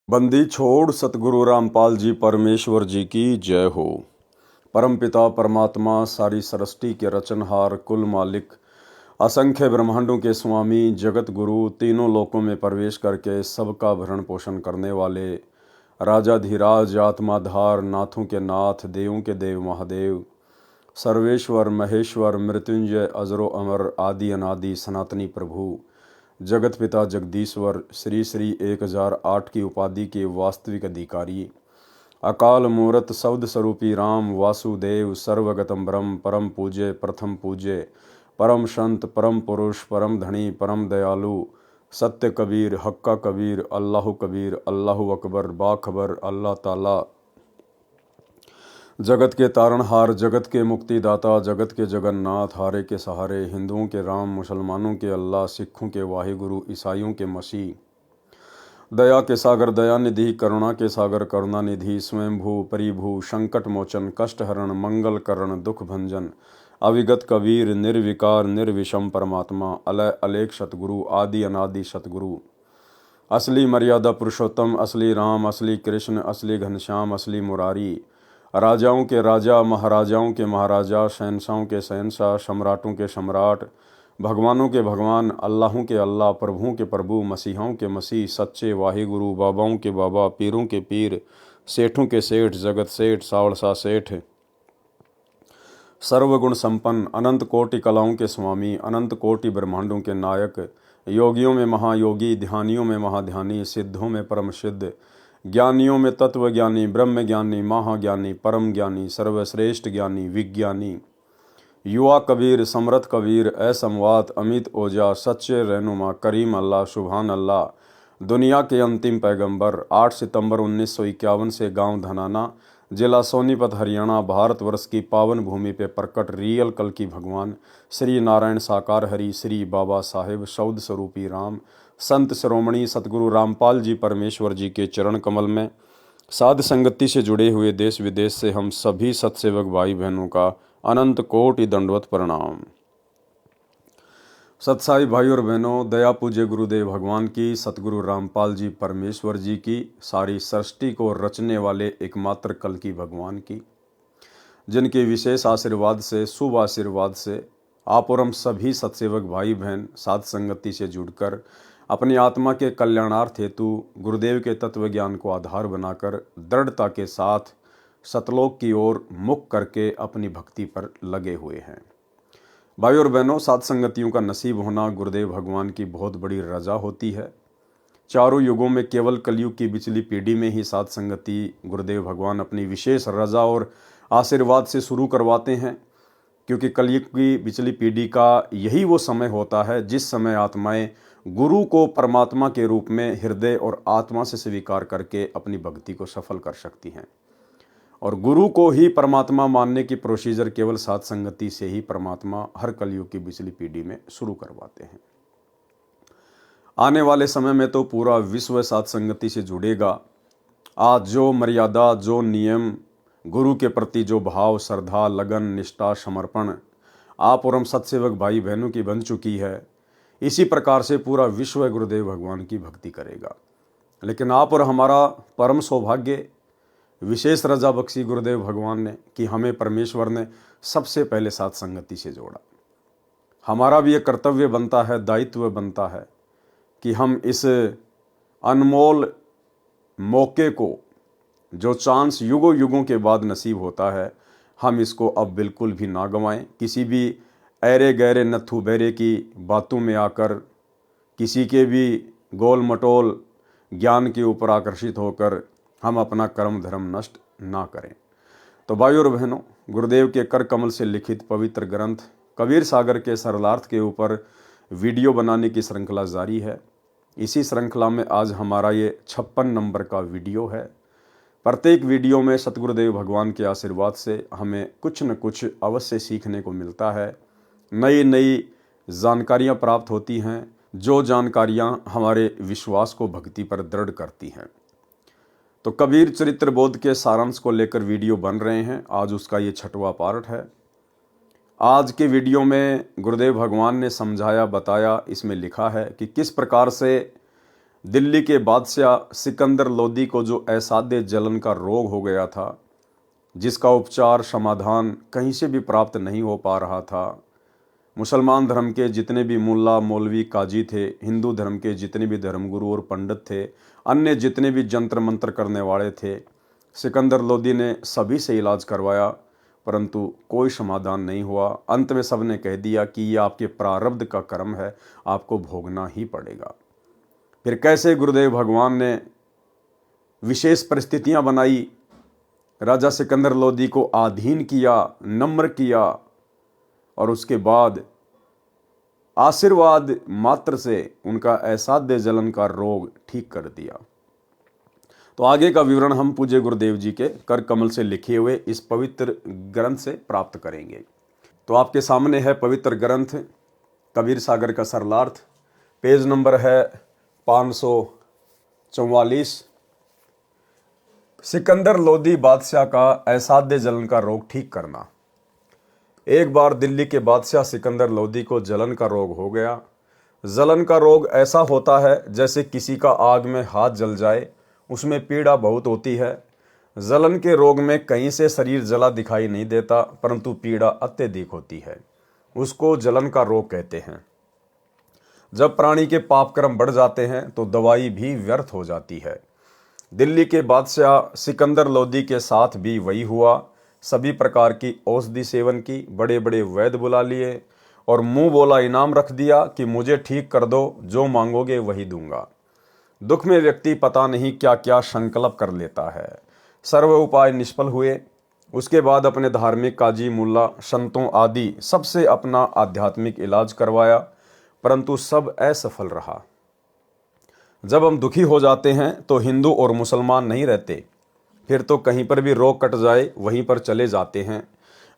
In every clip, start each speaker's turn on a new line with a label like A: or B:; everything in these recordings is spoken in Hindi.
A: बंदी छोड़ सतगुरु रामपाल जी परमेश्वर जी की जय हो। परमपिता परमात्मा सारी सृष्टि के रचनहार कुल मालिक असंख्य ब्रह्मांडों के स्वामी जगत गुरु तीनों लोकों में प्रवेश करके सबका भरण पोषण करने वाले राजाधिराज आत्माधार नाथों के नाथ देवों के देव महादेव सर्वेश्वर महेश्वर मृत्युंजय अजरो अमर आदि अनादि सनातनी प्रभु जगत पिता जगदीश्वर श्री श्री 1008 की उपाधि के वास्तविक अधिकारी अकाल मूरत शब्द स्वरूपी राम वासुदेव सर्वगतम ब्रह्म परम पूज्य प्रथम पूज्य परम संत परम पुरुष परम धनी परम दयालु सत्य कबीर हक्का कबीर अल्लाह अकबर बाखबर अल्लाह ताला जगत के तारणहार जगत के मुक्तिदाता जगत के जगन्नाथ हारे के सहारे हिंदुओं के राम मुसलमानों के अल्लाह सिखों के वाहिगुरु ईसाइयों के मसीह दया के सागर दयानिधि करुणा के सागर करुणानिधि स्वयंभू परिभू संकट मोचन कष्ट हरण मंगल करण दुख भंजन अविगत कबीर निर्विकार निर्विषम परमात्मा अलय अलेख सतगुरु आदि अनादि सतगुरु असली मर्यादा पुरुषोत्तम असली राम असली कृष्ण असली घनश्याम असली मुरारी राजाओं के राजा महाराजाओं के महाराजा शहंशाहों के शहंशाह सम्राटों के सम्राट भगवानों के भगवान अल्लाहों के अल्लाह प्रभुओं के प्रभु मसीहों के मसीह सच्चे वाहिगुरु बाबाओं के बाबा पीरों के पीर सेठों के सेठ जगत सेठ सावड़सा सेठ सर्वगुण संपन्न अनंत कोटि कलाओं के स्वामी अनंत कोटि ब्रह्मांडों के नायक योगियों में महायोगी ध्यानियों में महाध्यानी सिद्धों में परम सिद्ध ज्ञानियों में तत्वज्ञानी ब्रह्म ज्ञानी महाज्ञानी परम ज्ञानी सर्वश्रेष्ठ ज्ञानी विज्ञानी युवा कबीर समरथ कबीर असमवात अमित ओजा सच्चे रहनुमा करीम अल्लाह सुभान अल्लाह दुनिया के अंतिम पैगंबर 8 सितंबर 1951 से गांव धनाना जिला सोनीपत हरियाणा भारतवर्ष की पावन भूमि पे प्रकट रियल कल की भगवान श्री नारायण साकार हरि श्री बाबा साहेब शौद स्वरूपी राम संत शिरोमणि सतगुरु रामपाल जी परमेश्वर जी के चरण कमल में साध संगति से जुड़े हुए देश विदेश से हम सभी सत्सेवक भाई बहनों का अनंत कोटि दंडवत प्रणाम। सत्साई भाई और बहनों, दया पूज्य गुरुदेव भगवान की सतगुरु रामपाल जी परमेश्वर जी की सारी सृष्टि को रचने वाले एकमात्र कल की भगवान की जिनके विशेष आशीर्वाद से शुभ आशीर्वाद से आप और हम सभी सत्सेवक भाई बहन साध संगति से जुड़कर अपनी आत्मा के कल्याणार्थ हेतु गुरुदेव के तत्व ज्ञान को आधार बनाकर दृढ़ता के साथ सतलोक की ओर मुख करके अपनी भक्ति पर लगे हुए हैं। भाई और बहनों, साध संगतियों का नसीब होना गुरुदेव भगवान की बहुत बड़ी रजा होती है। चारों युगों में केवल कलयुग की बिचली पीढ़ी में ही साध संगति गुरुदेव भगवान अपनी विशेष रजा और आशीर्वाद से शुरू करवाते हैं, क्योंकि कलयुग की बिचली पीढ़ी का यही वो समय होता है जिस समय आत्माएं गुरु को परमात्मा के रूप में हृदय और आत्मा से स्वीकार करके अपनी भक्ति को सफल कर सकती हैं। और गुरु को ही परमात्मा मानने की प्रोसीजर केवल साध संगति से ही परमात्मा हर कलयुग की बिचली पीढ़ी में शुरू करवाते हैं। आने वाले समय में तो पूरा विश्व साध संगति से जुड़ेगा। आज जो मर्यादा जो नियम गुरु के प्रति जो भाव श्रद्धा लगन निष्ठा समर्पण आप और हम सत्सेवक भाई बहनों की बन चुकी है, इसी प्रकार से पूरा विश्व गुरुदेव भगवान की भक्ति करेगा। लेकिन आप और हमारा परम सौभाग्य विशेष रजा बख्शी गुरुदेव भगवान ने कि हमें परमेश्वर ने सबसे पहले साध संगति से जोड़ा। हमारा भी एक कर्तव्य बनता है, दायित्व बनता है कि हम इस अनमोल मौके को जो चांस युगों युगों के बाद नसीब होता है, हम इसको अब बिल्कुल भी ना गंवाएं। किसी भी ऐरे गहरे नत्थु बहरे की बातों में आकर किसी के भी गोल मटोल ज्ञान के ऊपर आकर्षित होकर हम अपना कर्म धर्म नष्ट ना करें। तो भाई और बहनों, गुरुदेव के कर कमल से लिखित पवित्र ग्रंथ कबीर सागर के सरलार्थ के ऊपर वीडियो बनाने की श्रृंखला जारी है। इसी श्रृंखला में आज हमारा ये 56 नंबर का वीडियो है। प्रत्येक वीडियो में सतगुरुदेव भगवान के आशीर्वाद से हमें कुछ न कुछ अवश्य सीखने को मिलता है, नई नई जानकारियाँ प्राप्त होती हैं, जो जानकारियाँ हमारे विश्वास को भक्ति पर दृढ़ करती हैं। तो कबीर चरित्र बोध के सारांश को लेकर वीडियो बन रहे हैं। आज उसका ये 6वां पार्ट है। आज के वीडियो में गुरुदेव भगवान ने समझाया बताया, इसमें लिखा है कि किस प्रकार से दिल्ली के बादशाह सिकंदर लोदी को जो असाध्य जलन का रोग हो गया था, जिसका उपचार समाधान कहीं से भी प्राप्त नहीं हो पा रहा था। मुसलमान धर्म के जितने भी मुल्ला मौलवी काजी थे, हिंदू धर्म के जितने भी धर्मगुरु और पंडित थे, अन्य जितने भी जंत्र मंत्र करने वाले थे, सिकंदर लोदी ने सभी से इलाज करवाया, परंतु कोई समाधान नहीं हुआ। अंत में सब ने कह दिया कि ये आपके प्रारब्ध का कर्म है, आपको भोगना ही पड़ेगा। फिर कैसे गुरुदेव भगवान ने विशेष परिस्थितियां बनाई, राजा सिकंदर लोदी को आधीन किया, नम्र किया, और उसके बाद आशीर्वाद मात्र से उनका असाध्य जलन का रोग ठीक कर दिया। तो आगे का विवरण हम पूज्य गुरुदेव जी के कर कमल से लिखे हुए इस पवित्र ग्रंथ से प्राप्त करेंगे। तो आपके सामने है पवित्र ग्रंथ कबीर सागर का सरलार्थ, पेज नंबर है 544। सिकंदर लोदी बादशाह का असाध्य जलन का रोग ठीक करना। एक बार दिल्ली के बादशाह सिकंदर लोदी को जलन का रोग हो गया। जलन का रोग ऐसा होता है जैसे किसी का आग में हाथ जल जाए, उसमें पीड़ा बहुत होती है। जलन के रोग में कहीं से शरीर जला दिखाई नहीं देता, परंतु पीड़ा अत्यधिक होती है। उसको जलन का रोग कहते हैं। जब प्राणी के पाप कर्म बढ़ जाते हैं तो दवाई भी व्यर्थ हो जाती है। दिल्ली के बादशाह सिकंदर लोदी के साथ भी वही हुआ। सभी प्रकार की औषधि सेवन की, बड़े बड़े वैद्य बुला लिए और मुंह बोला इनाम रख दिया कि मुझे ठीक कर दो, जो मांगोगे वही दूंगा। दुख में व्यक्ति पता नहीं क्या क्या संकल्प कर लेता है। सर्व उपाय निष्फल हुए। उसके बाद अपने धार्मिक काजी मुल्ला संतों आदि सबसे अपना आध्यात्मिक इलाज करवाया, परंतु सब असफल रहा। जब हम दुखी हो जाते हैं तो हिंदू और मुसलमान नहीं रहते, फिर तो कहीं पर भी रोग कट जाए वहीं पर चले जाते हैं।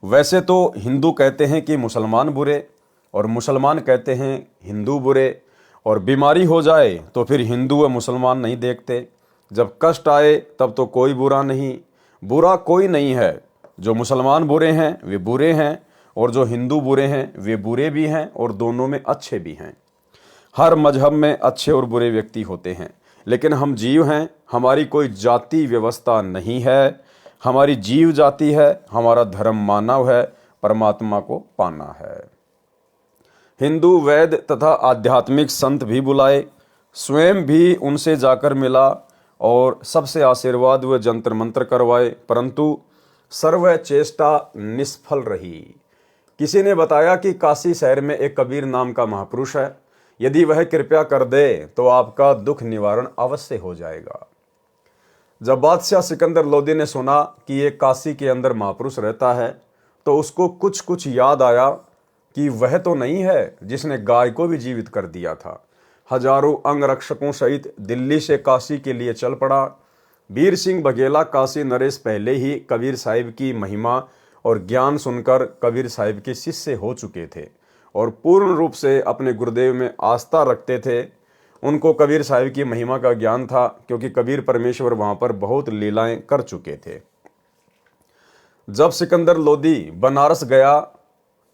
A: वैसे तो हिंदू कहते हैं कि मुसलमान बुरे, और मुसलमान कहते हैं हिंदू बुरे, और बीमारी हो जाए तो फिर हिंदू व मुसलमान नहीं देखते। जब कष्ट आए तब तो कोई बुरा नहीं, बुरा कोई नहीं है। जो मुसलमान बुरे हैं वे बुरे हैं, और जो हिंदू बुरे हैं वे बुरे भी हैं, और दोनों में अच्छे भी हैं। हर मजहब में अच्छे और बुरे व्यक्ति होते हैं, लेकिन हम जीव हैं। हमारी कोई जाति व्यवस्था नहीं है, हमारी जीव जाति है। हमारा धर्म मानव है, परमात्मा को पाना है। हिंदू वैद्य तथा आध्यात्मिक संत भी बुलाए, स्वयं भी उनसे जाकर मिला और सबसे आशीर्वाद व जंतर मंत्र करवाए, परंतु सर्व चेष्टा निष्फल रही। किसी ने बताया कि काशी शहर में एक कबीर नाम का महापुरुष है, यदि वह कृपया कर दे तो आपका दुख निवारण अवश्य हो जाएगा। जब बादशाह सिकंदर लोदी ने सुना कि ये काशी के अंदर महापुरुष रहता है, तो उसको कुछ कुछ याद आया कि वह तो नहीं है जिसने गाय को भी जीवित कर दिया था। हजारों अंगरक्षकों सहित दिल्ली से काशी के लिए चल पड़ा। वीर सिंह बघेला काशी नरेश पहले ही कबीर साहिब की महिमा और ज्ञान सुनकर कबीर साहिब के शिष्य हो चुके थे और पूर्ण रूप से अपने गुरुदेव में आस्था रखते थे। उनको कबीर साहिब की महिमा का ज्ञान था, क्योंकि कबीर परमेश्वर वहां पर बहुत लीलाएं कर चुके थे। जब सिकंदर लोदी बनारस गया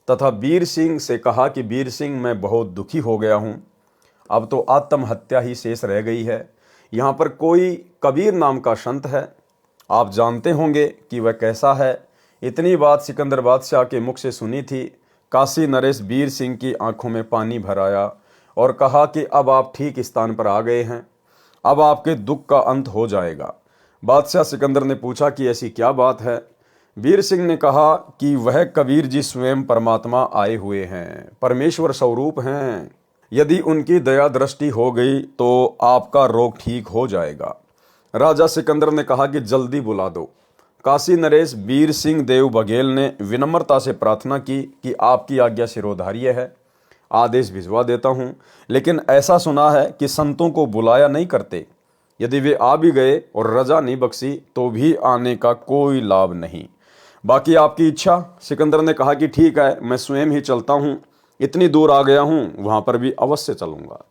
A: तथा वीर सिंह से कहा कि वीर सिंह मैं बहुत दुखी हो गया हूं, अब तो आत्महत्या ही शेष रह गई है। यहाँ पर कोई कबीर नाम का संत है, आप जानते होंगे कि वह कैसा है। इतनी बात सिकंदर बादशाह के मुख से सुनी थी। काशी नरेश वीर सिंह की आंखों में पानी भर आया और कहा कि अब आप ठीक स्थान पर आ गए हैं, अब आपके दुख का अंत हो जाएगा। बादशाह सिकंदर ने पूछा कि ऐसी क्या बात है। वीर सिंह ने कहा कि वह कबीर जी स्वयं परमात्मा आए हुए हैं, परमेश्वर स्वरूप हैं। यदि उनकी दया दृष्टि हो गई तो आपका रोग ठीक हो जाएगा। राजा सिकंदर ने कहा कि जल्दी बुला दो। काशी नरेश वीर सिंह देव बघेल ने विनम्रता से प्रार्थना की कि आपकी आज्ञा शिरोधार्य है, आदेश भिजवा देता हूं। लेकिन ऐसा सुना है कि संतों को बुलाया नहीं करते, यदि वे आ भी गए और रजा नहीं बख्शी तो भी आने का कोई लाभ नहीं। बाकी आपकी इच्छा। सिकंदर ने कहा कि ठीक है, मैं स्वयं ही चलता हूं, इतनी दूर आ गया हूं, वहां पर भी अवश्य चलूंगा।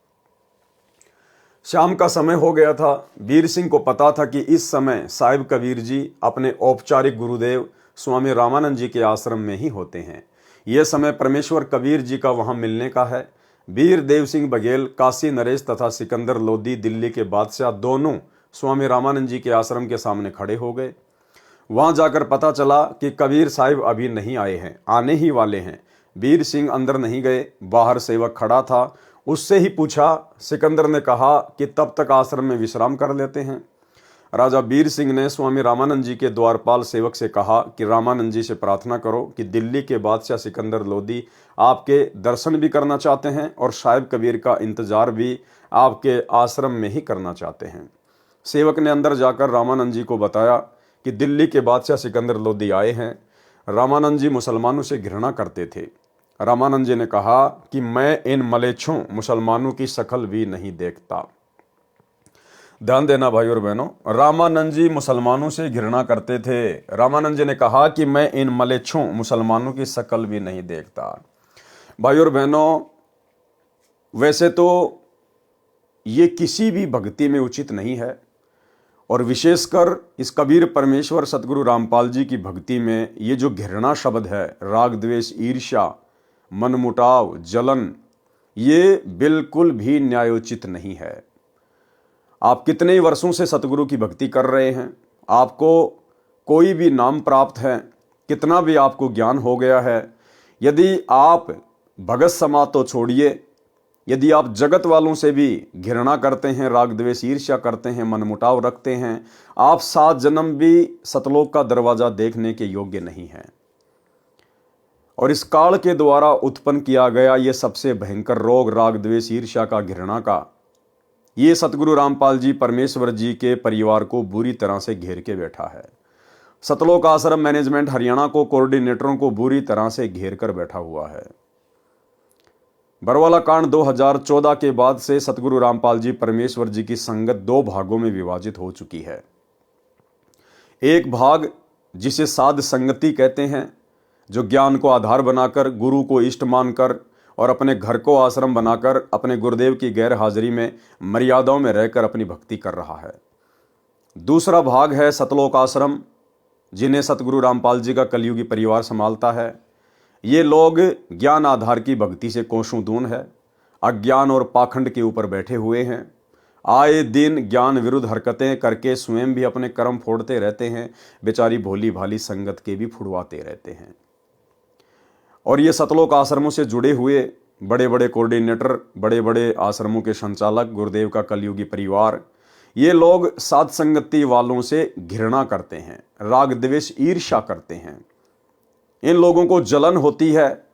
A: शाम का समय हो गया था। वीर सिंह को पता था कि इस समय साहिब कबीर जी अपने औपचारिक गुरुदेव स्वामी रामानंद जी के आश्रम में ही होते हैं। यह समय परमेश्वर कबीर जी का वहां मिलने का है। वीर देव सिंह बघेल, काशी नरेश तथा सिकंदर लोधी दिल्ली के बादशाह दोनों स्वामी रामानंद जी के आश्रम के सामने खड़े हो गए। वहां जाकर पता चला कि कबीर साहिब अभी नहीं आए हैं, आने ही वाले हैं। वीर सिंह अंदर नहीं गए, बाहर सेवक खड़ा था, उससे ही पूछा। सिकंदर ने कहा कि तब तक आश्रम में विश्राम कर लेते हैं। राजा वीर सिंह ने स्वामी रामानंद जी के द्वारपाल सेवक से कहा कि रामानंद जी से प्रार्थना करो कि दिल्ली के बादशाह सिकंदर लोधी आपके दर्शन भी करना चाहते हैं और साहिब कबीर का इंतजार भी आपके आश्रम में ही करना चाहते हैं। सेवक ने अंदर जाकर रामानंद जी को बताया कि दिल्ली के बादशाह सिकंदर लोधी आए हैं। रामानंद जी मुसलमानों से घृणा करते थे। रामानंद जी ने कहा कि मैं इन मलेच्छों मुसलमानों की शक्ल भी नहीं देखता। ध्यान देना भाई और बहनों, रामानंद जी मुसलमानों से घृणा करते थे। रामानंद जी ने कहा कि मैं इन मलेच्छों मुसलमानों की शक्ल भी नहीं देखता। भाई और बहनों, वैसे तो ये किसी भी भक्ति में उचित नहीं है, और विशेषकर इस कबीर परमेश्वर सतगुरु रामपाल जी की भक्ति में ये जो घृणा शब्द है, राग द्वेष ईर्ष्या मनमुटाव जलन, ये बिल्कुल भी न्यायोचित नहीं है। आप कितने ही वर्षों से सतगुरु की भक्ति कर रहे हैं, आपको कोई भी नाम प्राप्त है, कितना भी आपको ज्ञान हो गया है, यदि आप भगत समाज तो छोड़िए, यदि आप जगत वालों से भी घृणा करते हैं, राग द्वेष ईर्ष्या करते हैं, मनमुटाव रखते हैं, आप 7 जन्म भी सतलोक का दरवाजा देखने के योग्य नहीं हैं। और इस काल के द्वारा उत्पन्न किया गया ये सबसे भयंकर रोग राग द्वेष ईर्ष्या का, घृणा का, ये सतगुरु रामपाल जी परमेश्वर जी के परिवार को बुरी तरह से घेर के बैठा है। सतलोक आश्रम मैनेजमेंट हरियाणा को, कोऑर्डिनेटरों को बुरी तरह से घेर कर बैठा हुआ है। बरवाला कांड 2014 के बाद से सतगुरु रामपाल जी परमेश्वर जी की संगत 2 भागों में विभाजित हो चुकी है। एक भाग जिसे साध संगति कहते हैं, जो ज्ञान को आधार बनाकर, गुरु को इष्ट मानकर और अपने घर को आश्रम बनाकर अपने गुरुदेव की गैर हाजिरी में मर्यादाओं में रहकर अपनी भक्ति कर रहा है। दूसरा भाग है सतलोक आश्रम, जिन्हें सतगुरु रामपाल जी का कलयुगी परिवार संभालता है। ये लोग ज्ञान आधार की भक्ति से कोसों दूर है, अज्ञान और पाखंड के ऊपर बैठे हुए हैं। आए दिन ज्ञान विरुद्ध हरकतें करके स्वयं भी अपने कर्म फोड़ते रहते हैं, बेचारी भोली भाली संगत के भी फुड़वाते रहते हैं। और ये सतलोक आश्रमों से जुड़े हुए बड़े बड़े कोऑर्डिनेटर, बड़े बड़े आश्रमों के संचालक, गुरुदेव का कलयुगी परिवार, ये लोग साध संगति वालों से घृणा करते हैं, राग द्वेष ईर्ष्या करते हैं। इन लोगों को जलन होती है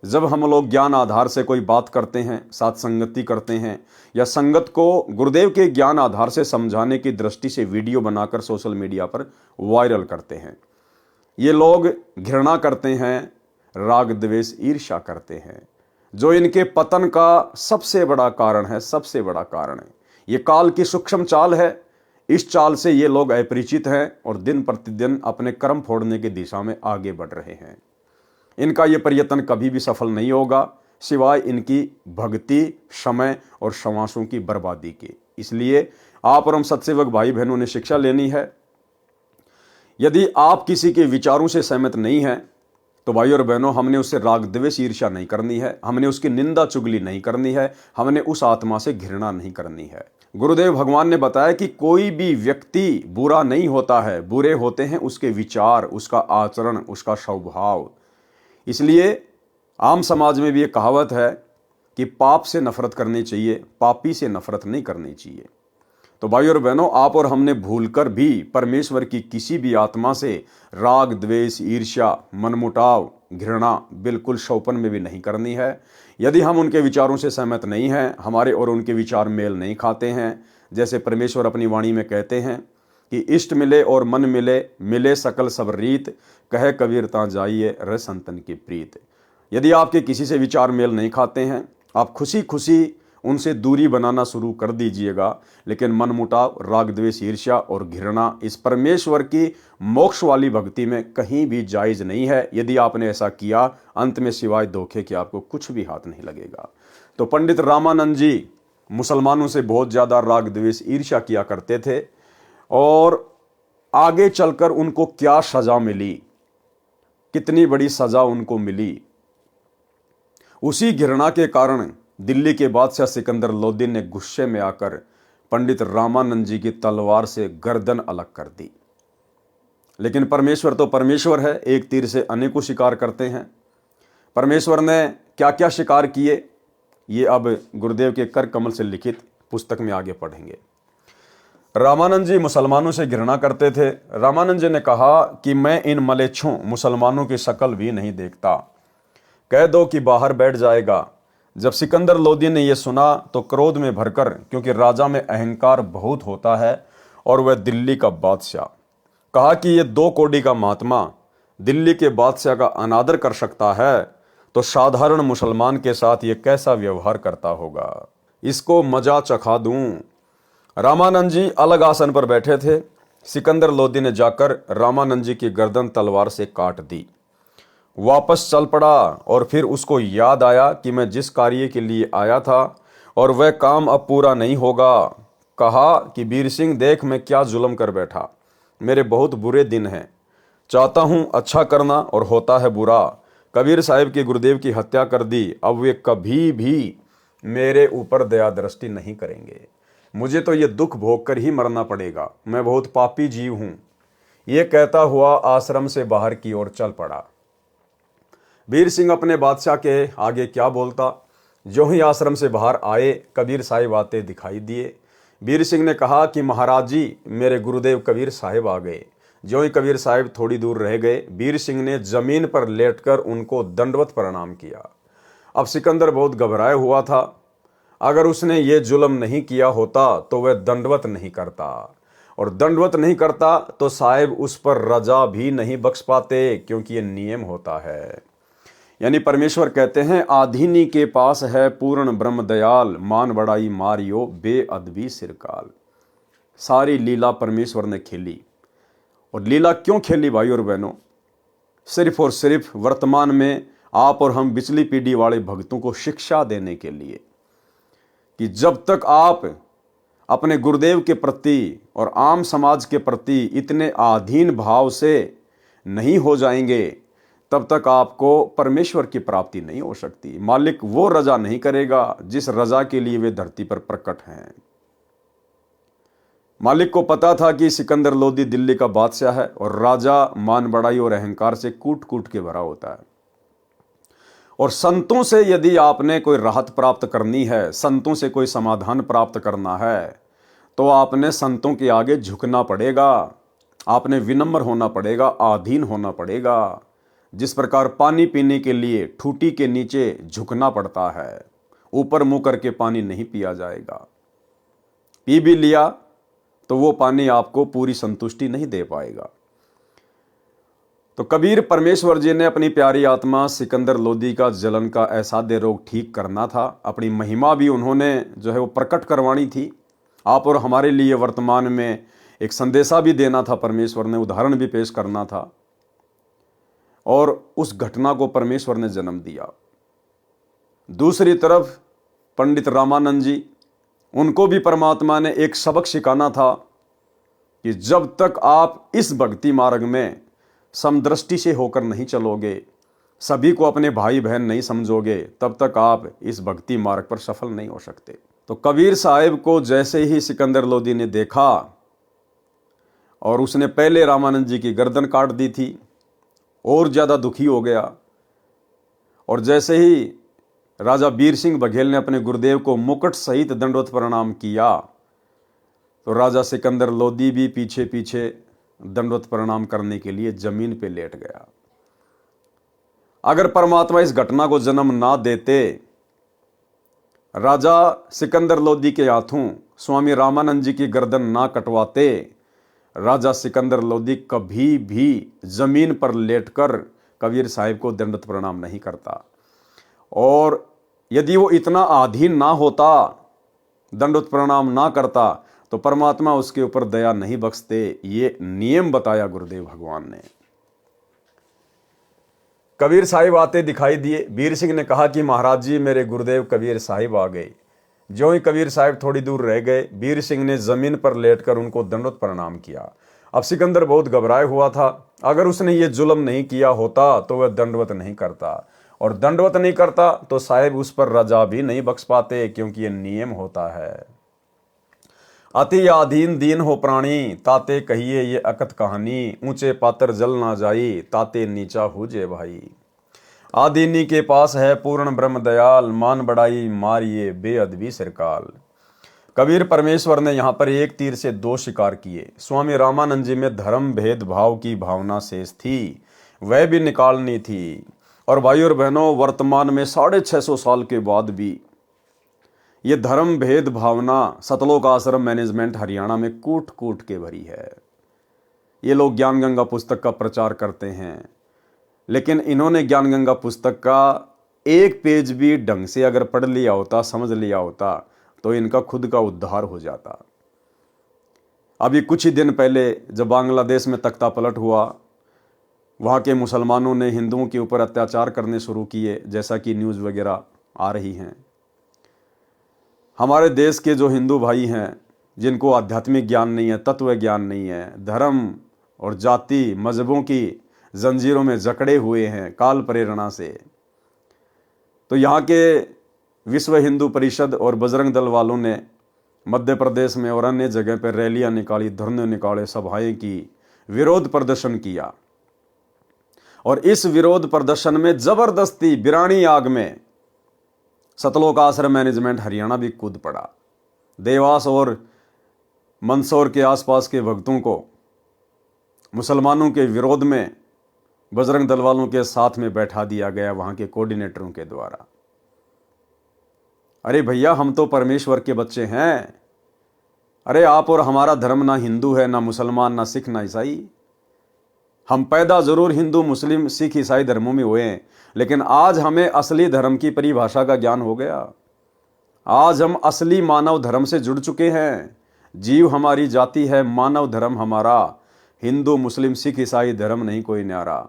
A: जब हम लोग ज्ञान आधार से कोई बात करते हैं, साध संगति करते हैं, या संगत को गुरुदेव के ज्ञान आधार से समझाने की दृष्टि से वीडियो बनाकर सोशल मीडिया पर वायरल करते हैं। ये लोग घृणा करते हैं, राग द्वेष ईर्ष्या करते हैं, जो इनके पतन का सबसे बड़ा कारण है, सबसे बड़ा कारण है। ये काल की सूक्ष्म चाल है। इस चाल से ये लोग अपरिचित हैं और दिन प्रतिदिन अपने कर्म फोड़ने की दिशा में आगे बढ़ रहे हैं। इनका ये प्रयत्न कभी भी सफल नहीं होगा, सिवाय इनकी भक्ति, समय और श्वासों की बर्बादी के। इसलिए आप और हम सत्सेवक भाई बहनों ने शिक्षा लेनी है। यदि आप किसी के विचारों से सहमत नहीं हैं, तो भाई और बहनों, हमने उससे राग द्वेष ईर्ष्या नहीं करनी है, हमने उसकी निंदा चुगली नहीं करनी है, हमने उस आत्मा से घृणा नहीं करनी है। गुरुदेव भगवान ने बताया कि कोई भी व्यक्ति बुरा नहीं होता है, बुरे होते हैं उसके विचार, उसका आचरण, उसका स्वभाव। इसलिए आम समाज में भी एक कहावत है कि पाप से नफरत करनी चाहिए, पापी से नफरत नहीं करनी चाहिए। तो भाई और बहनों, आप और हमने भूलकर भी परमेश्वर की किसी भी आत्मा से राग द्वेष ईर्ष्या मनमुटाव घृणा बिल्कुल शौपन में भी नहीं करनी है। यदि हम उनके विचारों से सहमत नहीं हैं, हमारे और उनके विचार मेल नहीं खाते हैं, जैसे परमेश्वर अपनी वाणी में कहते हैं कि इष्ट मिले और मन मिले, मिले सकल सब रीत, कहे कबीर ता जाइए रह संतन की प्रीत। यदि आपके किसी से विचार मेल नहीं खाते हैं, आप खुशी खुशी उनसे दूरी बनाना शुरू कर दीजिएगा। लेकिन मनमुटाव, राग द्वेष ईर्ष्या और घृणा इस परमेश्वर की मोक्ष वाली भक्ति में कहीं भी जायज नहीं है। यदि आपने ऐसा किया, अंत में सिवाय धोखे के आपको कुछ भी हाथ नहीं लगेगा। तो पंडित रामानंद जी मुसलमानों से बहुत ज्यादा राग द्वेष ईर्ष्या किया करते थे, और आगे चलकर उनको क्या सजा मिली, कितनी बड़ी सजा उनको मिली। उसी घृणा के कारण दिल्ली के बादशाह सिकंदर लोदी ने गुस्से में आकर पंडित रामानंद जी की तलवार से गर्दन अलग कर दी। लेकिन परमेश्वर तो परमेश्वर है, एक तीर से अनेकों शिकार करते हैं। परमेश्वर ने क्या क्या शिकार किए, ये अब गुरुदेव के कर कमल से लिखित पुस्तक में आगे पढ़ेंगे। रामानंद जी मुसलमानों से घृणा करते थे। रामानंद जी ने कहा कि मैं इन मलेच्छों मुसलमानों की शक्ल भी नहीं देखता, कह दो कि बाहर बैठ जाएगा। जब सिकंदर लोदी ने यह सुना तो क्रोध में भरकर, क्योंकि राजा में अहंकार बहुत होता है और वह दिल्ली का बादशाह, कहा कि यह 2 कौड़ी का महात्मा दिल्ली के बादशाह का अनादर कर सकता है तो साधारण मुसलमान के साथ यह कैसा व्यवहार करता होगा, इसको मजा चखा दूं। रामानंद जी अलग आसन पर बैठे थे। सिकंदर लोदी ने जाकर रामानंद जी की गर्दन तलवार से काट दी, वापस चल पड़ा और फिर उसको याद आया कि मैं जिस कार्य के लिए आया था और वह काम अब पूरा नहीं होगा। कहा कि वीर सिंह देख मैं क्या जुल्म कर बैठा, मेरे बहुत बुरे दिन हैं, चाहता हूं अच्छा करना और होता है बुरा। कबीर साहिब के गुरुदेव की हत्या कर दी, अब वे कभी भी मेरे ऊपर दया दृष्टि नहीं करेंगे, मुझे तो ये दुख भोग कर ही मरना पड़ेगा, मैं बहुत पापी जीव हूं। ये कहता हुआ आश्रम से बाहर की ओर चल पड़ा। वीर सिंह अपने बादशाह के आगे क्या बोलता। जो ही आश्रम से बाहर आए कबीर साहिब आते दिखाई दिए। वीर सिंह ने कहा कि महाराज जी मेरे गुरुदेव कबीर साहिब आ गए। जो ही कबीर साहिब थोड़ी दूर रह गए, वीर सिंह ने जमीन पर लेटकर उनको दंडवत प्रणाम किया। अब सिकंदर बहुत घबराया हुआ था। अगर उसने ये जुल्म नहीं किया होता तो वह दंडवत नहीं करता, और दंडवत नहीं करता तो साहिब उस पर रजा भी नहीं बख्श पाते, क्योंकि ये नियम होता है। यानी परमेश्वर कहते हैं आधीनी के पास है पूर्ण ब्रह्म दयाल, मान बड़ाई मारियो बेअदबी सिरकाल। सारी लीला परमेश्वर ने खेली। और लीला क्यों खेली भाई और बहनों? सिर्फ और सिर्फ वर्तमान में आप और हम बिचली पीढ़ी वाले भक्तों को शिक्षा देने के लिए कि जब तक आप अपने गुरुदेव के प्रति और आम समाज के प्रति इतने आधीन भाव से नहीं हो जाएंगे, तब तक आपको परमेश्वर की प्राप्ति नहीं हो सकती। मालिक वो रजा नहीं करेगा जिस रजा के लिए वे धरती पर प्रकट हैं। मालिक को पता था कि सिकंदर लोदी दिल्ली का बादशाह है और राजा मान बड़ाई और अहंकार से कूट कूट के भरा होता है। और संतों से यदि आपने कोई राहत प्राप्त करनी है, संतों से कोई समाधान प्राप्त करना है, तो आपने संतों के आगे झुकना पड़ेगा, आपने विनम्र होना पड़ेगा, अधीन होना पड़ेगा। जिस प्रकार पानी पीने के लिए ठूटी के नीचे झुकना पड़ता है, ऊपर मुंह करके पानी नहीं पिया जाएगा। पी भी लिया तो वो पानी आपको पूरी संतुष्टि नहीं दे पाएगा। तो कबीर परमेश्वर जी ने अपनी प्यारी आत्मा सिकंदर लोदी का जलन का असाध्य रोग ठीक करना था। अपनी महिमा भी उन्होंने जो है वो प्रकट करवानी थी। आप और हमारे लिए वर्तमान में एक संदेशा भी देना था, परमेश्वर ने उदाहरण भी पेश करना था। और उस घटना को परमेश्वर ने जन्म दिया। दूसरी तरफ पंडित रामानंद जी, उनको भी परमात्मा ने एक सबक सिखाना था कि जब तक आप इस भक्ति मार्ग में समदृष्टि से होकर नहीं चलोगे, सभी को अपने भाई बहन नहीं समझोगे, तब तक आप इस भक्ति मार्ग पर सफल नहीं हो सकते। तो कबीर साहिब को जैसे ही सिकंदर लोदी ने देखा और उसने पहले रामानंद जी की गर्दन काट दी थी, और ज़्यादा दुखी हो गया। और जैसे ही राजा वीर सिंह बघेल ने अपने गुरुदेव को मुकुट सहित दंडवत प्रणाम किया, तो राजा सिकंदर लोदी भी पीछे पीछे दंडवत प्रणाम करने के लिए जमीन पे लेट गया। अगर परमात्मा इस घटना को जन्म ना देते, राजा सिकंदर लोदी के हाथों स्वामी रामानंद जी की गर्दन ना कटवाते, राजा सिकंदर लोदी कभी भी जमीन पर लेटकर कबीर साहिब को दंडवत प्रणाम नहीं करता। और यदि वो इतना अधीन ना होता, दंडवत प्रणाम ना करता, तो परमात्मा उसके ऊपर दया नहीं बख्शते। ये नियम बताया गुरुदेव भगवान ने। कबीर साहिब आते दिखाई दिए। वीर सिंह ने कहा कि महाराज जी मेरे गुरुदेव कबीर साहिब आ गए। जो ही कबीर साहिब थोड़ी दूर रह गए, वीर सिंह ने जमीन पर लेटकर उनको दंडवत प्रणाम किया। अब सिकंदर बहुत घबराया हुआ था। अगर उसने ये जुल्म नहीं किया होता तो वह दंडवत नहीं करता, और दंडवत नहीं करता तो साहिब उस पर रजा भी नहीं बख्श पाते, क्योंकि ये नियम होता है। अति आधीन दीन हो प्राणी, ताते कहिए ये अकथ कहानी, ऊंचे पात्र जल ना जाई, ताते नीचा हो जे भाई। आदीनी के पास है पूर्ण ब्रह्म दयाल, मान बढ़ाई मारिए बेअदबी सिरकाल। कबीर परमेश्वर ने यहाँ पर एक तीर से दो शिकार किए। स्वामी रामानंद जी में धर्म भेदभाव की भावना शेष थी, वह भी निकालनी थी। और भाई और बहनों, वर्तमान में 650 साल के बाद भी ये धर्म भेद भावना सतलोक आश्रम मैनेजमेंट हरियाणा में कूट कूट के भरी है। ये लोग ज्ञान गंगा पुस्तक का प्रचार करते हैं, लेकिन इन्होंने ज्ञान गंगा पुस्तक का एक पेज भी ढंग से अगर पढ़ लिया होता, समझ लिया होता, तो इनका खुद का उद्धार हो जाता। अभी कुछ ही दिन पहले जब बांग्लादेश में तख्ता पलट हुआ, वहाँ के मुसलमानों ने हिंदुओं के ऊपर अत्याचार करने शुरू किए, जैसा कि न्यूज़ वगैरह आ रही हैं। हमारे देश के जो हिंदू भाई हैं, जिनको आध्यात्मिक ज्ञान नहीं है, तत्व ज्ञान नहीं है, धर्म और जाति मजहबों की जंजीरों में जकड़े हुए हैं काल प्रेरणा से, तो यहाँ के विश्व हिंदू परिषद और बजरंग दल वालों ने मध्य प्रदेश में और अन्य जगह पर रैलियां निकाली, धरने निकाले, सभाएं की, विरोध प्रदर्शन किया। और इस विरोध प्रदर्शन में जबरदस्ती बिरानी आग में सतलोक आश्रम मैनेजमेंट हरियाणा भी कूद पड़ा। देवास और मंदसौर के आसपास के भक्तों को मुसलमानों के विरोध में बजरंग दल वालों के साथ में बैठा दिया गया, वहां के कोऑर्डिनेटरों के द्वारा। अरे भैया, हम तो परमेश्वर के बच्चे हैं। अरे आप और हमारा धर्म ना हिंदू है, ना मुसलमान, ना सिख, ना ईसाई। हम पैदा जरूर हिंदू मुस्लिम सिख ईसाई धर्मों में हुए हैं, लेकिन आज हमें असली धर्म की परिभाषा का ज्ञान हो गया। आज हम असली मानव धर्म से जुड़ चुके हैं। जीव हमारी जाति है, मानव धर्म हमारा, हिंदू मुस्लिम सिख ईसाई धर्म नहीं कोई न्यारा।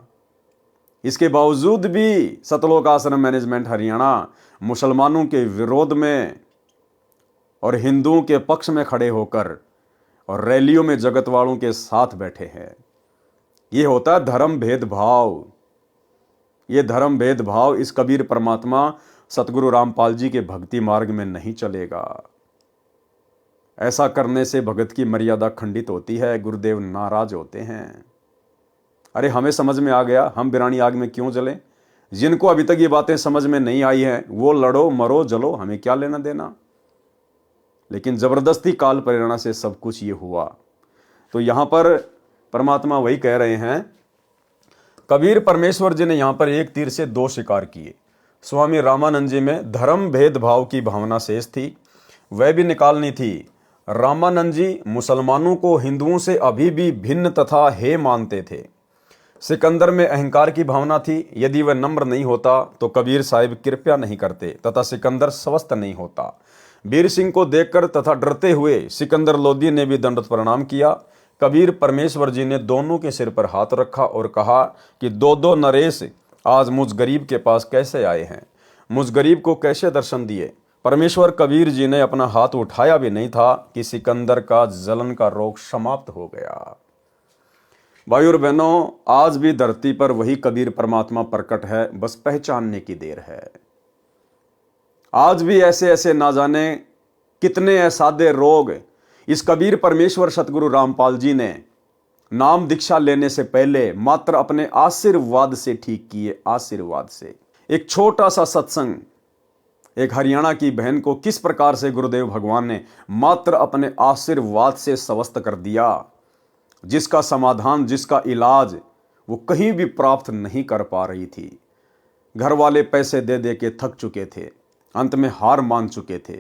A: इसके बावजूद भी सतलोक आश्रम मैनेजमेंट हरियाणा मुसलमानों के विरोध में और हिंदुओं के पक्ष में खड़े होकर और रैलियों में जगत वालों के साथ बैठे हैं। ये होता है धर्म भेदभाव। ये धर्म भेदभाव इस कबीर परमात्मा सतगुरु रामपाल जी के भक्ति मार्ग में नहीं चलेगा। ऐसा करने से भगत की मर्यादा खंडित होती है, गुरुदेव नाराज होते हैं। अरे हमें समझ में आ गया, हम बिरानी आग में क्यों जलें। जिनको अभी तक ये बातें समझ में नहीं आई हैं, वो लड़ो मरो जलो, हमें क्या लेना देना। लेकिन जबरदस्ती काल प्रेरणा से सब कुछ ये हुआ। तो यहां पर परमात्मा वही कह रहे हैं, कबीर परमेश्वर जी ने यहां पर एक तीर से दो शिकार किए। स्वामी रामानंद जी में धर्म भेदभाव की भावना शेष थी, वह भी निकालनी थी। रामानंद जी मुसलमानों को हिंदुओं से अभी भी भिन्न तथा हे मानते थे। सिकंदर में अहंकार की भावना थी, यदि वह नम्र नहीं होता तो कबीर साहिब कृपया नहीं करते तथा सिकंदर स्वस्थ नहीं होता। वीर सिंह को देखकर तथा डरते हुए सिकंदर लोधी ने भी दंडवत प्रणाम किया। कबीर परमेश्वर जी ने दोनों के सिर पर हाथ रखा और कहा कि दो दो नरेश आज मुझ गरीब के पास कैसे आए हैं, मुझ गरीब को कैसे दर्शन दिए। परमेश्वर कबीर जी ने अपना हाथ उठाया भी नहीं था कि सिकंदर का जलन का रोग समाप्त हो गया। भाई और बहनों, आज भी धरती पर वही कबीर परमात्मा प्रकट है, बस पहचानने की देर है। आज भी ऐसे ऐसे ना जाने कितने असाध्य रोग इस कबीर परमेश्वर सतगुरु रामपाल जी ने नाम दीक्षा लेने से पहले मात्र अपने आशीर्वाद से ठीक किए। आशीर्वाद से। एक छोटा सा सत्संग एक हरियाणा की बहन को किस प्रकार से गुरुदेव भगवान ने मात्र अपने आशीर्वाद से स्वस्थ कर दिया, जिसका समाधान, जिसका इलाज वो कहीं भी प्राप्त नहीं कर पा रही थी। घर वाले पैसे दे दे के थक चुके थे, अंत में हार मान चुके थे।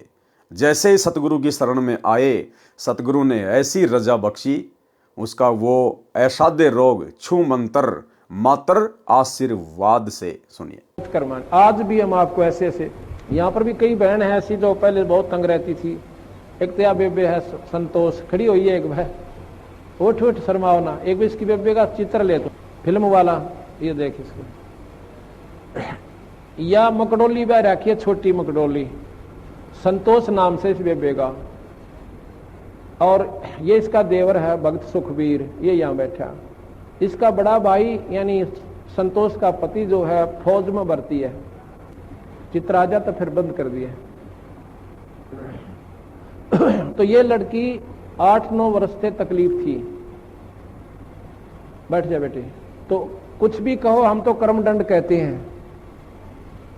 A: जैसे ही सतगुरु की शरण में आए, सतगुरु ने ऐसी रजा बख्शी, उसका वो असाध्य रोग छू मंत्र मात्र आशीर्वाद से। सुनिए।
B: आज भी हम आपको ऐसे ऐसे, यहाँ पर भी कई बहन है ऐसी जो पहले बहुत तंग रहती थी। एक तो बेबे है संतोष, खड़ी हुई है, एक भाई उठ उठ शर्माओ ना, एक भी इसकी बेबे का चित्र ले तो फिल्म वाला, ये देख इसको। या मकडोली बह रखी है, छोटी मकडोली, संतोष नाम से इस बेबे का। और ये इसका देवर है भक्त सुखबीर, ये यहाँ बैठा। इसका बड़ा भाई यानी संतोष का पति जो है फौज में भर्ती है, चित्र आ जाता फिर बंद कर दिए। तो ये लड़की 8-9 वर्ष से तकलीफ थी। बैठ जा बेटी। तो कुछ भी कहो, हम तो कर्मदंड कहते हैं।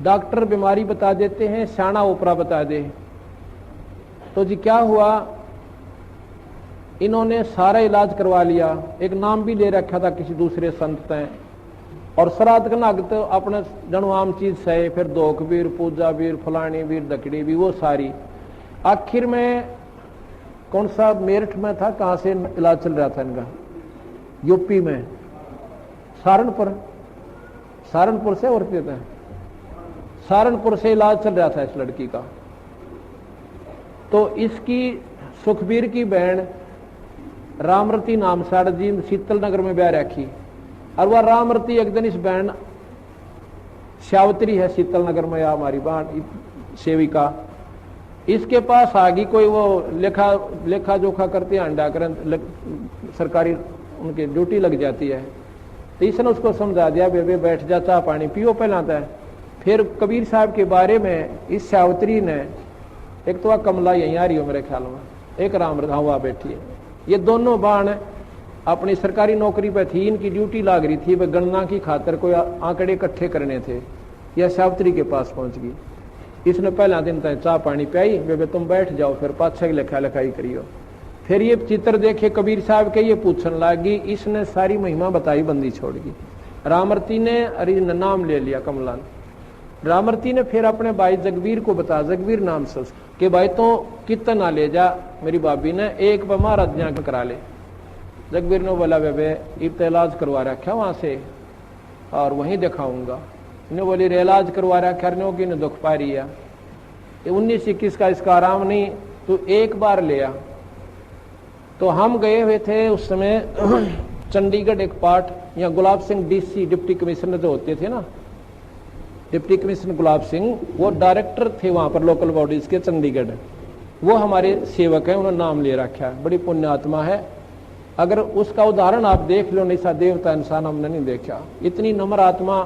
B: डॉक्टर बीमारी बता देते हैं, शाना ओपरा बता दे। तो जी क्या हुआ, इन्होंने सारा इलाज करवा लिया, एक नाम भी ले रखा था किसी दूसरे संत ने, और श्राद्ध का नाग तो अपने जनू आम चीज सहे, फिर दोख वीर, पूजा वीर, फलानी वीर, दकड़ी भी, वो सारी। आखिर में कौन सा मेरठ में था, कहां से इलाज चल रहा था इनका, यूपी में, सहारनपुर से, और कहते हैं सहारनपुर से इलाज चल रहा था इस लड़की का। तो इसकी सुखबीर की बहन रामरती नाम साड़ जी शीतल नगर में ब्याह रखी, और वह रामरती एक दिन इस बहन श्यावत्री है शीतल नगर में, या हमारी बहन सेविका, इसके पास आ गई। कोई वो लेखा जोखा करते हैं, अंडा करें, सरकारी उनकी ड्यूटी लग जाती है। तो इसने उसको समझा दिया, बेबे बैठ जा, चाह पानी पियो पहलाता है। फिर कबीर साहब के बारे में इस श्यावत्री ने, एक तो कमला यहीं आ रही हो मेरे ख्याल में, एक रामरता हुआ बैठी है, ये दोनों बाण अपनी सरकारी नौकरी पे थी, इनकी ड्यूटी लाग रही थी, वह गणना की खातर कोई आंकड़े इकट्ठे करने थे। यह श्यावत्री के पास पहुंच गई। इसने पहला दिन तक चाह पानी पियाई, बेबे तुम बैठ जाओ, फिर पाछे की लिखा लिखाई करियो। फिर ये चित्र देखे कबीर साहब के, ये पूछने लगी। इसने सारी महिमा बताई, बंदी छोड़ गई। रामरती ने अरे नाम ले लिया कमला ने। रामरती ने फिर अपने भाई जगवीर को बताया, जगवीर नाम से, कि भाई तो कितना ले जा, मेरी भाभी ने एक बार महाराज यहाँ करा ले। जगवीर ने बोला, बेबे इब तो इलाज करवा रखा वहां से, और वहीं दिखाऊंगा। इन्हें बोली रे इलाज करवा रखा, की ने दुख पा रही है, 19-21 का इसका आराम नहीं, तू एक बार ले आ। तो हम गए हुए थे उस समय चंडीगढ़ एक पार्ट, या Gulab Singh DC deputy commissioner जो होते थे ना, डिप्टी कमिश्नर गुलाब सिंह, वो डायरेक्टर थे वहां पर लोकल बॉडीज के चंडीगढ़। वो हमारे सेवक हैं, उन्होंने नाम ले रखा है, बड़ी पुण्य आत्मा है। अगर उसका उदाहरण आप देख लो, निशा देवता इंसान हमने नहीं देखा, इतनी नम्र आत्मा,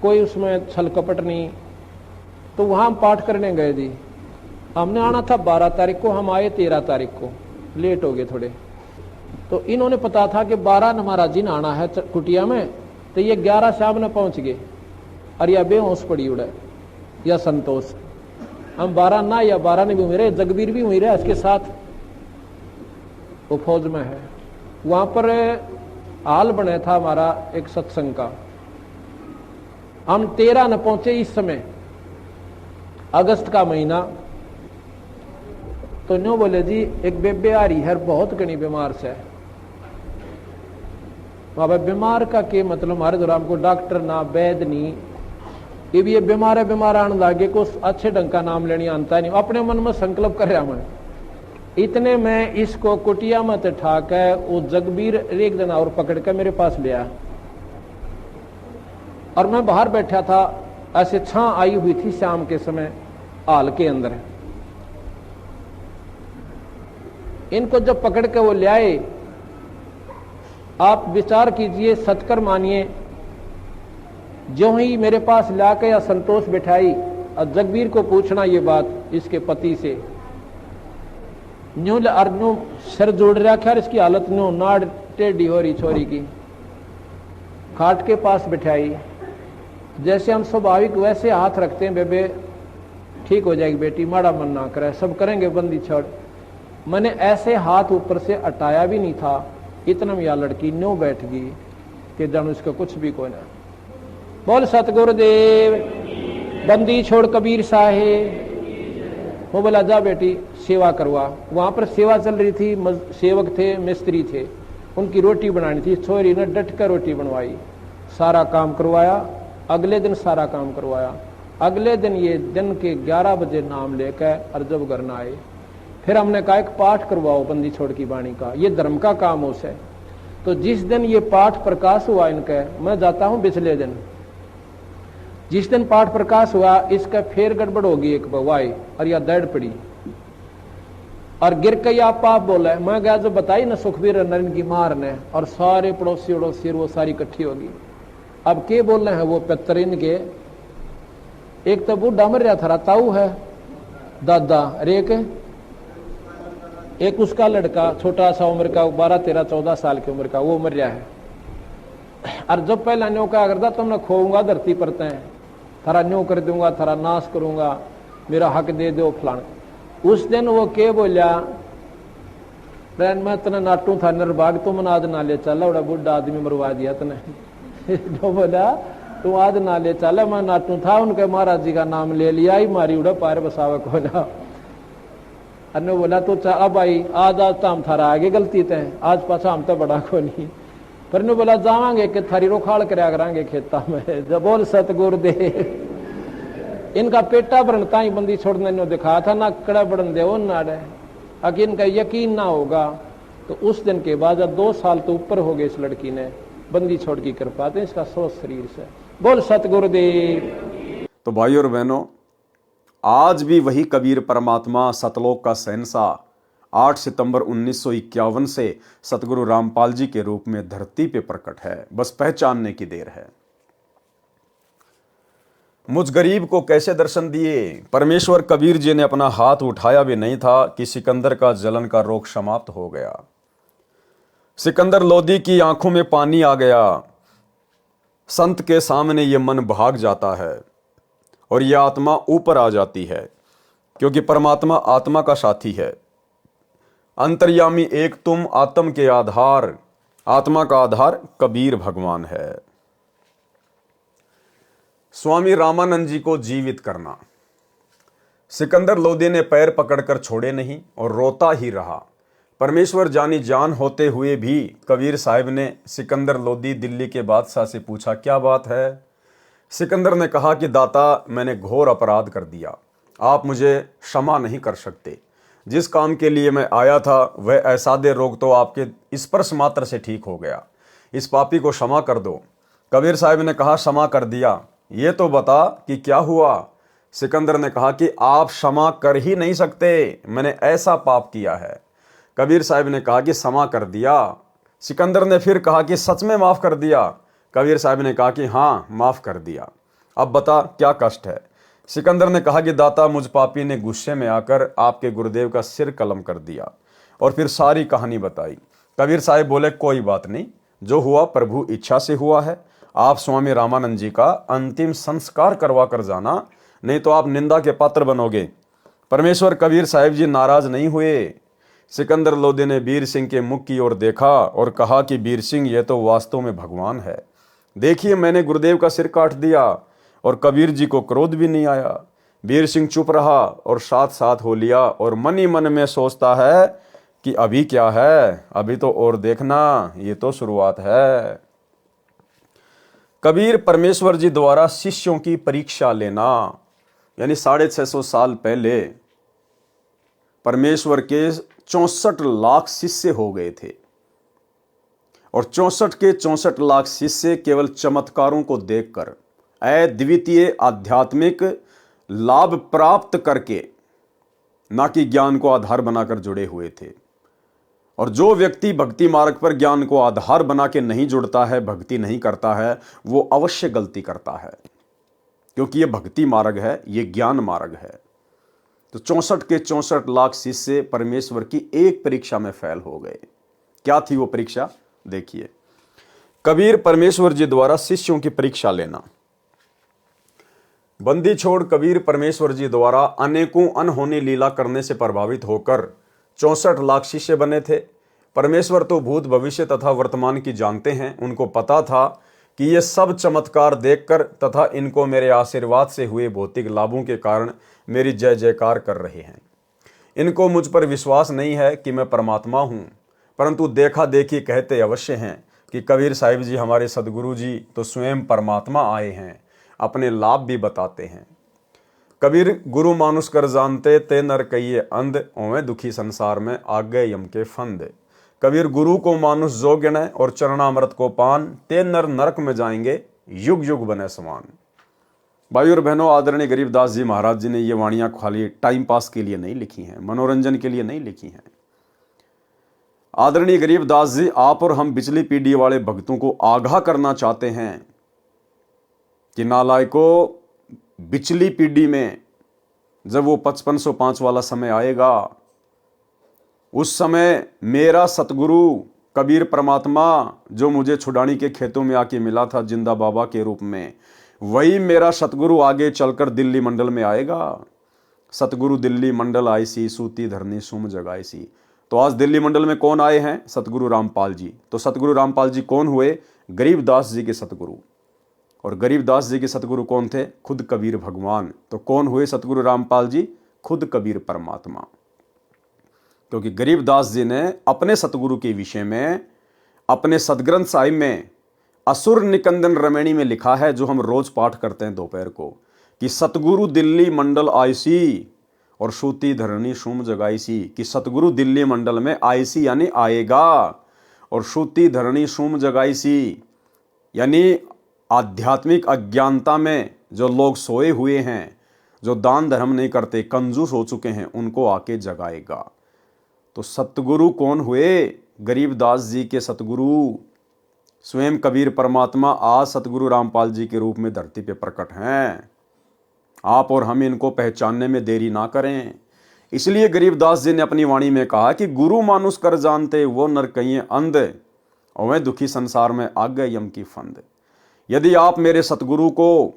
B: कोई उसमें छल कपट नहीं। तो वहां हम पाठ करने गए जी, हमने आना था 12 तारीख को, हम आए 13 तारीख को, लेट हो गए थोड़े। तो इन्होंने पता था कि 12 न महाराज जी ने आना है कुटिया में, तो ये 11 शाम ने पहुंच गए, और या बेहोश पड़ी उड़े या संतोष। हम 12 ना, या 12 ने भी हुई रहे, जगबीर भी हुई रहे इसके साथ, वो फौज में है। वहां पर हाल बना था हमारा एक सत्संग का। हम 13 न पहुंचे इस समय, अगस्त का महीना। तो न्यू बोले जी एक बेबे आ रही है, बहुत घनी बीमार से। बाबा बीमार का के मतलब, हमारे दौरान को डॉक्टर ना वैद नहीं, ये बीमार है, बीमार आने लगे को अच्छे ढंग का नाम लेने आता नहीं। अपने मन में संकल्प कर रहा मैं, इतने में इसको कुटिया में ठाक है, वो जगबीर एक दिन और पकड़ कर मेरे पास ले आया, और मैं बाहर बैठा था, ऐसे छां आई हुई थी शाम के समय हाल के अंदर। इनको जब पकड़ के वो ले आए, आप विचार कीजिए, सतकर मानिए, जो ही मेरे पास लाके या संतोष बिठाई, और जगबीर को पूछना ये बात इसके पति से, न्यू अर्नु सर जोड़ रखा, इसकी हालत न्यू नाड़ टेढ़ी हो रही छोरी की। खाट के पास बिठाई, जैसे हम स्वाभाविक वैसे हाथ रखते हैं, बेबे ठीक हो जाएगी बेटी, माड़ा मन ना करे, सब करेंगे, बंदी छोड़। मैंने ऐसे हाथ ऊपर से हटाया भी नहीं था, इतना में यह लड़की न्यू बैठ गई कि जानू इसका कुछ भी कोई ना। बोल सतगुरुदेव, बंदी छोड़ कबीर साहेब। वो बोला जा बेटी सेवा करवा। वहां पर सेवा चल रही थी, सेवक थे, मिस्त्री थे, उनकी रोटी बनानी थी। छोरी ने डट कर रोटी बनवाई, सारा काम करवाया। अगले दिन सारा काम करवाया। अगले दिन ये दिन के 11 बजे नाम लेकर और जब घर न आए, फिर हमने कहा एक पाठ करवाओ बंदी छोड़ की वाणी का, ये धर्म का काम हो से। तो जिस दिन ये पाठ प्रकाश हुआ इनका, मैं जाता हूं पिछले दिन, जिस दिन पाठ प्रकाश हुआ, इसका फिर गड़बड़ होगी एक बवाई, और यह दर्द पड़ी और गिर के आप पाप बोला। मैं गया जो बताई ना सुखबीर नरेंद्र की मार ने, और सारे पड़ोसी उड़ोसी वो सारी इकट्ठी होगी, अब के बोल रहे हैं वो पेतरिन के, एक तो बूढ़ा मर रहा था, ताऊ है दादा, और एक उसका लड़का छोटा सा उम्र का 12, 13, 14 साल की उम्र का, वो मर रहा है। और जब पहला न्यो क्या करता, तुमने खोऊंगा धरती पर तय, थारा न्यो कर दूंगा, थारा नाश करूंगा, मेरा हक दे दो फलान। उस दिन वो के बोलिया, ट्रेन में तने नाटू था निर्भाग, तुम आज ना ले चला, बड़ा बुढ़ा आदमी मरवा दिया तने। जो बोला तू आज ना ले चला, मैं नाटू था, उनके महाराज जी का नाम ले लिया ही, मारी उड़ा पार बसावक हो जा। अन्य बोला तो अब आई आज तो हम थारा आगे गलती तय, आज पाछा हम तो बड़ा को नहीं। पर ने बोला जावांगे कि थारी रोखाड़ करया करांगे खेता में। जब बोल सतगुरुदेव, इनका पेटा भरनता ही बंदी छोड़ने ने दिखा था ना, कड़ा बढ़न दे वो नाड़े, अगर इनका यकीन ना होगा तो उस दिन के बाद जब 2 साल तो ऊपर हो गए इस लड़की ने बंदी छोड़ की कृपा तो इसका स्वस्थ शरीर से। बोल सतगुरुदेव।
A: तो भाई और बहनों, आज भी वही कबीर परमात्मा सतलोक का शहंशाह 8 सितंबर 1951 से सतगुरु रामपाल जी के रूप में धरती पे प्रकट है, बस पहचानने की देर है। मुझ गरीब को कैसे दर्शन दिए? परमेश्वर कबीर जी ने अपना हाथ उठाया भी नहीं था कि सिकंदर का जलन का रोग समाप्त हो गया। सिकंदर लोदी की आंखों में पानी आ गया। संत के सामने ये मन भाग जाता है और यह आत्मा ऊपर आ जाती है, क्योंकि परमात्मा आत्मा का साथी है। अंतर्यामी एक तुम आत्म के आधार, आत्मा का आधार कबीर भगवान है। स्वामी रामानंद जी को जीवित करना। सिकंदर लोदी ने पैर पकड़कर छोड़े नहीं और रोता ही रहा। परमेश्वर जानी जान होते हुए भी कबीर साहिब ने सिकंदर लोदी दिल्ली के बादशाह से पूछा, क्या बात है? सिकंदर ने कहा कि दाता, मैंने घोर अपराध कर दिया, आप मुझे क्षमा नहीं कर सकते। जिस काम के लिए मैं आया था वह ऐसादे रोग तो आपके स्पर्श मात्र से ठीक हो गया, इस पापी को क्षमा कर दो। कबीर साहिब ने कहा, क्षमा कर दिया, ये तो बता कि क्या हुआ? सिकंदर ने कहा कि आप क्षमा कर ही नहीं सकते, मैंने ऐसा पाप किया है। कबीर साहिब ने कहा कि क्षमा कर दिया। सिकंदर ने फिर कहा कि सच में माफ कर दिया। कबीर साहिब ने कहा कि हाँ, माफ कर दिया, अब बता क्या कष्ट है? सिकंदर ने कहा कि दाता, मुझ पापी ने गुस्से में आकर आपके गुरुदेव का सिर कलम कर दिया, और फिर सारी कहानी बताई। कबीर साहिब बोले, कोई बात नहीं, जो हुआ प्रभु इच्छा से हुआ है। आप स्वामी रामानंद जी का अंतिम संस्कार करवा कर जाना, नहीं तो आप निंदा के पात्र बनोगे। परमेश्वर कबीर साहिब जी नाराज नहीं हुए। सिकंदर लोदी ने वीर सिंह के मुख की ओर देखा और कहा कि वीर सिंह, ये तो वास्तव में भगवान है। देखिए, मैंने गुरुदेव का सिर काट दिया और कबीर जी को क्रोध भी नहीं आया। वीर सिंह चुप रहा और साथ साथ हो लिया और मन ही मन में सोचता है कि अभी क्या है, अभी तो और देखना, ये तो शुरुआत है। कबीर परमेश्वर जी द्वारा शिष्यों की परीक्षा लेना, यानी 650 साल पहले परमेश्वर के 64 लाख शिष्य हो गए थे, और 64 के 64 लाख शिष्य केवल चमत्कारों को देखकर अद्वितीय आध्यात्मिक लाभ प्राप्त करके, ना कि ज्ञान को आधार बनाकर जुड़े हुए थे। और जो व्यक्ति भक्ति मार्ग पर ज्ञान को आधार बना के नहीं जुड़ता है, भक्ति नहीं करता है, वो अवश्य गलती करता है, क्योंकि ये भक्ति मार्ग है, ये ज्ञान मार्ग है। तो 64 के 64 लाख शिष्य परमेश्वर की एक परीक्षा में फेल हो गए। क्या थी वो परीक्षा? देखिए, कबीर परमेश्वर जी द्वारा शिष्यों की परीक्षा लेना। बंदी छोड़ कबीर परमेश्वर जी द्वारा अनेकों अनहोनी लीला करने से प्रभावित होकर 64 लाख शिष्य बने थे। परमेश्वर तो भूत भविष्य तथा वर्तमान की जानते हैं। उनको पता था कि ये सब चमत्कार देखकर तथा इनको मेरे आशीर्वाद से हुए भौतिक लाभों के कारण मेरी जय जयकार कर रहे हैं। इनको मुझ पर विश्वास नहीं है कि मैं परमात्मा हूँ, परंतु देखा देखी कहते अवश्य हैं कि कबीर साहिब जी हमारे सदगुरु जी तो स्वयं परमात्मा आए हैं, अपने लाभ भी बताते हैं। कबीर गुरु मानुष कर जानते, ते नर कहिए अंध, ओवें दुखी संसार में आगे यम के फंद। कबीर गुरु को मानुष जो गिने और चरणामृत को पान, ते नर नरक में जाएंगे युग युग बने समान। भाई और बहनों, आदरणीय गरीबदास जी महाराज जी ने ये वाणियां खाली टाइम पास के लिए नहीं लिखी हैं, मनोरंजन के लिए नहीं लिखी हैं। आदरणीय गरीबदास जी आप और हम पिछली पीढ़ी वाले भक्तों को आगाह करना चाहते हैं कि नालायकों, बिचली पीढ़ी में जब वो 5505 वाला समय आएगा, उस समय मेरा सतगुरु कबीर परमात्मा जो मुझे छुड़ानी के खेतों में आके मिला था जिंदा बाबा के रूप में, वही मेरा सतगुरु आगे चलकर दिल्ली मंडल में आएगा। सतगुरु दिल्ली मंडल आईसी, सूती धरनी सुम जगाईसी। तो आज दिल्ली मंडल में कौन आए हैं? सतगुरु रामपाल जी। तो सतगुरु रामपाल जी कौन हुए? गरीबदास जी के सतगुरु। और गरीबदास जी के सतगुरु कौन थे? खुद कबीर भगवान। तो कौन हुए सतगुरु रामपाल जी? खुद कबीर परमात्मा। क्योंकि गरीबदास जी ने अपने सतगुरु के विषय में अपने सदग्रंथ साहिब में असुर निकंदन रमैणी में लिखा है, जो हम रोज पाठ करते हैं दोपहर को, कि सतगुरु दिल्ली मंडल आईसी और सूती धरनी सुम जगाईसी। कि सतगुरु दिल्ली मंडल में आईसी यानी आएगा, और सूती धरनी सुम जगाईसी यानी आध्यात्मिक अज्ञानता में जो लोग सोए हुए हैं, जो दान धर्म नहीं करते, कंजूस हो चुके हैं, उनको आके जगाएगा। तो सतगुरु कौन हुए? गरीबदास जी के सतगुरु स्वयं कबीर परमात्मा आज सतगुरु रामपाल जी के रूप में धरती पे प्रकट हैं। आप और हम इनको पहचानने में देरी ना करें। इसलिए गरीबदास जी ने अपनी वाणी में कहा कि गुरु मानुष कर जानते वो नर कहिए अंध, और वह दुखी संसार में आ गए यम की फंद। यदि आप मेरे सतगुरु को,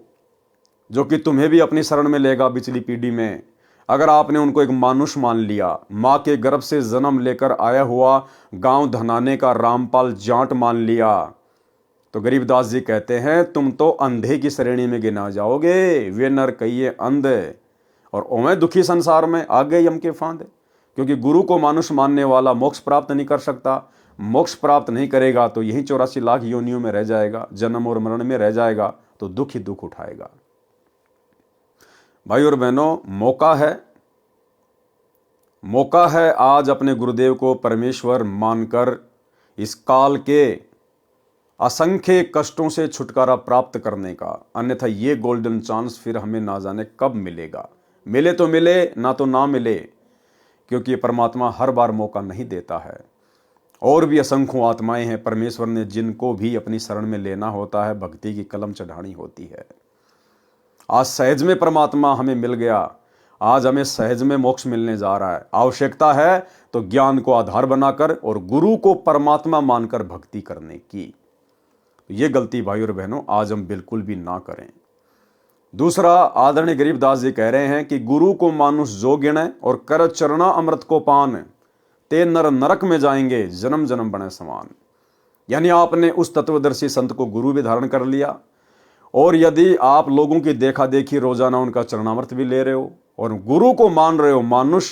A: जो कि तुम्हें भी अपनी शरण में लेगा बिचली पीढ़ी में, अगर आपने उनको एक मानुष मान लिया, माँ के गर्भ से जन्म लेकर आया हुआ गांव धनाने का रामपाल जाट मान लिया, तो गरीबदास जी कहते हैं तुम तो अंधे की श्रेणी में गिना जाओगे। वे नर कहिए अंध, और ओमें दुखी संसार में आ गए यम के फांद। क्योंकि गुरु को मानुष मानने वाला मोक्ष प्राप्त नहीं कर सकता। मोक्ष प्राप्त नहीं करेगा तो यही 84 लाख योनियों में रह जाएगा, जन्म और मरण में रह जाएगा, तो दुख ही दुख उठाएगा। भाई और बहनों, मौका है आज अपने गुरुदेव को परमेश्वर मानकर इस काल के असंख्य कष्टों से छुटकारा प्राप्त करने का। अन्यथा ये गोल्डन चांस फिर हमें ना जाने कब मिलेगा। मिले तो मिले, ना तो ना मिले, क्योंकि ये परमात्मा हर बार मौका नहीं देता है। और भी असंख्यों आत्माएं हैं परमेश्वर ने जिनको भी अपनी शरण में लेना होता है, भक्ति की कलम चढ़ानी होती है। आज सहज में परमात्मा हमें मिल गया, आज हमें सहज में मोक्ष मिलने जा रहा है। आवश्यकता है तो ज्ञान को आधार बनाकर और गुरु को परमात्मा मानकर भक्ति करने की। ये गलती भाई और बहनों आज हम बिल्कुल भी ना करें। दूसरा, आदरणीय गरीबदास जी कह रहे हैं कि गुरु को मानुष जो गिणे और कर चरणा अमृत को पान, ते नर नरक में जाएंगे जन्म जन्म बने समान। यानी आपने उस तत्वदर्शी संत को गुरु भी धारण कर लिया, और यदि आप लोगों की देखा देखी रोजाना उनका चरणामृत भी ले रहे हो और गुरु को मान रहे हो, मानुष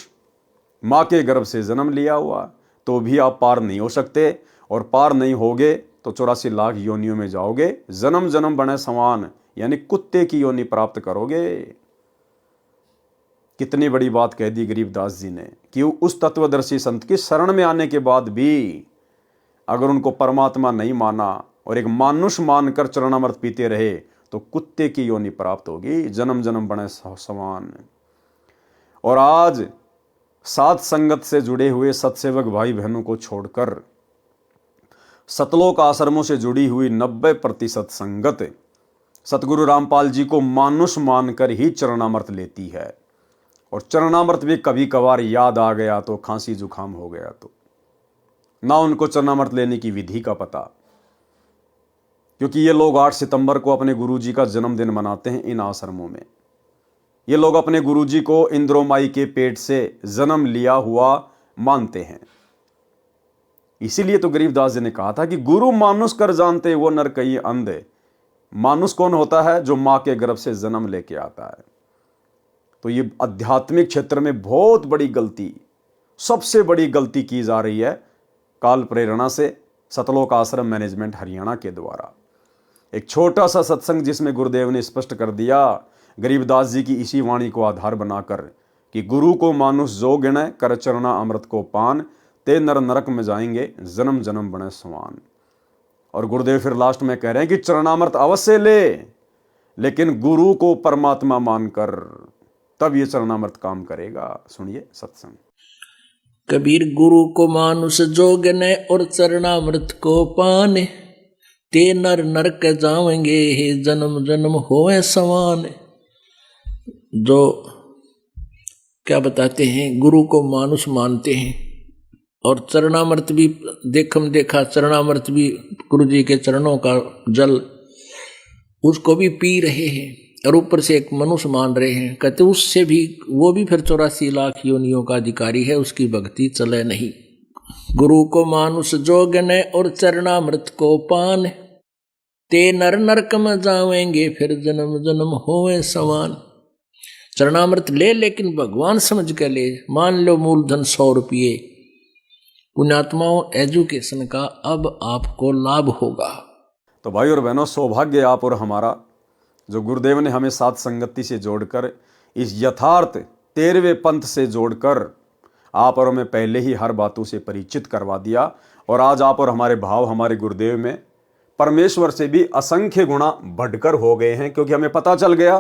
A: माँ के गर्भ से जन्म लिया हुआ, तो भी आप पार नहीं हो सकते। और पार नहीं होगे तो 84 लाख योनियों में जाओगे, जन्म जन्म बने समान, यानी कुत्ते की योनि प्राप्त करोगे। कितनी बड़ी बात कह दी गरीबदास जी ने कि उस तत्वदर्शी संत की शरण में आने के बाद भी अगर उनको परमात्मा नहीं माना और एक मानुष मानकर चरणामृत पीते रहे तो कुत्ते की योनि प्राप्त होगी, जन्म जन्म बने समान। और आज सात संगत से जुड़े हुए सत्सेवक भाई बहनों को छोड़कर सतलोक आश्रमों से जुड़ी हुई 90% संगत सतगुरु रामपाल जी को मानुष मानकर ही चरणामृत लेती है। और चरणामृत भी कभी कभार याद आ गया तो, खांसी जुकाम हो गया तो, ना उनको चरणामृत लेने की विधि का पता। क्योंकि ये लोग 8 सितंबर को अपने गुरुजी का जन्मदिन मनाते हैं इन आश्रमों में। ये लोग अपने गुरुजी को इंद्रोमाई के पेट से जन्म लिया हुआ मानते हैं। इसीलिए तो गरीबदास जी ने कहा था कि गुरु मानुष कर जानते वो नर कहिए अंध। मानुष कौन होता है? जो मां के गर्भ से जन्म लेके आता है। तो ये आध्यात्मिक क्षेत्र में बहुत बड़ी गलती, सबसे बड़ी गलती की जा रही है काल प्रेरणा से सतलोक आश्रम मैनेजमेंट हरियाणा के द्वारा। एक छोटा सा सत्संग जिसमें गुरुदेव ने स्पष्ट कर दिया गरीबदास जी की इसी वाणी को आधार बनाकर कि गुरु को मानुष जो गिणे कर चरणा अमृत को पान, ते नर नरक में जाएंगे जन्म जन्म बने समान। और गुरुदेव फिर लास्ट में कह रहे हैं कि चरणामृत अवश्य ले, लेकिन गुरु को परमात्मा मानकर, तब ये चरणामृत काम करेगा। सुनिए सत्संग।
C: कबीर गुरु को मानुष जोगने और चरणामृत को पाने, ते नर नरक जावेंगे, हे जन्म जन्म होए समान। जो क्या बताते हैं, गुरु को मानुष मानते हैं और चरणामृत भी देखा, चरणामृत भी गुरु जी के चरणों का जल, उसको भी पी रहे हैं और ऊपर से एक मनुष्य मान रहे हैं। कहते उससे भी, वो भी फिर 84 लाख योनियों का अधिकारी है, उसकी भक्ति चले नहीं। गुरु को मानुष जोगन और चरणामृत को पान, ते नर नरक में जावेंगे, फिर जन्म जन्म होए समान। चरणामृत ले, लेकिन भगवान समझ के ले। मान लो मूलधन 100 रुपये, पुण्यात्माओं एजुकेशन का अब आपको लाभ होगा।
A: तो भाई और बहनों, सौभाग्य आप और हमारा जो गुरुदेव ने हमें साथ संगति से जोड़कर, इस यथार्थ 13वें पंथ से जोड़कर आप और हमें पहले ही हर बातों से परिचित करवा दिया। और आज आप और हमारे भाव हमारे गुरुदेव में परमेश्वर से भी असंख्य गुणा बढ़कर हो गए हैं, क्योंकि हमें पता चल गया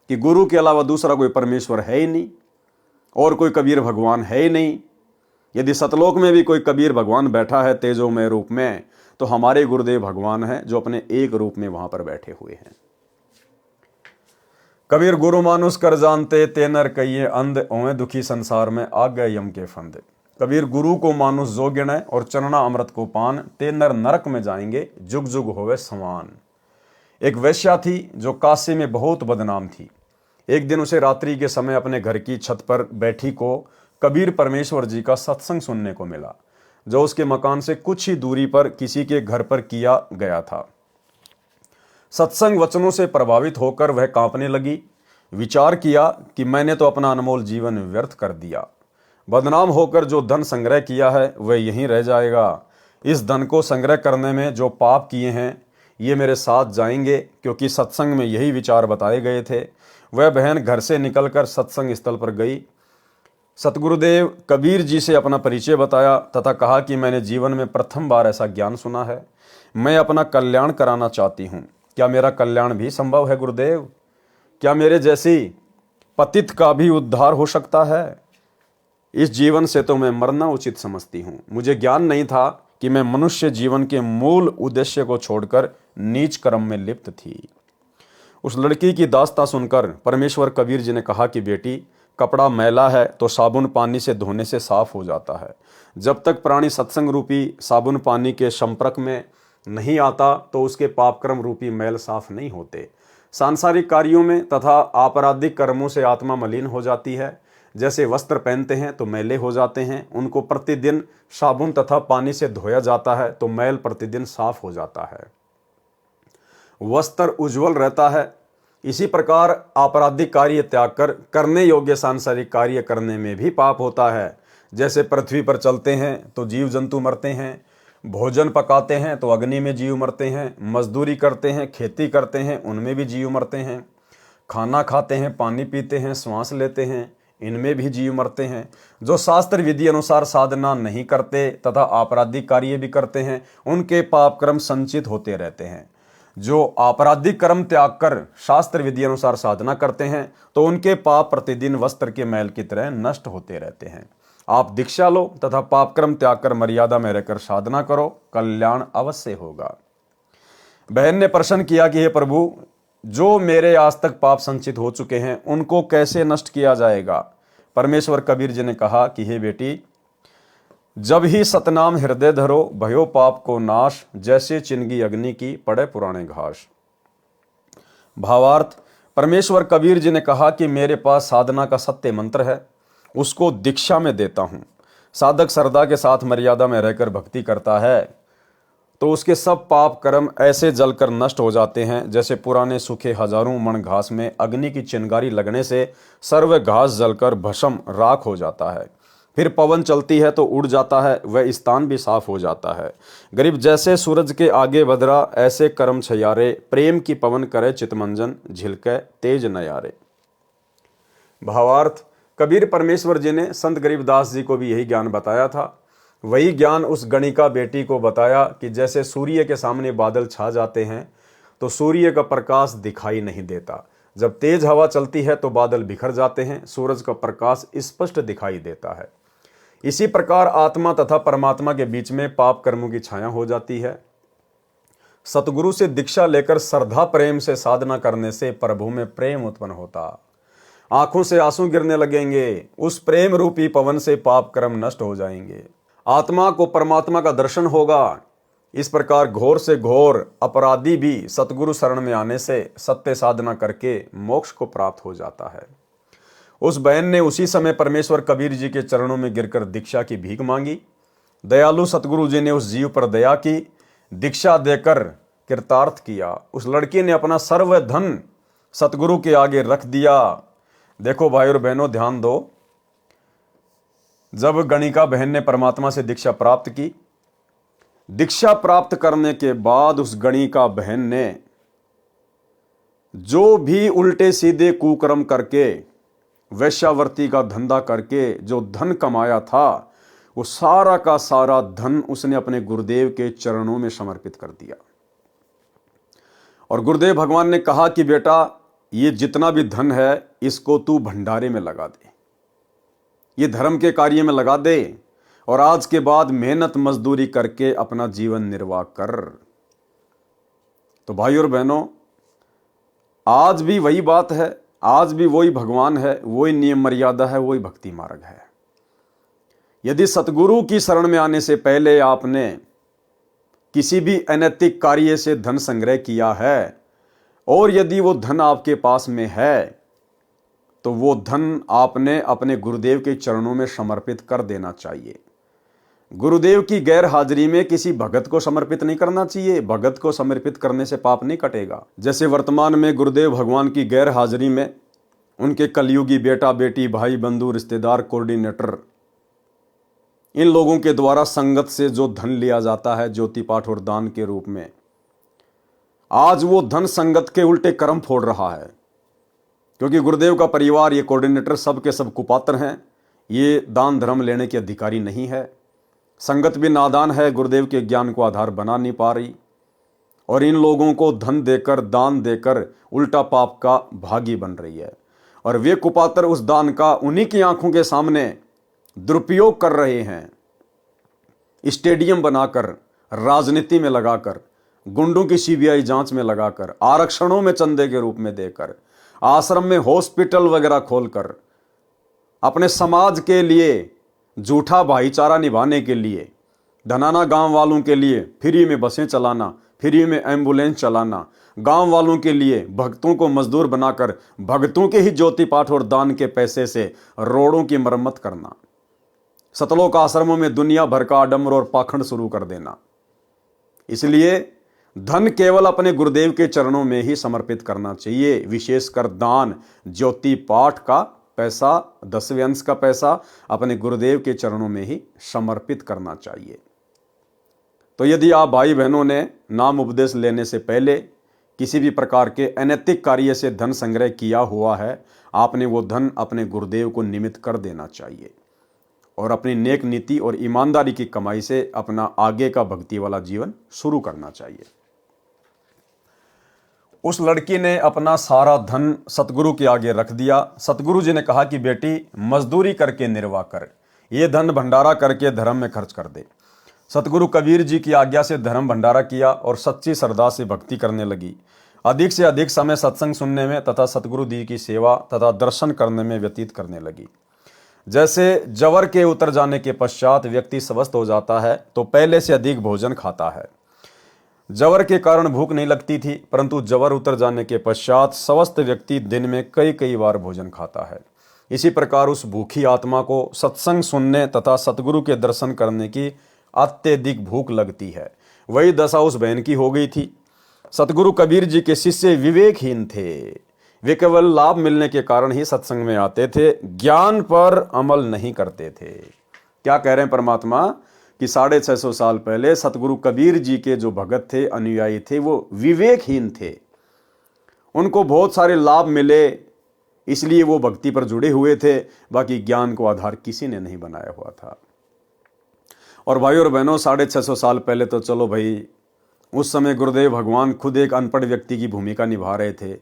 A: कि गुरु के अलावा दूसरा कोई परमेश्वर है ही नहीं और कोई कबीर भगवान है ही नहीं। यदि सतलोक में भी कोई कबीर भगवान बैठा है तेजोमय रूप में, तो हमारे गुरुदेव भगवान हैं जो अपने एक रूप में वहां पर बैठे हुए हैं। कबीर गुरु मानुष कर जानते, ते नर कहिए अंध, ओए दुखी संसार में आ गए यम के फंद। कबीर गुरु को मानुष जो गिने और चरणा अमृत को पान, ते नर नरक में जाएंगे जुग जुग होवे समान। एक वेश्या थी जो काशी में बहुत बदनाम थी। एक दिन उसे रात्रि के समय अपने घर की छत पर बैठी को कबीर परमेश्वर जी का सत्संग सुनने को मिला, जो उसके मकान से कुछ ही दूरी पर किसी के घर पर किया गया था। सत्संग वचनों से प्रभावित होकर वह कांपने लगी। विचार किया कि मैंने तो अपना अनमोल जीवन व्यर्थ कर दिया। बदनाम होकर जो धन संग्रह किया है वह यहीं रह जाएगा। इस धन को संग्रह करने में जो पाप किए हैं ये मेरे साथ जाएंगे, क्योंकि सत्संग में यही विचार बताए गए थे। वह बहन घर से निकलकर सत्संग स्थल पर गई। सतगुरुदेव कबीर जी से अपना परिचय बताया तथा कहा कि मैंने जीवन में प्रथम बार ऐसा ज्ञान सुना है। मैं अपना कल्याण कराना चाहती हूँ। क्या मेरा कल्याण भी संभव है गुरुदेव? क्या मेरे जैसी पतित का भी उद्धार हो सकता है? इस जीवन से तो मैं मरना उचित समझती हूँ। मुझे ज्ञान नहीं था कि मैं मनुष्य जीवन के मूल उद्देश्य को छोड़कर नीच कर्म में लिप्त थी। उस लड़की की दास्तां सुनकर परमेश्वर कबीर जी ने कहा कि बेटी, कपड़ा मैला है तो साबुन पानी से धोने से साफ हो जाता है। जब तक प्राणी सत्संग रूपी साबुन पानी के संपर्क में नहीं आता तो उसके पापक्रम रूपी मैल साफ नहीं होते। सांसारिक कार्यों में तथा आपराधिक कर्मों से आत्मा मलिन हो जाती है। जैसे वस्त्र पहनते हैं तो मैले हो जाते हैं, उनको प्रतिदिन साबुन तथा पानी से धोया जाता है तो मैल प्रतिदिन साफ हो जाता है, वस्त्र उज्जवल रहता है। इसी प्रकार आपराधिक कार्य त्याग कर करने योग्य सांसारिक कार्य करने में भी पाप होता है। जैसे पृथ्वी पर चलते हैं तो जीव जंतु मरते हैं, भोजन पकाते हैं तो अग्नि में जीव मरते हैं, मजदूरी करते हैं, खेती करते हैं, उनमें भी जीव मरते हैं, खाना खाते हैं, पानी पीते हैं, श्वास लेते हैं, इनमें भी जीव मरते हैं। जो शास्त्र विधि अनुसार साधना नहीं करते तथा आपराधिक कार्य भी करते हैं, उनके पाप कर्म संचित होते रहते हैं। जो आपराधिक कर्म त्याग कर शास्त्र विधि अनुसार साधना करते हैं तो उनके पाप प्रतिदिन वस्त्र के मैल की तरह नष्ट होते रहते हैं। आप दीक्षा लो तथा पाप कर्म त्याग कर मर्यादा में रहकर साधना करो, कल्याण अवश्य होगा। बहन ने प्रश्न किया कि हे प्रभु, जो मेरे आज तक पाप संचित हो चुके हैं उनको कैसे नष्ट किया जाएगा? परमेश्वर कबीर जी ने कहा कि हे बेटी, जब ही सतनाम हृदय धरो, भयो पाप को नाश, जैसे चिनगी अग्नि की पड़े पुराने घास। भावार्थ, परमेश्वर कबीर जी ने कहा कि मेरे पास साधना का सत्य मंत्र है, उसको दीक्षा में देता हूं। साधक श्रद्धा के साथ मर्यादा में रहकर भक्ति करता है तो उसके सब पाप कर्म ऐसे जलकर नष्ट हो जाते हैं जैसे पुराने सूखे हजारों मण घास में अग्नि की चिंगारी लगने से सर्व घास जलकर भस्म राख हो जाता है। फिर पवन चलती है तो उड़ जाता है, वह स्थान भी साफ हो जाता है। गरीब जैसे सूरज के आगे बदरा, ऐसे कर्म छयारे, प्रेम की पवन करे चितमंजन, झिलके तेज नयारे। भावार्थ, कबीर परमेश्वर जी ने संत गरीबदास जी को भी यही ज्ञान बताया था। वही ज्ञान उस गणिका बेटी को बताया कि जैसे सूर्य के सामने बादल छा जाते हैं तो सूर्य का प्रकाश दिखाई नहीं देता, जब तेज हवा चलती है तो बादल बिखर जाते हैं, सूरज का प्रकाश स्पष्ट दिखाई देता है। इसी प्रकार आत्मा तथा परमात्मा के बीच में पाप कर्मों की छाया हो जाती है। सतगुरु से दीक्षा लेकर श्रद्धा प्रेम से साधना करने से प्रभु में प्रेम उत्पन्न होता, आंखों से आंसू गिरने लगेंगे, उस प्रेम रूपी पवन से पाप कर्म नष्ट हो जाएंगे, आत्मा को परमात्मा का दर्शन होगा। इस प्रकार घोर से घोर अपराधी भी सतगुरु शरण में आने से सत्य साधना करके मोक्ष को प्राप्त हो जाता है। उस बहन ने उसी समय परमेश्वर कबीर जी के चरणों में गिरकर दीक्षा की भीख मांगी। दयालु सतगुरु जी ने उस जीव पर दया की, दीक्षा देकर कृतार्थ किया। उस लड़की ने अपना सर्व धन सतगुरु के आगे रख दिया। देखो भाई और बहनों, ध्यान दो, जब गणिका बहन ने परमात्मा से दीक्षा प्राप्त की, दीक्षा प्राप्त करने के बाद उस गणिका बहन ने जो भी उल्टे सीधे कुकर्म करके, वैश्यावर्ती का धंधा करके जो धन कमाया था, वो सारा का सारा धन उसने अपने गुरुदेव के चरणों में समर्पित कर दिया। और गुरुदेव भगवान ने कहा कि बेटा, ये जितना भी धन है इसको तू भंडारे में लगा दे, ये धर्म के कार्य में लगा दे, और आज के बाद मेहनत मजदूरी करके अपना जीवन निर्वाह कर। तो भाई और बहनों, आज भी वही बात है, आज भी वही भगवान है, वही नियम मर्यादा है, वही भक्ति मार्ग है। यदि सतगुरु की शरण में आने से पहले आपने किसी भी अनैतिक कार्य से धन संग्रह किया है, और यदि वो धन आपके पास में है, तो वो धन आपने अपने गुरुदेव के चरणों में समर्पित कर देना चाहिए। गुरुदेव की गैर हाजिरी में किसी भगत को समर्पित नहीं करना चाहिए। भगत को समर्पित करने से पाप नहीं कटेगा। जैसे वर्तमान में गुरुदेव भगवान की गैर हाजिरी में उनके कलयुगी बेटा बेटी, भाई बंधु, रिश्तेदार, कोऑर्डिनेटर, इन लोगों के द्वारा संगत से जो धन लिया जाता है ज्योति पाठ और दान के रूप में, आज वो धन संगत के उल्टे कर्म फोड़ रहा है। क्योंकि गुरुदेव का परिवार, ये कोऑर्डिनेटर सब के सब कुपात्र हैं, ये दान धर्म लेने के अधिकारी नहीं है। संगत भी नादान है, गुरुदेव के ज्ञान को आधार बना नहीं पा रही, और इन लोगों को धन देकर, दान देकर उल्टा पाप का भागी बन रही है। और वे कुपात्र उस दान का उन्हीं की आंखों के सामने दुरुपयोग कर रहे हैं, स्टेडियम बनाकर, राजनीति में लगाकर, गुंडों की सीबीआई जांच में लगाकर, आरक्षणों में चंदे के रूप में देकर, आश्रम में हॉस्पिटल वगैरह खोलकर, अपने समाज के लिए झूठा भाईचारा निभाने के लिए, धनाना गांव वालों के लिए फ्री में बसें चलाना, फ्री में एम्बुलेंस चलाना, गांव वालों के लिए भक्तों को मजदूर बनाकर भक्तों के ही ज्योति पाठ और दान के पैसे से रोडों की मरम्मत करना, सतलोक आश्रमों में दुनिया भर का आडंबर और पाखंड शुरू कर देना। इसलिए धन केवल अपने गुरुदेव के चरणों में ही समर्पित करना चाहिए। विशेषकर दान, ज्योति पाठ का पैसा, 10वें अंश का पैसा अपने गुरुदेव के चरणों में ही समर्पित करना चाहिए। तो यदि आप भाई बहनों ने नाम उपदेश लेने से पहले किसी भी प्रकार के अनैतिक कार्य से धन संग्रह किया हुआ है, आपने वो धन अपने गुरुदेव को निमित्त कर देना चाहिए, और अपनी नेक नीति और ईमानदारी की कमाई से अपना आगे का भक्ति वाला जीवन शुरू करना चाहिए। उस लड़की ने अपना सारा धन सतगुरु के आगे रख दिया। सतगुरु जी ने कहा कि बेटी, मजदूरी करके निर्वाह कर, ये धन भंडारा करके धर्म में खर्च कर दे। सतगुरु कबीर जी की आज्ञा से धर्म भंडारा किया और सच्ची श्रद्धा से भक्ति करने लगी। अधिक से अधिक समय सत्संग सुनने में तथा सतगुरु जी की सेवा तथा दर्शन करने में व्यतीत करने लगी। जैसे जवर के उतर जाने के पश्चात व्यक्ति स्वस्थ हो जाता है तो पहले से अधिक भोजन खाता है। जवर के कारण भूख नहीं लगती थी, परंतु जवर उतर जाने के पश्चात स्वस्थ व्यक्ति दिन में कई कई बार भोजन खाता है। इसी प्रकार उस भूखी आत्मा को सत्संग सुनने तथा सतगुरु के दर्शन करने की अत्यधिक भूख लगती है। वही दशा उस बहन की हो गई थी। सतगुरु कबीर जी के शिष्य विवेकहीन थे। वे केवल लाभ मिलने के कारण ही सत्संग में आते थे, ज्ञान पर अमल नहीं करते थे। क्या कह रहे हैं परमात्मा कि 650 साल पहले सतगुरु कबीर जी के जो भगत थे, अनुयायी थे, वो विवेकहीन थे। उनको बहुत सारे लाभ मिले, इसलिए वो भक्ति पर जुड़े हुए थे, बाकी ज्ञान को आधार किसी ने नहीं बनाया हुआ था। और भाई और बहनों, 650 साल पहले तो चलो भाई, उस समय गुरुदेव भगवान खुद एक अनपढ़ व्यक्ति की भूमिका निभा रहे थे।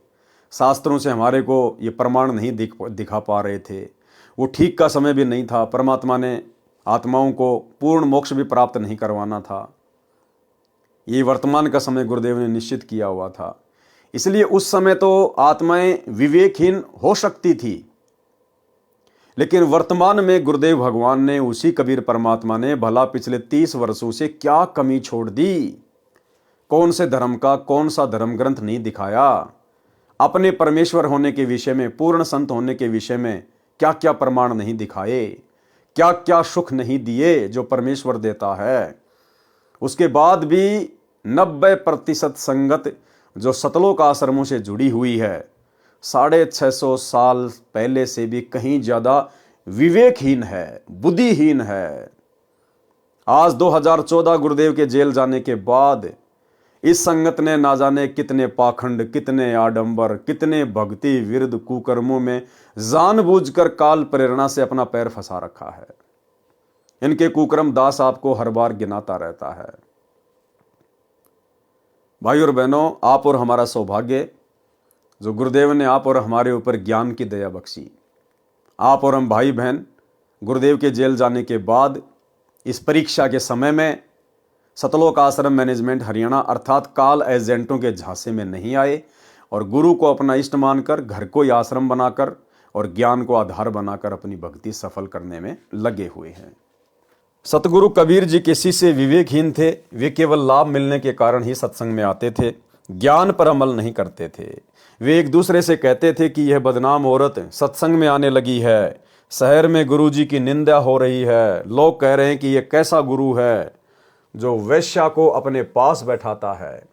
A: शास्त्रों से हमारे को ये प्रमाण नहीं दिखा पा रहे थे। वो ठीक का समय भी नहीं था। परमात्मा ने आत्माओं को पूर्ण मोक्ष भी प्राप्त नहीं करवाना था। ये वर्तमान का समय गुरुदेव ने निश्चित किया हुआ था। इसलिए उस समय तो आत्माएं विवेकहीन हो सकती थी, लेकिन वर्तमान में गुरुदेव भगवान ने, उसी कबीर परमात्मा ने भला पिछले 30 वर्षों से क्या कमी छोड़ दी। कौन से धर्म का कौन सा धर्म ग्रंथ नहीं दिखाया। अपने परमेश्वर होने के विषय में, पूर्ण संत होने के विषय में क्या क्या प्रमाण नहीं दिखाए, क्या क्या सुख नहीं दिए जो परमेश्वर देता है। उसके बाद भी 90% संगत जो सतलोक आश्रमों से जुड़ी हुई है, 650 साल पहले से भी कहीं ज्यादा विवेकहीन है, बुद्धिहीन है। आज 2014 गुरुदेव के जेल जाने के बाद इस संगत ने ना जाने कितने पाखंड, कितने आडंबर, कितने भक्ति विरुद्ध कुकर्मों में जानबूझकर काल प्रेरणा से अपना पैर फंसा रखा है। इनके कुकर्म दास आपको हर बार गिनाता रहता है। भाई और बहनों, आप और हमारा सौभाग्य जो गुरुदेव ने आप और हमारे ऊपर ज्ञान की दया बख्शी। आप और हम भाई बहन गुरुदेव के जेल जाने के बाद इस परीक्षा के समय में सतलोक आश्रम मैनेजमेंट हरियाणा अर्थात काल एजेंटों के झांसे में नहीं आए और गुरु को अपना इष्ट मानकर घर को ही आश्रम बनाकर और ज्ञान को आधार बनाकर अपनी भक्ति सफल करने में लगे हुए हैं। सतगुरु कबीर जी के शिष्य विवेकहीन थे। वे केवल लाभ मिलने के कारण ही सत्संग में आते थे, ज्ञान पर अमल नहीं करते थे। वे एक दूसरे से कहते थे कि यह बदनाम औरत सत्संग में आने लगी है, शहर में गुरु जी की निंदा हो रही है, लोग कह रहे हैं कि यह कैसा गुरु है जो वैश्या को अपने पास बैठाता है,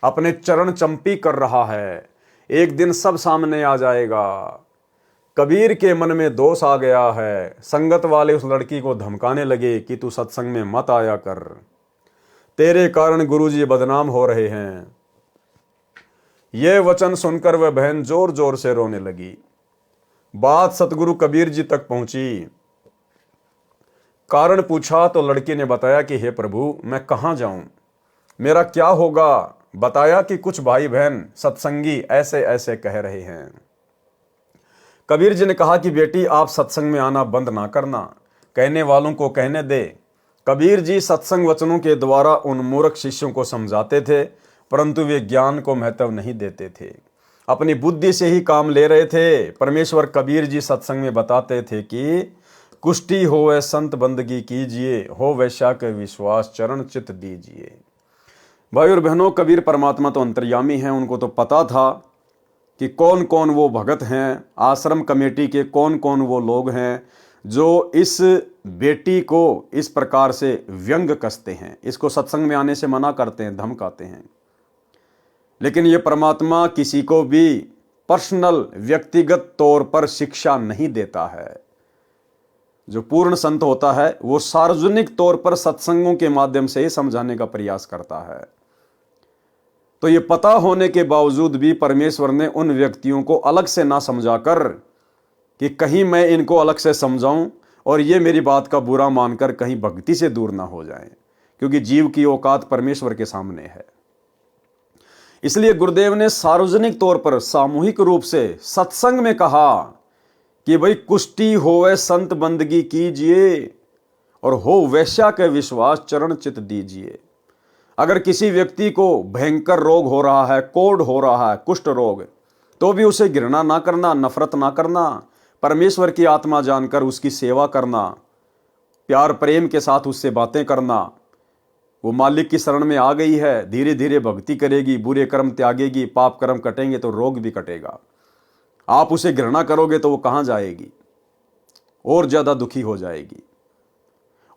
A: अपने चरण चंपी कर रहा है, एक दिन सब सामने आ जाएगा। कबीर के मन में दोष आ गया है। संगत वाले उस लड़की को धमकाने लगे कि तू सत्संग में मत आया कर, तेरे कारण गुरुजी बदनाम हो रहे हैं। यह वचन सुनकर वह बहन जोर जोर से रोने लगी। बात सतगुरु कबीर जी तक पहुंची। कारण पूछा तो लड़की ने बताया कि हे प्रभु, मैं कहां जाऊं, मेरा क्या होगा। बताया कि कुछ भाई बहन सत्संगी ऐसे ऐसे कह रहे हैं। कबीर जी ने कहा कि बेटी, आप सत्संग में आना बंद ना करना, कहने वालों को कहने दे। कबीर जी सत्संग वचनों के द्वारा उन मूर्ख शिष्यों को समझाते थे, परंतु वे ज्ञान को महत्व नहीं देते थे, अपनी बुद्धि से ही काम ले रहे थे। परमेश्वर कबीर जी सत्संग में बताते थे कि कुष्ठी होवे संत बंदगी कीजिए, हो वैश्या के विश्वास चरण चित दीजिए। भाई और बहनों, कबीर परमात्मा तो अंतर्यामी हैं। उनको तो पता था कि कौन कौन वो भगत हैं, आश्रम कमेटी के कौन कौन वो लोग हैं जो इस बेटी को इस प्रकार से व्यंग कसते हैं, इसको सत्संग में आने से मना करते हैं, धमकाते हैं। लेकिन ये परमात्मा किसी को भी पर्सनल व्यक्तिगत तौर पर शिक्षा नहीं देता है। जो पूर्ण संत होता है वो सार्वजनिक तौर पर सत्संगों के माध्यम से ही समझाने का प्रयास करता है। तो ये पता होने के बावजूद भी परमेश्वर ने उन व्यक्तियों को अलग से ना समझाकर कि कहीं मैं इनको अलग से समझाऊं और ये मेरी बात का बुरा मानकर कहीं भक्ति से दूर ना हो जाएं, क्योंकि जीव की औकात परमेश्वर के सामने है। इसलिए गुरुदेव ने सार्वजनिक तौर पर सामूहिक रूप से सत्संग में कहा कि भाई कुष्ठी होवे संत बंदगी कीजिए और हो वैश्या के विश्वास चरण चित दीजिए। अगर किसी व्यक्ति को भयंकर रोग हो रहा है, कोढ़ हो रहा है, कुष्ठ रोग, तो भी उसे घृणा ना करना, नफरत ना करना, परमेश्वर की आत्मा जानकर उसकी सेवा करना, प्यार प्रेम के साथ उससे बातें करना। वो मालिक की शरण में आ गई है, धीरे धीरे भक्ति करेगी, बुरे कर्म त्यागेगी, पाप कर्म कटेंगे तो रोग भी कटेगा। आप उसे घृणा करोगे तो वो कहां जाएगी, और ज्यादा दुखी हो जाएगी।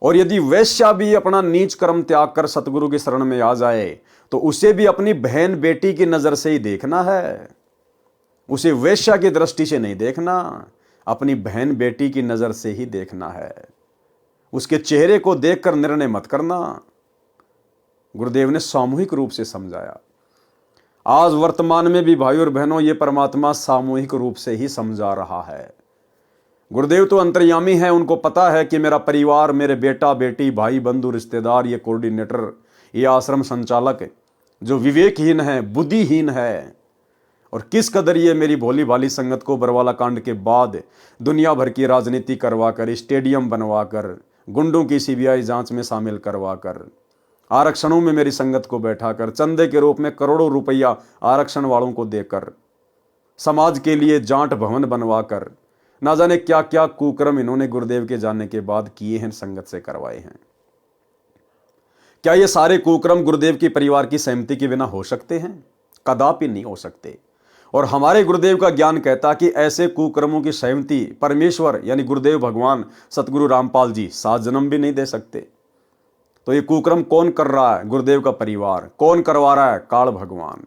A: और यदि वैश्या भी अपना नीच कर्म त्याग कर सतगुरु की शरण में आ जाए तो उसे भी अपनी बहन बेटी की नजर से ही देखना है, उसे वैश्या की दृष्टि से नहीं देखना, अपनी बहन बेटी की नजर से ही देखना है। उसके चेहरे को देखकर निर्णय मत करना। गुरुदेव ने सामूहिक रूप से समझाया। आज वर्तमान में भी भाई और बहनों, ये परमात्मा सामूहिक रूप से ही समझा रहा है। गुरुदेव तो अंतर्यामी है, उनको पता है कि मेरा परिवार, मेरे बेटा बेटी, भाई बंधु रिश्तेदार, ये कोऑर्डिनेटर, ये आश्रम संचालक जो विवेकहीन है, बुद्धिहीन है, और किस कदर ये मेरी भोली भाली संगत को बरवाला कांड के बाद दुनिया भर की राजनीति करवाकर, स्टेडियम बनवाकर, गुंडों की सीबीआई जांच में शामिल करवाकर, आरक्षणों में मेरी संगत को बैठाकर, चंदे के रूप में करोड़ों रुपया आरक्षण वालों को देकर, समाज के लिए जाट भवन बनवाकर, ना जाने क्या क्या कुकर्म इन्होंने गुरुदेव के जाने के बाद किए हैं, संगत से करवाए हैं। क्या ये सारे कुकर्म गुरुदेव के परिवार की सहमति के बिना हो सकते हैं? कदापि नहीं हो सकते। और हमारे गुरुदेव का ज्ञान कहता कि ऐसे कुकर्मों की सहमति परमेश्वर यानी गुरुदेव भगवान सतगुरु रामपाल जी 7 जन्म भी नहीं दे सकते। तो ये कुकर्म कौन कर रहा है? गुरुदेव का परिवार। कौन करवा रहा है? काल भगवान।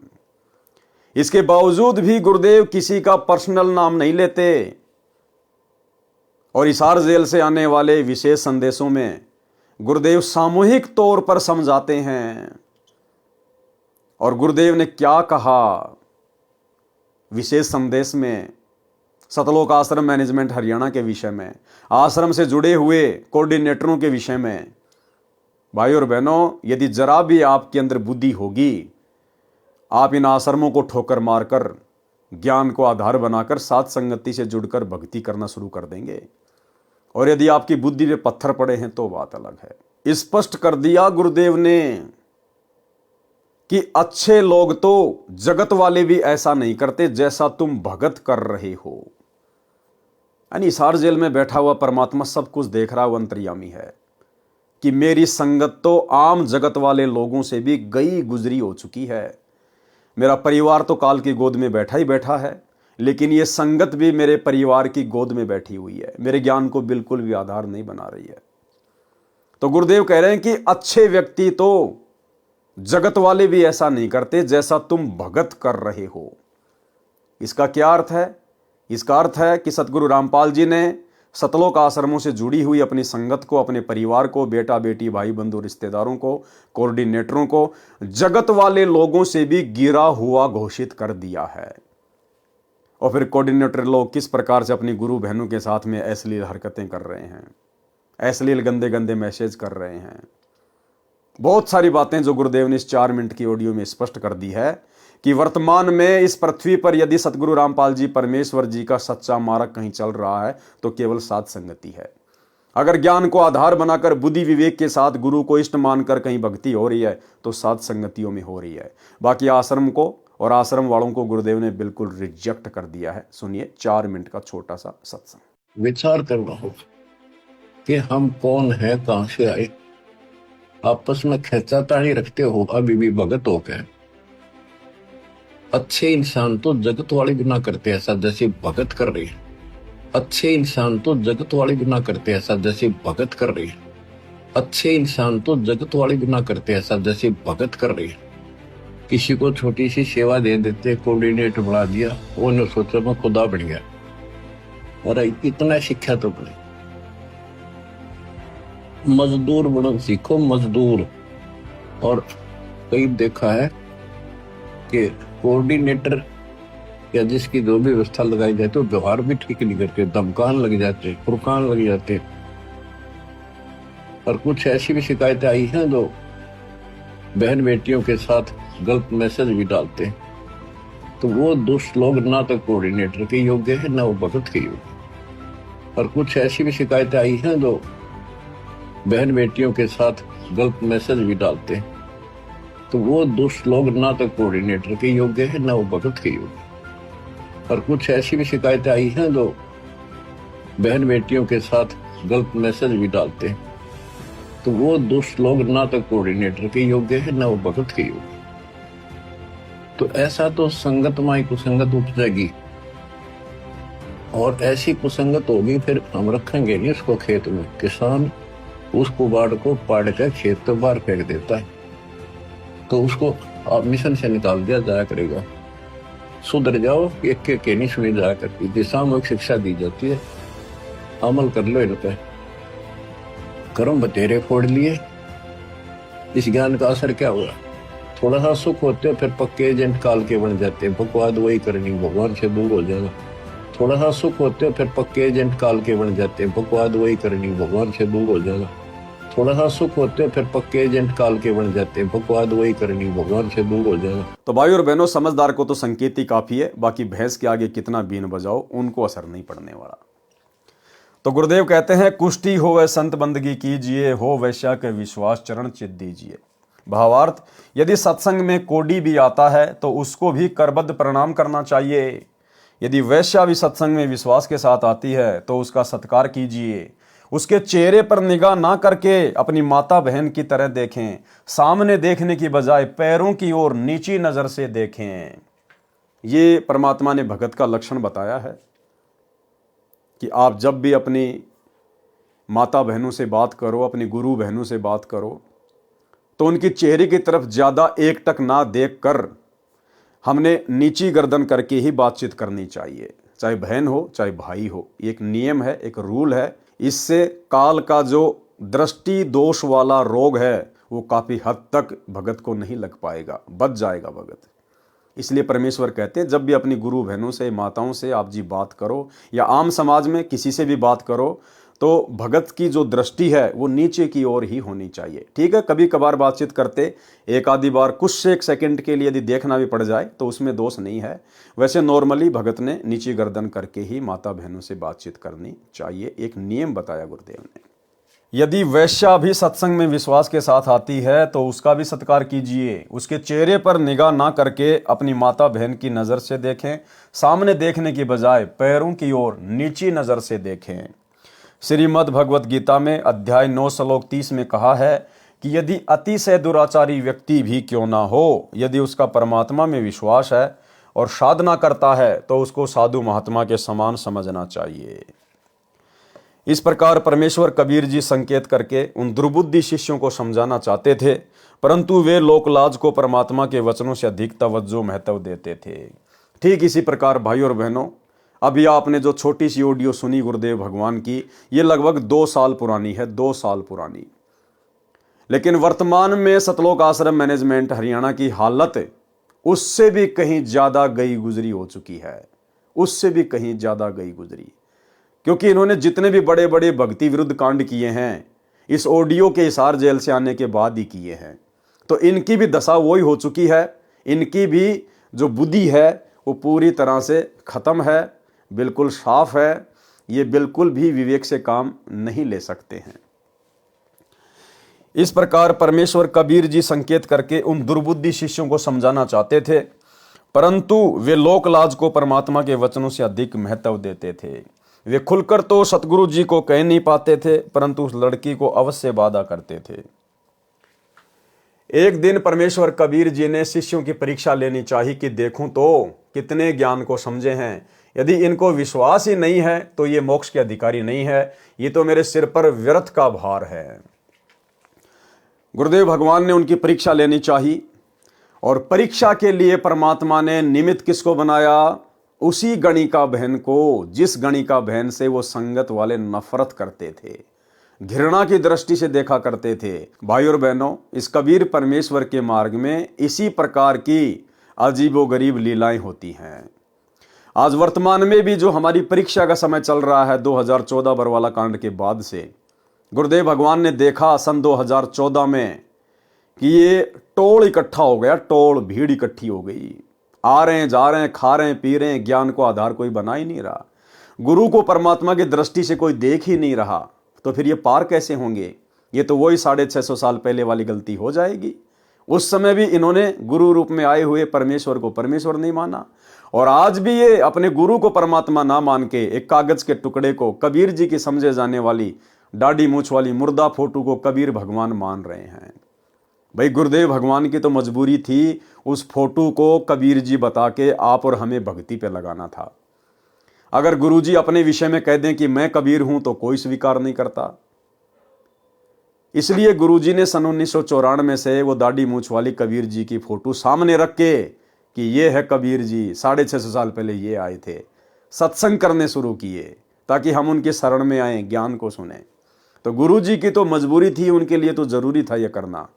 A: इसके बावजूद भी गुरुदेव किसी का पर्सनल नाम नहीं लेते और हिसार जेल से आने वाले विशेष संदेशों में गुरुदेव सामूहिक तौर पर समझाते हैं। और गुरुदेव ने क्या कहा विशेष संदेश में? सतलोक आश्रम मैनेजमेंट हरियाणा के विषय में, आश्रम से जुड़े हुए कोऑर्डिनेटरों के विषय में। भाई और बहनों, यदि जरा भी आपके अंदर बुद्धि होगी, आप इन आश्रमों को ठोकर मारकर, ज्ञान को आधार बनाकर साथ संगति से जुड़कर भक्ति करना शुरू कर देंगे। और यदि आपकी बुद्धि पे पत्थर पड़े हैं तो बात अलग है। स्पष्ट कर दिया गुरुदेव ने कि अच्छे लोग तो जगत वाले भी ऐसा नहीं करते जैसा तुम भगत कर रहे हो। यानी हिसार जेल में बैठा हुआ परमात्मा सब कुछ देख रहा, वो अंतर्यामी है कि मेरी संगत तो आम जगत वाले लोगों से भी गई गुजरी हो चुकी है। मेरा परिवार तो काल की गोद में बैठा ही बैठा है, लेकिन ये संगत भी मेरे परिवार की गोद में बैठी हुई है, मेरे ज्ञान को बिल्कुल भी आधार नहीं बना रही है। तो गुरुदेव कह रहे हैं कि अच्छे व्यक्ति तो जगत वाले भी ऐसा नहीं करते जैसा तुम भगत कर रहे हो। इसका क्या अर्थ है? इसका अर्थ है कि सतगुरु रामपाल जी ने सतलोक आश्रमों से जुड़ी हुई अपनी संगत को, अपने परिवार को, बेटा बेटी, भाई बंधु, रिश्तेदारों को, कोऑर्डिनेटरों को जगत वाले लोगों से भी गिरा हुआ घोषित कर दिया है। और फिर कोऑर्डिनेटर लोग किस प्रकार से अपनी गुरु बहनों के साथ में अश्लील हरकतें कर रहे हैं, अश्लील गंदे गंदे मैसेज कर रहे हैं। बहुत सारी बातें जो गुरुदेव ने इस 4 मिनट की ऑडियो में स्पष्ट कर दी है कि वर्तमान में इस पृथ्वी पर यदि सतगुरु रामपाल जी परमेश्वर जी का सच्चा मार्ग कहीं चल रहा है तो केवल साध संगति है। अगर ज्ञान को आधार बनाकर बुद्धि विवेक के साथ गुरु को इष्ट मानकर कहीं भक्ति हो रही है तो साध संगतियों में हो रही है। बाकी आश्रम को और आश्रम वालों को गुरुदेव ने बिल्कुल रिजेक्ट कर दिया है। सुनिए 4 मिनट का छोटा सा सत्संग।
C: विचार करना होगा कि हम कौन है, कहां से आए। आपस में खेचातानी रखते हो अभी भी भगत हो गए। अच्छे इंसान तो जगत वाले भी ना करते ऐसा जैसे भगत कर रहे हैं। अच्छे इंसान तो जगत वाले भी ना करते ऐसा जैसे भगत कर रहे हैं। अच्छे इंसान तो जगत वाले भी ना करते ऐसा जैसे भगत कर रहे हैं। किसी को छोटी सी सेवा दे देते, कोऑर्डिनेटर बना दिया, वो ने सोचा मैं खुदा बन गया। और इतना शिक्षा तो बने। मजदूर बनो सीखो, मजदूर। और कई देखा है कि कोऑर्डिनेटर या जिसकी जो भी व्यवस्था लगाई जाती है व्यवहार भी ठीक नहीं करते, धमकान लग जाते, फुरकान लग जाते। और कुछ ऐसी भी शिकायतें आई हैं जो बहन बेटियों के साथ गलत मैसेज भी डालते हैं। तो वो दुष्ट लोग ना तो कोऑर्डिनेटर के योग्य है ना वो भगत के योग्य। और कुछ ऐसी भी शिकायतें आई हैं जो बहन बेटियों के साथ गलत मैसेज भी डालते हैं। तो वो दुष्ट लोग ना तो कोऑर्डिनेटर के योग्य है ना वो भगत के योग्य। और कुछ ऐसी भी शिकायतें आई हैं जो बहन बेटियों के साथ गलत मैसेज भी डालते हैं। तो वो दुष्ट लोग ना तो कोऑर्डिनेटर के योग्य है ना वो भगत के योग्य। तो ऐसा तो संगत माई कुसंगत उपजेगी और ऐसी कुसंगत होगी फिर हम रखेंगे नहीं उसको खेत में। किसान उस कुबाड़ को पाड़ कर खेत तो बाहर फेंक देता है तो उसको आप मिशन से निकाल दिया जाया करेगा। सुधर जाओ, एक के नहीं सुनी जाया करती। दिशात्मक शिक्षा दी जाती है, अमल कर लो इन पे। कर्म बतेरे फोड़ लिए, इस ज्ञान का असर क्या हुआ? थोड़ा सा सुख होते फिर पक्के एजेंट काल के बन जाते। बकवाद वही करनी, भगवान से दूर हो जाना। थोड़ा सा सुख होते फिर पक्के एजेंट काल के बन जाते। बकवाद वही करनी, भगवान से दूर हो जाना। थोड़ा सा सुख होते फिर पक्के एजेंट काल के बन जाते। बकवाद वही करनी, भगवान से दूर हो जाना।
A: तो भाई और बहनों, समझदार को तो संकेत ही काफी है, बाकी भैंस के आगे कितना बीन बजाओ उनको असर नहीं पड़ने वाला। तो गुरुदेव कहते हैं कुष्टी हो वह संत बंदगी कीजिए, हो वैश्या के विश्वास चरण चित दीजिए। भावार्थ, यदि सत्संग में कोडी भी आता है तो उसको भी करबद्ध प्रणाम करना चाहिए। यदि वैश्या भी सत्संग में विश्वास के साथ आती है तो उसका सत्कार कीजिए। उसके चेहरे पर निगाह ना करके अपनी माता बहन की तरह देखें। सामने देखने की बजाय पैरों की ओर नीची नजर से देखें। ये परमात्मा ने भगत का लक्षण बताया है कि आप जब भी अपनी माता बहनों से बात करो, अपनी गुरु बहनों से बात करो, तो उनकी चेहरे की तरफ ज़्यादा एकटक ना देख कर हमने नीची गर्दन करके ही बातचीत करनी चाहिए, चाहे बहन हो चाहे भाई हो। एक नियम है, एक रूल है। इससे काल का जो दृष्टि दोष वाला रोग है वो काफ़ी हद तक भगत को नहीं लग पाएगा, बच जाएगा भगत। इसलिए परमेश्वर कहते हैं जब भी अपनी गुरु बहनों से, माताओं से आप जी बात करो या आम समाज में किसी से भी बात करो तो भगत की जो दृष्टि है वो नीचे की ओर ही होनी चाहिए। ठीक है, कभी कभार बातचीत करते एक आधी बार कुछ एक सेकंड के लिए यदि देखना भी पड़ जाए तो उसमें दोष नहीं है। वैसे नॉर्मली भगत ने नीची गर्दन करके ही माता बहनों से बातचीत करनी चाहिए। एक नियम बताया गुरुदेव ने। यदि वैश्या भी सत्संग में विश्वास के साथ आती है तो उसका भी सत्कार कीजिए। उसके चेहरे पर निगाह ना करके अपनी माता बहन की नज़र से देखें। सामने देखने की बजाय पैरों की ओर नीची नज़र से देखें। श्रीमद् भगवत गीता में अध्याय 9 श्लोक 30 में कहा है कि यदि अतिशय दुराचारी व्यक्ति भी क्यों ना हो, यदि उसका परमात्मा में विश्वास है और साधना करता है तो उसको साधु महात्मा के समान समझना चाहिए। इस प्रकार परमेश्वर कबीर जी संकेत करके उन दुर्बुद्धि शिष्यों को समझाना चाहते थे, परंतु वे लोकलाज को परमात्मा के वचनों से अधिक तवज्जो महत्व देते थे। ठीक इसी प्रकार भाई और बहनों, अभी आपने जो छोटी सी ऑडियो सुनी गुरुदेव भगवान की, ये लगभग 2 साल पुरानी है, 2 साल पुरानी। लेकिन वर्तमान में सतलोक आश्रम मैनेजमेंट हरियाणा की हालत उससे भी कहीं ज्यादा गई गुजरी हो चुकी है, उससे भी कहीं ज्यादा गई गुजरी। क्योंकि इन्होंने जितने भी बड़े बड़े भक्ति विरुद्ध कांड किए हैं इस ऑडियो के हिसार जेल से आने के बाद ही किए हैं, तो इनकी भी दशा वही हो चुकी है। इनकी भी जो बुद्धि है वो पूरी तरह से खत्म है, बिल्कुल साफ है। ये बिल्कुल भी विवेक से काम नहीं ले सकते हैं। इस प्रकार परमेश्वर कबीर जी संकेत करके उन दुर्बुद्धि शिष्यों को समझाना चाहते थे, परंतु वे लोकलाज को परमात्मा के वचनों से अधिक महत्व देते थे। वे खुलकर तो सतगुरु जी को कह नहीं पाते थे, परंतु उस लड़की को अवश्य वादा करते थे। एक दिन परमेश्वर कबीर जी ने शिष्यों की परीक्षा लेनी चाहिए कि देखूं तो कितने ज्ञान को समझे हैं। यदि इनको विश्वास ही नहीं है तो ये मोक्ष के अधिकारी नहीं है, ये तो मेरे सिर पर व्यर्थ का भार है। गुरुदेव भगवान ने उनकी परीक्षा लेनी चाहिए, और परीक्षा के लिए परमात्मा ने निमित्त किसको बनाया? उसी गणिका बहन को, जिस गणिका बहन से वो संगत वाले नफरत करते थे, घृणा की दृष्टि से देखा करते थे। भाई और बहनों, इस कबीर परमेश्वर के मार्ग में इसी प्रकार की अजीबोगरीब लीलाएं होती हैं। आज वर्तमान में भी जो हमारी परीक्षा का समय चल रहा है 2014 बरवाला कांड के बाद से, गुरुदेव भगवान ने देखा सन 2014 में कि ये टोल इकट्ठा हो गया, टोल भीड़ इकट्ठी हो गई। आ रहे हैं, जा रहे हैं, खा रहे हैं, पी रहे हैं, ज्ञान को आधार कोई बना ही नहीं रहा, गुरु को परमात्मा की दृष्टि से कोई देख ही नहीं रहा, तो फिर ये पार कैसे होंगे? ये तो वही 650 साल पहले वाली गलती हो जाएगी। उस समय भी इन्होंने गुरु रूप में आए हुए परमेश्वर को परमेश्वर नहीं माना, और आज भी ये अपने गुरु को परमात्मा ना मान के एक कागज के टुकड़े को, कबीर जी की समझे जाने वाली दाढ़ी मूछ वाली मुर्दा फोटो को कबीर भगवान मान रहे हैं। भाई गुरुदेव भगवान की तो मजबूरी थी उस फोटो को कबीर जी बता के आप और हमें भक्ति पे लगाना था। अगर गुरु जी अपने विषय में कह दें कि मैं कबीर हूं तो कोई स्वीकार नहीं करता। इसलिए गुरु जी ने सन 1994 से वो दाढ़ी मूछ वाली कबीर जी की फोटो सामने रख के कि ये है कबीर जी, 650 साल पहले ये आए थे, सत्संग करने शुरू किए ताकि हम उनके शरण में आए, ज्ञान को सुने। तो गुरु जी की तो मजबूरी थी, उनके लिए तो जरूरी था ये करना।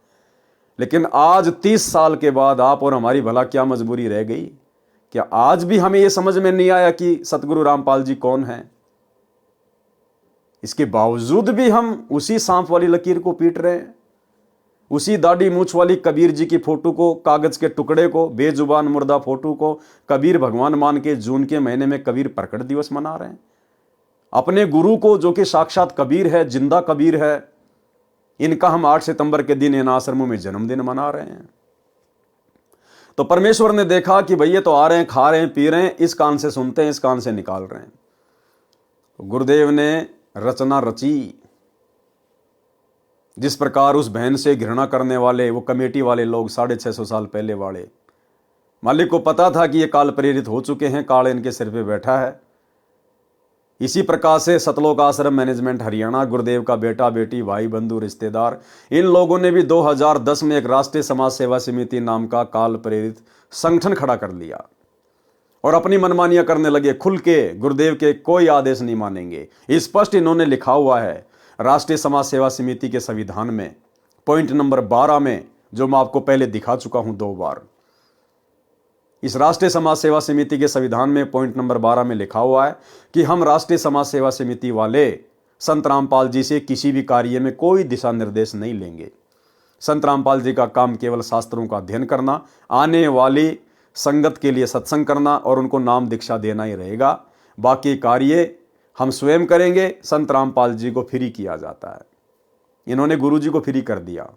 A: लेकिन आज 30 साल के बाद आप और हमारी भला क्या मजबूरी रह गई? क्या आज भी हमें यह समझ में नहीं आया कि सतगुरु रामपाल जी कौन हैं? इसके बावजूद भी हम उसी सांप वाली लकीर को पीट रहे हैं, उसी दाढ़ी मूछ वाली कबीर जी की फोटो को, कागज के टुकड़े को, बेजुबान मुर्दा फोटो को कबीर भगवान मान के जून के महीने में कबीर प्रकट दिवस मना रहे हैं। अपने गुरु को जो कि साक्षात कबीर है, जिंदा कबीर है, इनका हम 8 सितंबर के दिन इन आश्रमों में जन्मदिन मना रहे हैं। तो परमेश्वर ने देखा कि भैया तो आ रहे हैं, खा रहे हैं, पी रहे हैं, इस कान से सुनते हैं, इस कान से निकाल रहे हैं। गुरुदेव ने रचना रची। जिस प्रकार उस बहन से घृणा करने वाले वो कमेटी वाले लोग 650 साल पहले वाले, मालिक को पता था कि ये काल प्रेरित हो चुके हैं, काल इनके सिर पे बैठा है। इसी प्रकार से सतलोक आश्रम मैनेजमेंट हरियाणा, गुरुदेव का बेटा बेटी, भाई बंधु रिश्तेदार, इन लोगों ने भी 2010 में एक राष्ट्रीय समाज सेवा समिति नाम का काल प्रेरित संगठन खड़ा कर लिया और अपनी मनमानियां करने लगे। खुल के गुरुदेव के कोई आदेश नहीं मानेंगे। स्पष्ट इन्होंने लिखा हुआ है राष्ट्रीय समाज सेवा समिति के संविधान में, पॉइंट नंबर 12 में, जो मैं आपको पहले दिखा चुका हूं 2 बार। इस राष्ट्रीय समाज सेवा समिति के संविधान में पॉइंट नंबर 12 में लिखा हुआ है कि हम राष्ट्रीय समाज सेवा समिति वाले संत रामपाल जी से किसी भी कार्य में कोई दिशा निर्देश नहीं लेंगे। संत रामपाल जी का काम केवल शास्त्रों का अध्ययन करना, आने वाली संगत के लिए सत्संग करना और उनको नाम दीक्षा देना ही रहेगा। बाकी कार्य हम स्वयं करेंगे। संत रामपाल जी को फ्री किया जाता है। इन्होंने गुरु जी को फ्री कर दिया,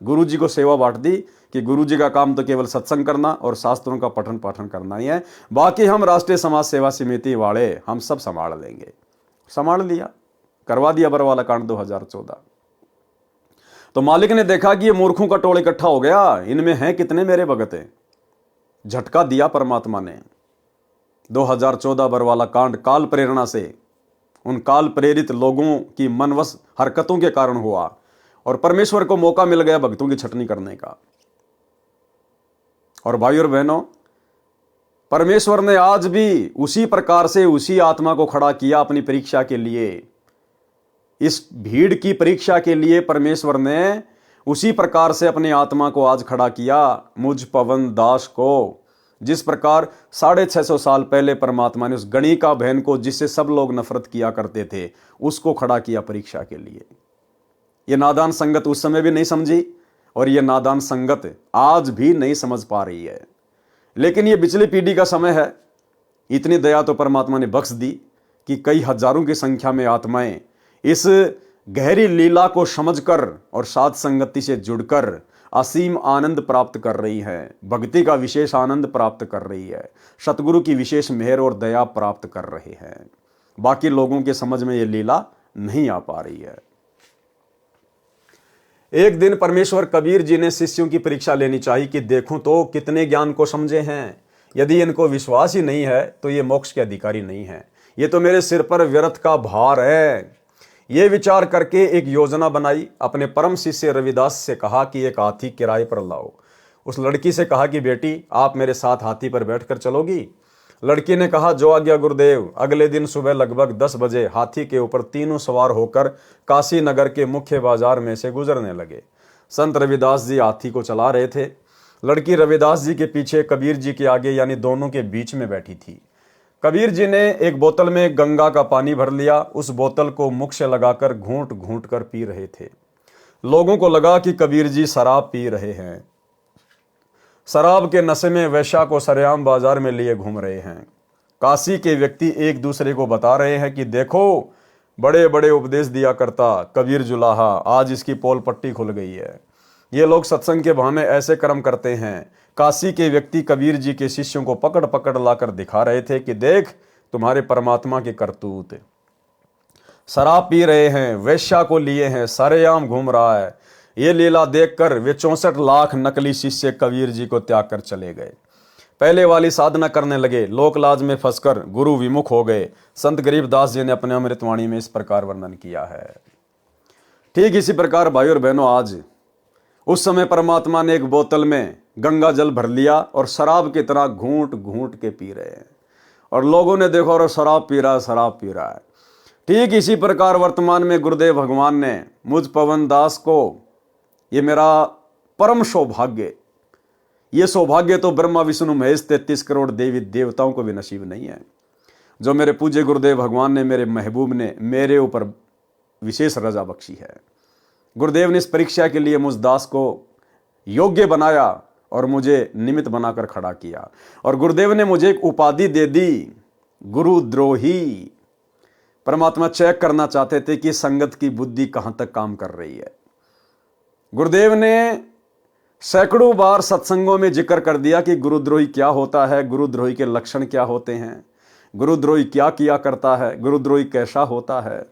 A: गुरु जी को सेवा बांट दी कि गुरु जी का काम तो केवल सत्संग करना और शास्त्रों का पठन पाठन करना ही है, बाकी हम राष्ट्रीय समाज सेवा समिति वाले हम सब संभाल लेंगे। संभाल लिया, करवा दिया बरवाला कांड 2014। तो मालिक ने देखा कि ये मूर्खों का टोल इकट्ठा हो गया, इनमें हैं कितने मेरे भगत हैं। झटका दिया परमात्मा ने। 2014 बरवाला कांड काल प्रेरणा से, उन काल प्रेरित लोगों की मनवश हरकतों के कारण हुआ और परमेश्वर को मौका मिल गया भक्तों की छटनी करने का। और भाइयों और बहनों, परमेश्वर ने आज भी उसी प्रकार से उसी आत्मा को खड़ा किया अपनी परीक्षा के लिए। इस भीड़ की परीक्षा के लिए परमेश्वर ने उसी प्रकार से अपनी आत्मा को आज खड़ा किया, मुझ पवन दास को। जिस प्रकार 650 साल पहले परमात्मा ने उस गणिका बहन को, जिससे सब लोग नफरत किया करते थे, उसको खड़ा किया परीक्षा के लिए। ये नादान संगत उस समय भी नहीं समझी और ये नादान संगत आज भी नहीं समझ पा रही है। लेकिन ये पिछली पीढ़ी का समय है। इतनी दया तो परमात्मा ने बख्श दी कि कई हजारों की संख्या में आत्माएं इस गहरी लीला को समझकर और साध संगति से जुड़कर असीम आनंद प्राप्त कर रही है, भक्ति का विशेष आनंद प्राप्त कर रही है, सतगुरु की विशेष मेहर और दया प्राप्त कर रहे हैं। बाकी लोगों के समझ में ये लीला नहीं आ पा रही है। एक दिन परमेश्वर कबीर जी ने शिष्यों की परीक्षा लेनी चाहिए कि देखूं तो कितने ज्ञान को समझे हैं। यदि इनको विश्वास ही नहीं है तो ये मोक्ष के अधिकारी नहीं है, ये तो मेरे सिर पर व्यर्थ का भार है। ये विचार करके एक योजना बनाई। अपने परम शिष्य रविदास से कहा कि एक हाथी किराए पर लाओ। उस लड़की से कहा कि बेटी आप मेरे साथ हाथी पर बैठकर चलोगी। लड़की ने कहा जो आज्ञा गुरुदेव। अगले दिन सुबह लगभग 10 बजे हाथी के ऊपर तीनों सवार होकर काशी नगर के मुख्य बाजार में से गुजरने लगे। संत रविदास जी हाथी को चला रहे थे। लड़की रविदास जी के पीछे, कबीर जी के आगे, यानी दोनों के बीच में बैठी थी। कबीर जी ने एक बोतल में गंगा का पानी भर लिया। उस बोतल को मुख से लगाकर घूंट घूंट कर पी रहे थे। लोगों को लगा कि कबीर जी शराब पी रहे हैं। शराब के नशे में वैश्या को सरेआम बाजार में लिए घूम रहे हैं। काशी के व्यक्ति एक दूसरे को बता रहे हैं कि देखो बड़े बड़े उपदेश दिया करता कबीर जुलाहा, आज इसकी पोल पट्टी खुल गई है। ये लोग सत्संग के बहाने ऐसे कर्म करते हैं। काशी के व्यक्ति कबीर जी के शिष्यों को पकड़ पकड़ लाकर दिखा रहे थे कि देख तुम्हारे परमात्मा के करतूत। शराब पी रहे हैं, वैश्या को लिए हैं, सरेआम घूम रहा है। ये लीला देखकर वे 64 लाख नकली शिष्य कबीर जी को त्याग कर चले गए। पहले वाली साधना करने लगे, लोक लाज में फंसकर गुरु विमुख हो गए। संत गरीबदास जी ने अपने अमृतवाणी में इस प्रकार वर्णन किया है। ठीक इसी प्रकार भाइयों और बहनों, आज उस समय परमात्मा ने एक बोतल में गंगा जल भर लिया और शराब की तरह घूंट घूंट के पी रहे हैं। और लोगों ने देखो और शराब पी रहा है, शराब पी रहा है। ठीक इसी प्रकार वर्तमान में गुरुदेव भगवान ने मुझ पवन दास को, ये मेरा परम सौभाग्य, ये सौभाग्य तो ब्रह्मा विष्णु महेश 33 करोड़ देवी देवताओं को भी नसीब नहीं है, जो मेरे पूज्य गुरुदेव भगवान ने, मेरे महबूब ने मेरे ऊपर विशेष रजा बख्शी है। गुरुदेव ने इस परीक्षा के लिए मुझ दास को योग्य बनाया और मुझे निमित्त बनाकर खड़ा किया। और गुरुदेव ने मुझे एक उपाधि दे दी, गुरुद्रोही। परमात्मा चेक करना चाहते थे कि संगत की बुद्धि कहां तक काम कर रही है। गुरुदेव ने सैकड़ों बार सत्संगों में जिक्र कर दिया कि गुरुद्रोही क्या होता है, गुरुद्रोही के लक्षण क्या होते हैं, गुरुद्रोही क्या किया करता है, गुरुद्रोही कैसा होता है।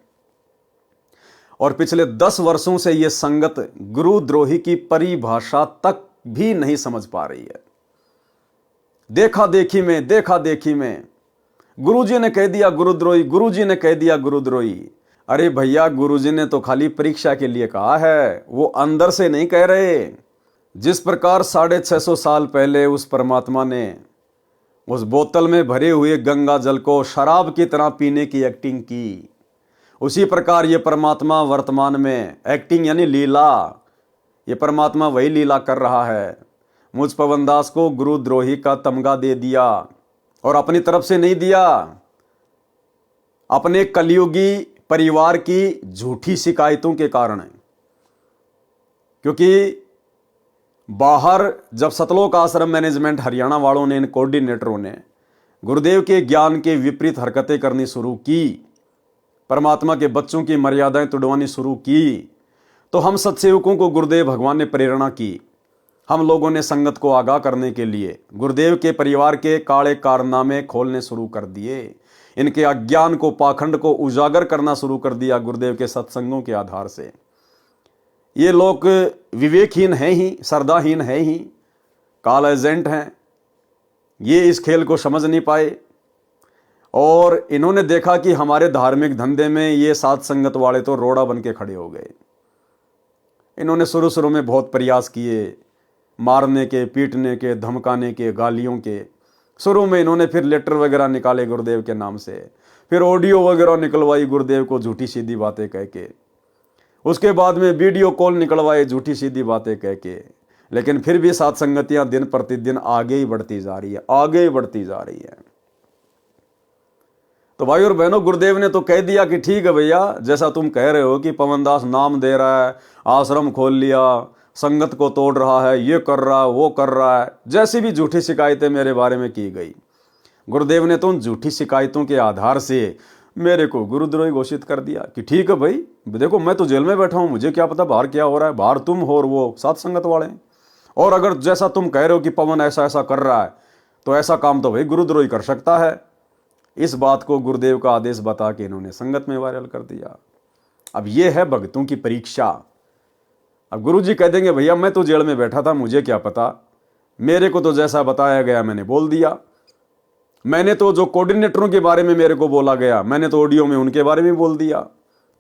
A: और पिछले 10 वर्षों से यह संगत गुरुद्रोही की परिभाषा तक भी नहीं समझ पा रही है। देखा देखी में गुरुजी ने कह दिया गुरुद्रोही, गुरुजी ने कह दिया गुरुद्रोही। अरे भैया, गुरुजी ने तो खाली परीक्षा के लिए कहा है, वो अंदर से नहीं कह रहे। जिस प्रकार 650 साल पहले उस परमात्मा ने उस बोतल में भरे हुए गंगा जल को शराब की तरह पीने की एक्टिंग की, उसी प्रकार ये परमात्मा वर्तमान में एक्टिंग यानी लीला, ये परमात्मा वही लीला कर रहा है। मुझ पवनदास को गुरुद्रोही का तमगा दे दिया, और अपनी तरफ से नहीं दिया, अपने कलयुगी परिवार की झूठी शिकायतों के कारण। क्योंकि बाहर जब सतलोक आश्रम मैनेजमेंट हरियाणा वालों ने, इन कोऑर्डिनेटरों ने गुरुदेव के ज्ञान के विपरीत हरकतें करनी शुरू की, परमात्मा के बच्चों की मर्यादाएं तोड़वानी शुरू की, तो हम सत्सेवकों को गुरुदेव भगवान ने प्रेरणा की। हम लोगों ने संगत को आगाह करने के लिए गुरुदेव के परिवार के काले कारनामे खोलने शुरू कर दिए, इनके अज्ञान को, पाखंड को उजागर करना शुरू कर दिया गुरुदेव के सत्संगों के आधार से। ये लोग विवेकहीन हैं ही, श्रद्धाहीन हैं ही, काल एजेंट हैं। ये इस खेल को समझ नहीं पाए, और इन्होंने देखा कि हमारे धार्मिक धंधे में ये साथ संगत वाले तो रोड़ा बन के खड़े हो गए। इन्होंने शुरू में बहुत प्रयास किए, मारने के, पीटने के, धमकाने के, गालियों के। शुरू में इन्होंने फिर लेटर वगैरह निकाले गुरुदेव के नाम से, फिर ऑडियो वगैरह निकलवाई गुरुदेव को झूठी सीधी बातें कह के, उसके बाद में वीडियो कॉल निकलवाए झूठी सीधी बातें कह के। लेकिन फिर भी साथ संगतियां दिन प्रतिदिन आगे ही बढ़ती जा रही है, आगे ही बढ़ती जा रही है। तो भाई और बहनों, गुरुदेव ने तो कह दिया कि ठीक है भैया, जैसा तुम कह रहे हो कि पवनदास नाम दे रहा है, आश्रम खोल लिया, संगत को तोड़ रहा है, ये कर रहा है, वो कर रहा है, जैसी भी झूठी शिकायतें मेरे बारे में की गई, गुरुदेव ने तो उन झूठी शिकायतों के आधार से मेरे को गुरुद्रोही घोषित कर दिया कि ठीक है भाई, देखो मैं तो जेल में बैठा हूं, मुझे क्या पता बाहर क्या हो रहा है, बाहर तुम हो और वो साथ संगत वाले हैं। और अगर जैसा तुम कह रहे हो कि पवन ऐसा ऐसा कर रहा है, तो ऐसा काम तो भाई गुरुद्रोही कर सकता है। इस बात को गुरुदेव का आदेश बता के इन्होंने संगत में वायरल कर दिया। अब यह है भक्तों की परीक्षा। अब गुरुजी कह देंगे भैया मैं तो जेल में बैठा था, मुझे क्या पता, मेरे को तो जैसा बताया गया मैंने बोल दिया। मैंने तो जो कोऑर्डिनेटरों के बारे में मेरे को बोला गया, मैंने तो ऑडियो में उनके बारे में बोल दिया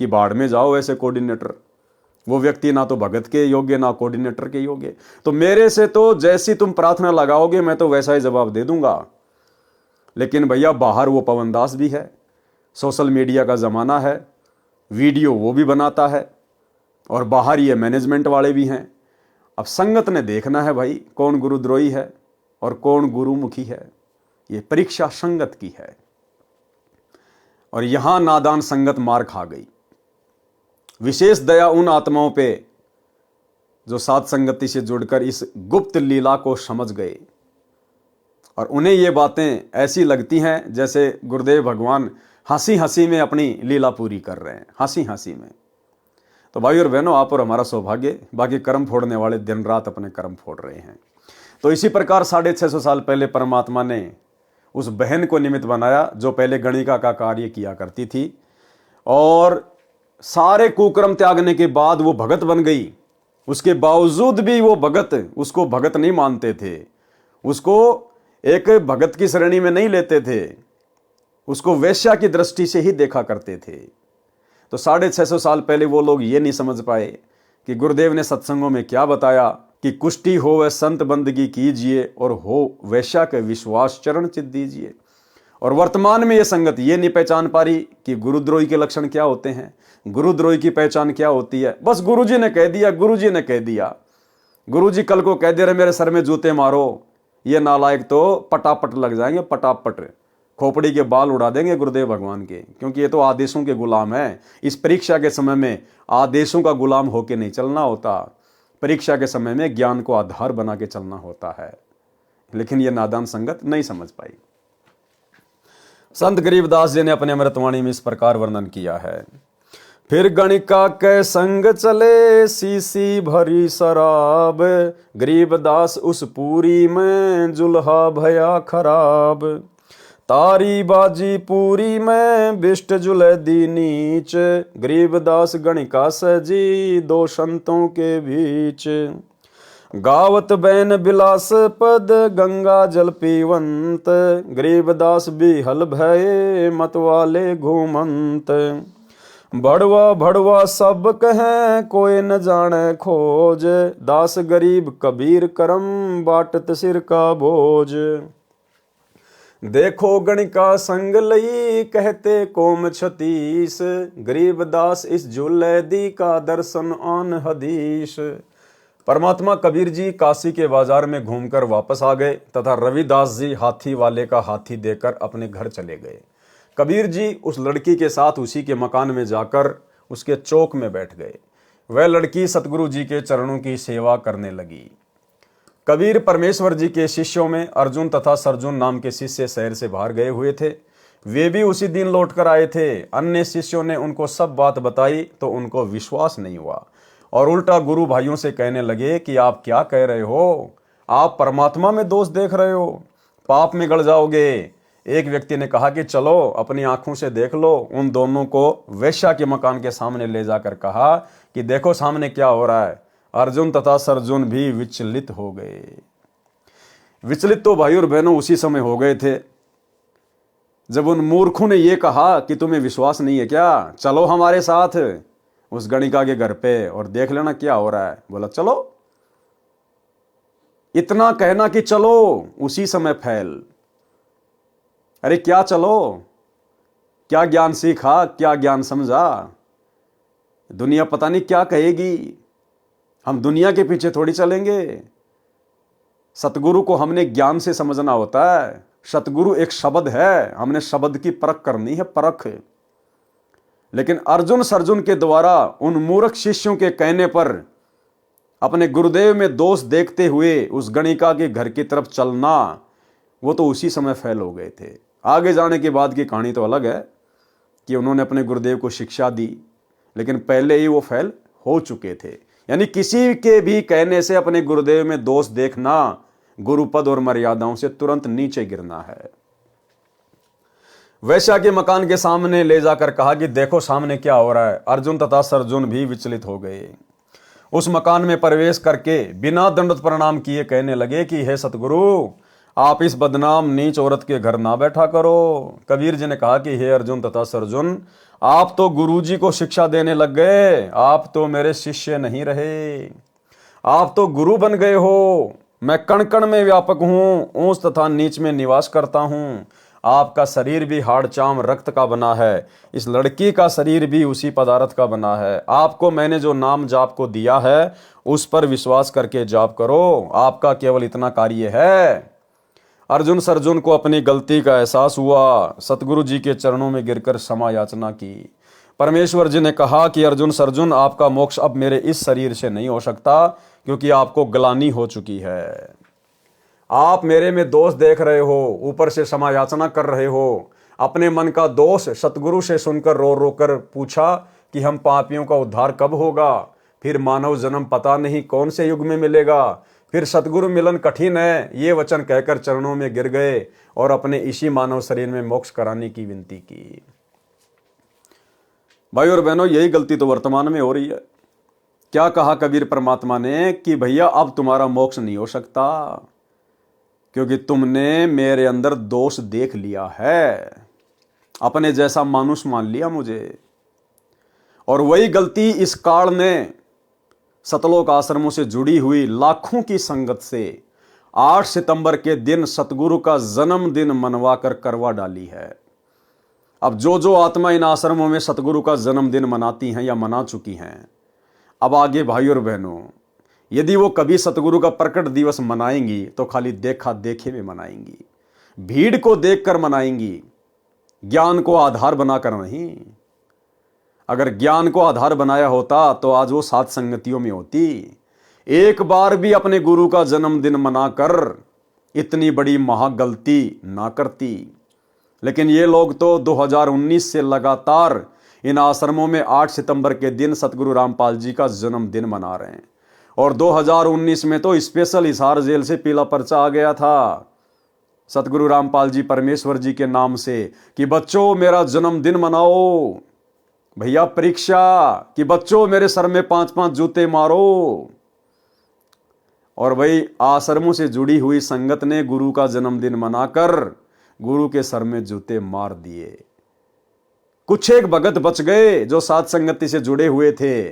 A: कि बाढ़ में जाओ ऐसे कोऑर्डिनेटर। वो व्यक्ति ना तो भगत के योग्य, ना कोऑर्डिनेटर के योग्य। तो मेरे से तो जैसी तुम प्रार्थना लगाओगे मैं तो वैसा ही जवाब दे दूंगा। लेकिन भैया बाहर वो पवनदास भी है, सोशल मीडिया का ज़माना है, वीडियो वो भी बनाता है, और बाहर ये मैनेजमेंट वाले भी हैं। अब संगत ने देखना है भाई कौन गुरुद्रोही है और कौन गुरुमुखी है। ये परीक्षा संगत की है, और यहां नादान संगत मार खा गई। विशेष दया उन आत्माओं पे जो साथ संगति से जुड़कर इस गुप्त लीला को समझ गए, और उन्हें ये बातें ऐसी लगती हैं जैसे गुरुदेव भगवान हंसी हंसी में अपनी लीला पूरी कर रहे हैं, हंसी हंसी में। तो भाई और बहनों, आप और हमारा सौभाग्य, बाकी कर्म फोड़ने वाले दिन रात अपने कर्म फोड़ रहे हैं। तो इसी प्रकार 650 साल पहले परमात्मा ने उस बहन को निमित्त बनाया जो पहले गणिका का कार्य किया करती थी, और सारे कुकर्म त्यागने के बाद वो भगत बन गई। उसके बावजूद भी वो भगत उसको भगत नहीं मानते थे, उसको एक भगत की श्रेणी में नहीं लेते थे, उसको वेश्या की दृष्टि से ही देखा करते थे। तो 650 साल पहले वो लोग ये नहीं समझ पाए कि गुरुदेव ने सत्संगों में क्या बताया कि कुष्टी हो वह संत बंदगी कीजिए, और हो वैश्या के विश्वास चरण चित दीजिए। और वर्तमान में ये संगत ये नहीं पहचान पा रही कि गुरुद्रोही के लक्षण क्या होते हैं, गुरुद्रोही की पहचान क्या होती है। बस गुरुजी ने कह दिया, गुरुजी ने कह दिया। गुरुजी कल को कह दे रहे मेरे सर में जूते मारो, ये नालायक तो पटापट लग जाएंगे, पटापट खोपड़ी के बाल उड़ा देंगे गुरुदेव भगवान के, क्योंकि ये तो आदेशों के गुलाम है। इस परीक्षा के समय में आदेशों का गुलाम होके नहीं चलना होता, परीक्षा के समय में ज्ञान को आधार बना के चलना होता है। लेकिन ये नादान संगत नहीं समझ पाई। संत गरीबदास जी ने अपने अमृतवाणी में इस प्रकार वर्णन किया है, फिर गणिका के संग चले सीसी भरी शराब, गरीबदास उस पूरी में जुल्हा भया खराब। तारी बाजी पूरी में बिष्ट जुले दी नीच, गरीबदास गणिका सजी दो संतों के बीच। गावत बैन बिलास पद गंगा जल पीवंत, गरीबदास बिहल भये मतवाले घूमंत। भड़वा भड़वा सब कहें कोई न जाने खोज, दास गरीब कबीर करम बाटत सिर का बोझ। देखो गणिका संग लई कहते कोम छतीस, गरीबदास इस झूले दी का दर्शन आन हदीस। परमात्मा कबीर जी काशी के बाजार में घूमकर वापस आ गए तथा रविदास जी हाथी वाले का हाथी देकर अपने घर चले गए। कबीर जी उस लड़की के साथ उसी के मकान में जाकर उसके चौक में बैठ गए। वह लड़की सतगुरु जी के चरणों की सेवा करने लगी। कबीर परमेश्वर जी के शिष्यों में अर्जुन तथा सरजुन नाम के शिष्य शहर से बाहर गए हुए थे। वे भी उसी दिन लौट कर आए थे। अन्य शिष्यों ने उनको सब बात बताई तो उनको विश्वास नहीं हुआ और उल्टा गुरु भाइयों से कहने लगे कि आप क्या कह रहे हो, आप परमात्मा में दोष देख रहे हो, पाप में गड़ जाओगे। एक व्यक्ति ने कहा कि चलो अपनी आंखों से देख लो। उन दोनों को वेश्या के मकान के सामने ले जाकर कहा कि देखो सामने क्या हो रहा है। अर्जुन तथा सरजुन भी विचलित हो गए। विचलित तो भाई और बहनों उसी समय हो गए थे जब उन मूर्खों ने यह कहा कि तुम्हें विश्वास नहीं है क्या, चलो हमारे साथ उस गणिका के घर पे और देख लेना क्या हो रहा है। बोला चलो। इतना कहना कि चलो उसी समय फैल। अरे क्या चलो, क्या ज्ञान सीखा, क्या ज्ञान समझा, दुनिया पता नहीं क्या कहेगी। हम दुनिया के पीछे थोड़ी चलेंगे। सतगुरु को हमने ज्ञान से समझना होता है। सतगुरु एक शब्द है, हमने शब्द की परख करनी है, परख। लेकिन अर्जुन सरजुन के द्वारा उन मूर्ख शिष्यों के कहने पर अपने गुरुदेव में दोष देखते हुए उस गणिका के घर की तरफ चलना, वो तो उसी समय फैल हो गए थे। आगे जाने के बाद की कहानी तो अलग है कि उन्होंने अपने गुरुदेव को शिक्षा दी, लेकिन पहले ही वो फैल हो चुके थे। यानी किसी के भी कहने से अपने गुरुदेव में दोष देखना गुरुपद और मर्यादाओं से तुरंत नीचे गिरना है। वैश्या के मकान के सामने ले जाकर कहा कि देखो सामने क्या हो रहा है। अर्जुन तथा सरजुन भी विचलित हो गए। उस मकान में प्रवेश करके बिना दंडवत प्रणाम किए कहने लगे कि हे सतगुरु, आप इस बदनाम नीच औरत के घर ना बैठा करो। कबीर जी ने कहा कि हे अर्जुन तथा सरजुन, आप तो गुरु जी को शिक्षा देने लग गए, आप तो मेरे शिष्य नहीं रहे, आप तो गुरु बन गए हो। मैं कण कण में व्यापक हूं, ऊंच तथा नीच में निवास करता हूं। आपका शरीर भी हाड़ चाम रक्त का बना है, इस लड़की का शरीर भी उसी पदार्थ का बना है। आपको मैंने जो नाम जाप को दिया है उस पर विश्वास करके जाप करो, आपका केवल इतना कार्य है। अर्जुन सरजुन को अपनी गलती का एहसास हुआ। सतगुरु जी के चरणों में गिरकर क्षमा याचना की। परमेश्वर जी ने कहा कि अर्जुन सरजुन, आपका मोक्ष अब मेरे इस शरीर से नहीं हो सकता, क्योंकि आपको ग्लानि हो चुकी है। आप मेरे में दोष देख रहे हो, ऊपर से क्षमा याचना कर रहे हो। अपने मन का दोष सतगुरु से सुनकर रो रो कर पूछा कि हम पापियों का उद्धार कब होगा, फिर मानव जन्म पता नहीं कौन से युग में मिलेगा, फिर सतगुरु मिलन कठिन है। ये वचन कहकर चरणों में गिर गए और अपने इसी मानव शरीर में मोक्ष कराने की विनती की। भाई और बहनों, यही गलती तो वर्तमान में हो रही है। क्या कहा कबीर परमात्मा ने कि भैया अब तुम्हारा मोक्ष नहीं हो सकता, क्योंकि तुमने मेरे अंदर दोष देख लिया है, अपने जैसा मानुष मान लिया मुझे। और वही गलती इस काल ने सतलोक आश्रमों से जुड़ी हुई लाखों की संगत से 8 सितंबर के दिन सतगुरु का जन्मदिन मनवा कर करवा डाली है। अब जो आत्मा इन आश्रमों में सतगुरु का जन्मदिन मनाती हैं या मना चुकी हैं, अब आगे भाई और बहनों, यदि वो कभी सतगुरु का प्रकट दिवस मनाएंगी तो खाली देखा देखे में मनाएंगी, भीड़ को देखकर मनाएंगी, ज्ञान को आधार बनाकर नहीं। अगर ज्ञान को आधार बनाया होता तो आज वो सात संगतियों में होती। एक बार भी अपने गुरु का जन्मदिन मनाकर इतनी बड़ी महागलती ना करती। लेकिन ये लोग तो 2019 से लगातार इन आश्रमों में 8 सितंबर के दिन सतगुरु रामपाल जी का जन्मदिन मना रहे हैं। और 2019 में तो स्पेशल हिसार जेल से पीला पर्चा आ गया था सतगुरु रामपाल जी परमेश्वर जी के नाम से कि बच्चों मेरा जन्मदिन मनाओ, भैया परीक्षा कि बच्चों मेरे सर में 5-5 जूते मारो। और वही आश्रमों से जुड़ी हुई संगत ने गुरु का जन्मदिन मनाकर गुरु के सर में जूते मार दिए। कुछ एक भगत बच गए जो साध संगति से जुड़े हुए थे,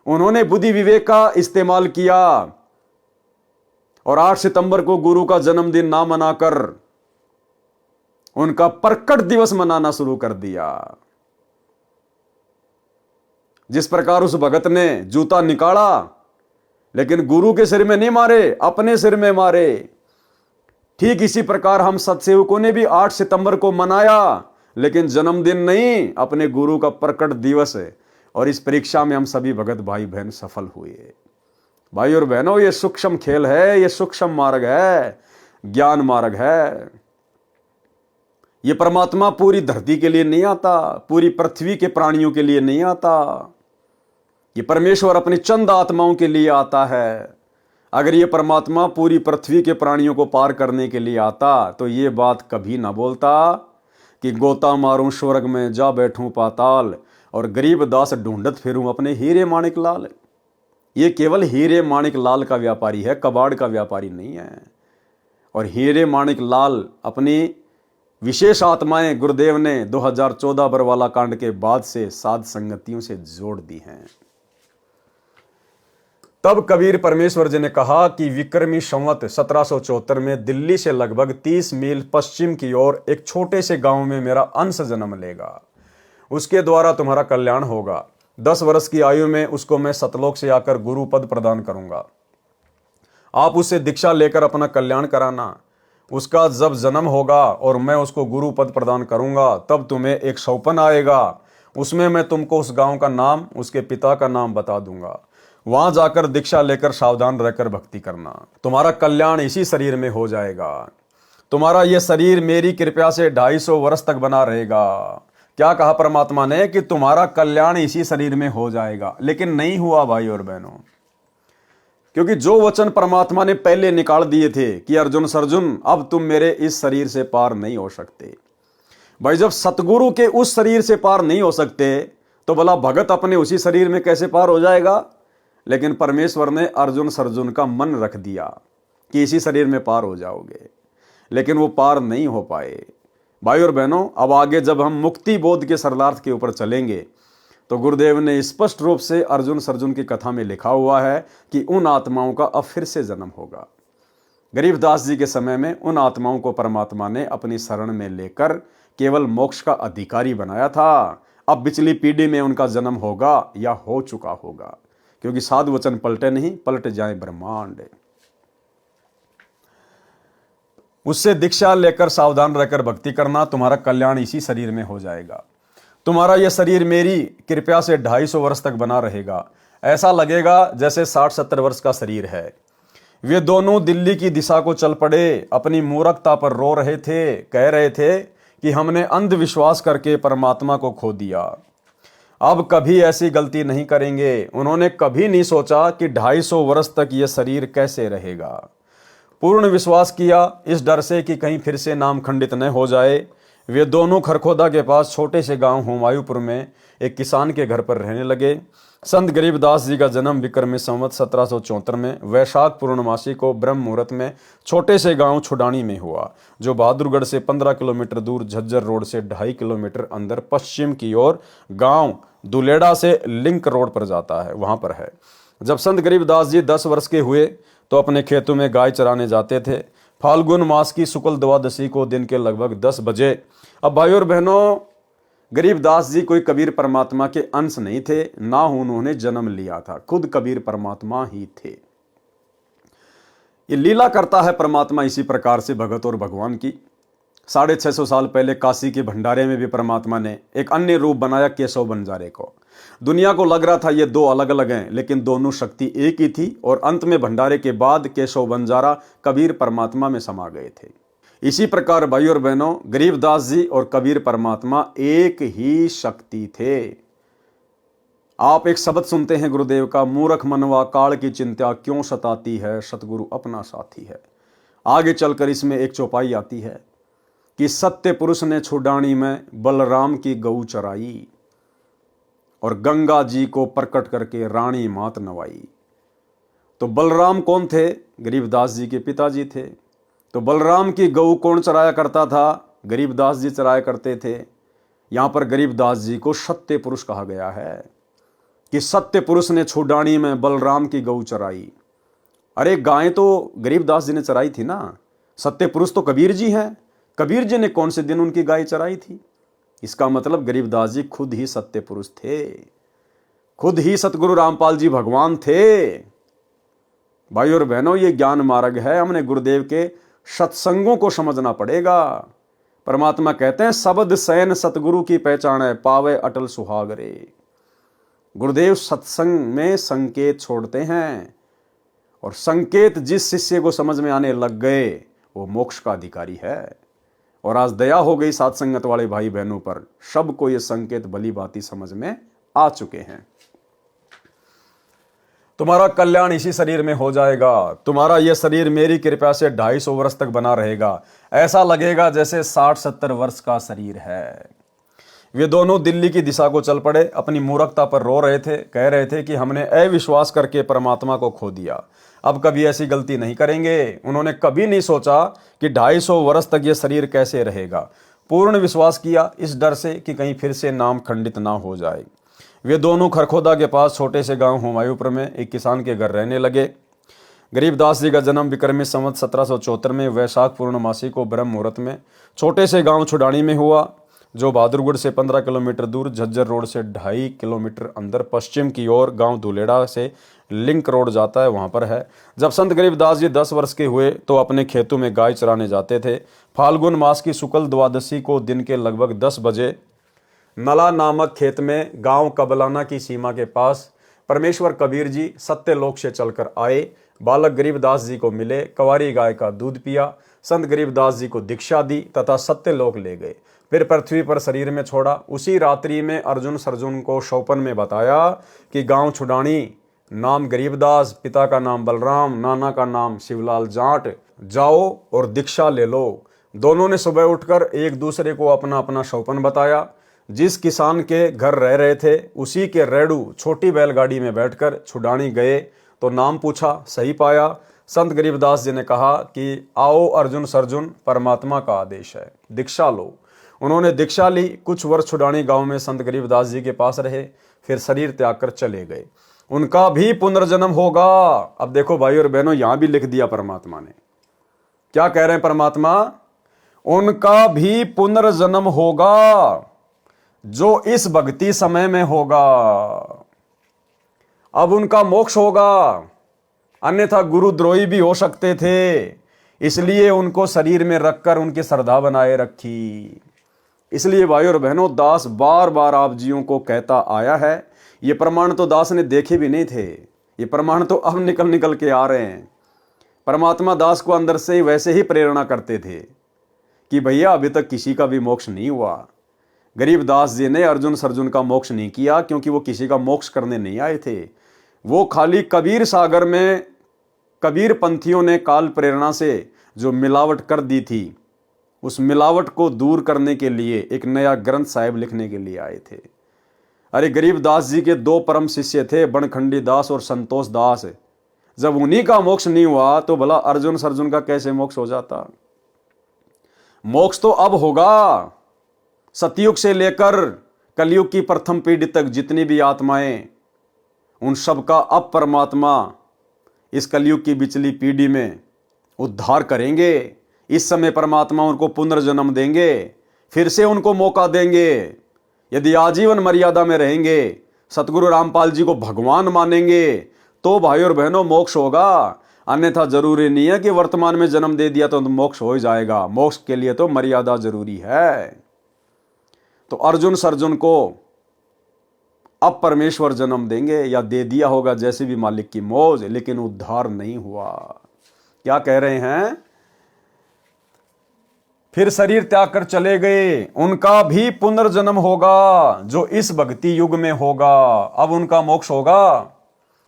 A: उन्होंने बुद्धि विवेक का इस्तेमाल किया और 8 सितंबर को गुरु का जन्मदिन ना मनाकर उनका प्रकट दिवस मनाना शुरू कर दिया। जिस प्रकार उस भगत ने जूता निकाला लेकिन गुरु के सिर में नहीं मारे, अपने सिर में मारे, ठीक इसी प्रकार हम सत्सेवकों ने भी 8 सितंबर को मनाया लेकिन जन्मदिन नहीं, अपने गुरु का प्रकट दिवस है। और इस परीक्षा में हम सभी भगत भाई बहन सफल हुए। भाई और बहनों, ये सूक्ष्म खेल है, ये सूक्ष्म मार्ग है, ज्ञान मार्ग है। ये परमात्मा पूरी धरती के लिए नहीं आता, पूरी पृथ्वी के प्राणियों के लिए नहीं आता। ये परमेश्वर अपनी चंद आत्माओं के लिए आता है। अगर ये परमात्मा पूरी पृथ्वी के प्राणियों को पार करने के लिए आता तो ये बात कभी ना बोलता कि गोता मारूं स्वर्ग में जा बैठूं पाताल और गरीब दास ढूंढत फिरूं अपने हीरे माणिक लाल। ये केवल हीरे माणिक लाल का व्यापारी है, कबाड़ का व्यापारी नहीं है। और हीरे माणिक लाल अपनी विशेष आत्माएं गुरुदेव ने 2014 बरवाला कांड के बाद से साध संगतियों से जोड़ दी हैं। तब कबीर परमेश्वर जी ने कहा कि विक्रमी संवत 1774 में दिल्ली से लगभग 30 मील पश्चिम की ओर एक छोटे से गांव में मेरा अंश जन्म लेगा। उसके द्वारा तुम्हारा कल्याण होगा। 10 वर्ष की आयु में उसको मैं सतलोक से आकर गुरु पद प्रदान करूंगा। आप उससे दीक्षा लेकर अपना कल्याण कराना। उसका जब जन्म होगा और मैं उसको गुरु पद प्रदान करूंगा तब तुम्हें एक सौपन आएगा, उसमें मैं तुमको उस गांव का नाम, उसके पिता का नाम बता दूंगा। वहां जाकर दीक्षा लेकर सावधान रहकर भक्ति करना। तुम्हारा कल्याण इसी शरीर में हो जाएगा। तुम्हारा यह शरीर मेरी कृपा से 250 वर्ष तक बना रहेगा। क्या कहा परमात्मा ने कि तुम्हारा कल्याण इसी शरीर में हो जाएगा, लेकिन नहीं हुआ भाई और बहनों। क्योंकि जो वचन परमात्मा ने पहले निकाल दिए थे कि अर्जुन सर्जुन अब तुम मेरे इस शरीर से पार नहीं हो सकते। भाई जब सतगुरु के उस शरीर से पार नहीं हो सकते तो भला भगत अपने उसी शरीर में कैसे पार हो जाएगा। लेकिन परमेश्वर ने अर्जुन सर्जुन का मन रख दिया कि इसी शरीर में पार हो जाओगे, लेकिन वो पार नहीं हो पाए। भाई और बहनों, अब आगे जब हम मुक्ति बोध के सरलार्थ के ऊपर चलेंगे तो गुरुदेव ने स्पष्ट रूप से अर्जुन सर्जुन की कथा में लिखा हुआ है कि उन आत्माओं का अब फिर से जन्म होगा। गरीबदास जी के समय में उन आत्माओं को परमात्मा ने अपनी शरण में लेकर केवल मोक्ष का अधिकारी बनाया था। अब पिछली पीढ़ी में उनका जन्म होगा या हो चुका होगा, क्योंकि साधु वचन पलटे नहीं, पलट जाए ब्रह्मांड। उससे दीक्षा लेकर सावधान रहकर भक्ति करना। तुम्हारा कल्याण इसी शरीर में हो जाएगा। तुम्हारा यह शरीर मेरी कृपा से 250 वर्ष तक बना रहेगा। ऐसा लगेगा जैसे 60-70 वर्ष का शरीर है। वे दोनों दिल्ली की दिशा को चल पड़े। अपनी मूर्खता पर रो रहे थे, कह रहे थे कि हमने अंधविश्वास करके परमात्मा को खो दिया, अब कभी ऐसी गलती नहीं करेंगे। उन्होंने कभी नहीं सोचा कि 250 वर्ष तक यह शरीर कैसे रहेगा। पूर्ण विश्वास किया इस डर से कि कहीं फिर से नाम खंडित न हो जाए। वे दोनों खरखोदा के पास छोटे से गांव हुमायूंपुर में एक किसान के घर पर रहने लगे। संत गरीबदास जी का जन्म विक्रमी संवत 1774 में वैशाख पूर्णमासी को ब्रह्म मुहूर्त में छोटे से गांव छुडानी में हुआ, जो बहादुरगढ़ से 15 किलोमीटर दूर झज्जर रोड से 2.5 किलोमीटर अंदर पश्चिम की ओर गांव दुलेड़ा से लिंक रोड पर जाता है, वहां पर है। जब संत गरीबदास जी 10 वर्ष के हुए तो अपने खेतों में गाय चराने जाते थे। फाल्गुन मास की शुक्ल द्वादशी को दिन के लगभग 10 बजे। अब भाई और बहनों, गरीबदास जी कोई कबीर परमात्मा के अंश नहीं थे, ना उन्होंने जन्म लिया था, खुद कबीर परमात्मा ही थे। ये लीला करता है परमात्मा इसी प्रकार से भगत और भगवान की। 650 साल पहले काशी के भंडारे में भी परमात्मा ने एक अन्य रूप बनाया, केशव बंजारे को। दुनिया को लग रहा था ये दो अलग अलग हैं, लेकिन दोनों शक्ति एक ही थी। और अंत में भंडारे के बाद केशव बंजारा कबीर परमात्मा में समा गए थे। इसी प्रकार भाई और बहनों, गरीबदास जी और कबीर परमात्मा एक ही शक्ति थे। आप एक शब्द सुनते हैं गुरुदेव का, मूर्ख मनवा काल की चिंता क्यों सताती है, सतगुरु अपना साथी है। आगे चलकर इसमें एक चौपाई आती है कि सत्य पुरुष ने छुड़ानी में बलराम की गऊ चराई और गंगा जी को प्रकट करके रानी मात नवाई। तो बलराम कौन थे? गरीबदास जी के पिताजी थे। तो बलराम की गऊ कौन चराया करता था? गरीबदास जी चराया करते थे। यहां पर गरीबदास जी को सत्य पुरुष कहा गया है कि सत्य पुरुष ने छुड़ानी में बलराम की गऊ चराई। अरे गाय तो गरीबदास जी ने चराई थी ना, सत्य पुरुष तो कबीर जी हैं। कबीर जी ने कौन से दिन उनकी गाय चराई थी? इसका मतलब गरीबदास जी खुद ही सत्य पुरुष थे, खुद ही सतगुरु रामपाल जी भगवान थे। भाई और बहनों, ये ज्ञान मार्ग है, हमने गुरुदेव के सत्संगों को समझना पड़ेगा। परमात्मा कहते हैं शब्द सैन सतगुरु की पहचान है, पावे अटल सुहागरे। गुरुदेव सत्संग में संकेत छोड़ते हैं और संकेत जिस शिष्य को समझ में आने लग गए वो मोक्ष का अधिकारी है। और आज दया हो गई साथ संगत वाले भाई बहनों पर, सबको ये संकेत भली भांति समझ में आ चुके हैं। तुम्हारा कल्याण इसी शरीर में हो जाएगा। तुम्हारा यह शरीर मेरी कृपा से 250 वर्ष तक बना रहेगा। ऐसा लगेगा जैसे 60-70 वर्ष का शरीर है। वे दोनों दिल्ली की दिशा को चल पड़े। अपनी मूर्खता पर रो रहे थे, कह रहे थे कि हमने अविश्वास करके परमात्मा को खो दिया, अब कभी ऐसी गलती नहीं करेंगे। उन्होंने कभी नहीं सोचा कि 250 वर्ष तक यह शरीर कैसे रहेगा। पूर्ण विश्वास किया इस डर से कि कहीं फिर से नाम खंडित ना हो जाए। वे दोनों खरखोदा के पास छोटे से गांव हुमायूंपुर में एक किसान के घर रहने लगे। गरीबदास जी का जन्म विक्रमी संवत 1774 में वैशाख पूर्णमासी को ब्रह्म मुहूर्त में छोटे से गांव छुड़ानी में हुआ, जो बहादुरगढ़ से 15 किलोमीटर दूर, झज्जर रोड से 2.5 किलोमीटर अंदर पश्चिम की ओर गांव धुलेड़ा से लिंक रोड जाता है, वहां पर है। जब संत गरीबदास जी 10 वर्ष के हुए तो अपने खेतों में गाय चराने जाते थे। फाल्गुन मास की शुक्ल द्वादशी को दिन के लगभग 10 बजे नला नामक खेत में गांव कबलाना की सीमा के पास परमेश्वर कबीर जी सत्यलोक से चलकर आए। बालक गरीबदास जी को मिले, कंवारी गाय का दूध पिया, संत गरीबदास जी को दीक्षा दी तथा सत्यलोक ले गए। फिर पृथ्वी पर शरीर में छोड़ा। उसी रात्रि में अर्जुन सर्जुन को शौपन में बताया कि गांव छुड़ानी, नाम गरीबदास, पिता का नाम बलराम, नाना का नाम शिवलाल जाट, जाओ और दीक्षा ले लो। दोनों ने सुबह उठकर एक दूसरे को अपना अपना शौपन बताया। जिस किसान के घर रह रहे थे उसी के रेड़ू छोटी बैलगाड़ी में बैठकर छुड़ानी गए तो नाम पूछा, सही पाया। संत गरीबदास जी ने कहा कि आओ अर्जुन सर्जुन, परमात्मा का आदेश है, दीक्षा लो। उन्होंने दीक्षा ली। कुछ वर्ष छुड़ानी गांव में संत गरीबदास जी के पास रहे, फिर शरीर त्याग कर चले गए। उनका भी पुनर्जन्म होगा। अब देखो भाई और बहनों, यहां भी लिख दिया परमात्मा ने। क्या कह रहे हैं परमात्मा? उनका भी पुनर्जन्म होगा जो इस भक्ति समय में होगा। अब उनका मोक्ष होगा, अन्यथा गुरुद्रोही भी हो सकते थे, इसलिए उनको शरीर में रखकर उनकी श्रद्धा बनाए रखी। इसलिए भाई और बहनों, दास बार बार आप जियों को कहता आया है। ये प्रमाण तो दास ने देखे भी नहीं थे, ये प्रमाण तो अब निकल निकल के आ रहे हैं। परमात्मा दास को अंदर से ही वैसे ही प्रेरणा करते थे कि भैया अभी तक किसी का भी मोक्ष नहीं हुआ। गरीबदास जी ने अर्जुन सर्जुन का मोक्ष नहीं किया क्योंकि वो किसी का मोक्ष करने नहीं आए थे। वो खाली कबीर सागर में कबीर पंथियों ने काल प्रेरणा से जो मिलावट कर दी थी, उस मिलावट को दूर करने के लिए एक नया ग्रंथ साहिब लिखने के लिए आए थे। अरे गरीबदास जी के 2 परम शिष्य थे, बनखंडी दास और संतोष दास। जब उन्हीं का मोक्ष नहीं हुआ तो भला अर्जुन सर्जुन का कैसे मोक्ष हो जाता? मोक्ष तो अब होगा। सतयुग से लेकर कलयुग की प्रथम पीढ़ी तक जितनी भी आत्माएं, उन सब का अब परमात्मा इस कलयुग की बिचली पीढ़ी में उद्धार करेंगे। इस समय परमात्मा उनको पुनर्जन्म देंगे, फिर से उनको मौका देंगे। यदि आजीवन मर्यादा में रहेंगे, सतगुरु रामपाल जी को भगवान मानेंगे, तो भाई और बहनों मोक्ष होगा। अन्यथा जरूरी नहीं है कि वर्तमान में जन्म दे दिया तो मोक्ष हो जाएगा। मोक्ष के लिए तो मर्यादा जरूरी है। तो अर्जुन सर्जुन को अब परमेश्वर जन्म देंगे या दे दिया होगा, जैसे भी मालिक की मौज, लेकिन उद्धार नहीं हुआ। क्या कह रहे हैं? फिर शरीर त्याग कर चले गए, उनका भी पुनर्जन्म होगा जो इस भक्ति युग में होगा। अब उनका मोक्ष होगा,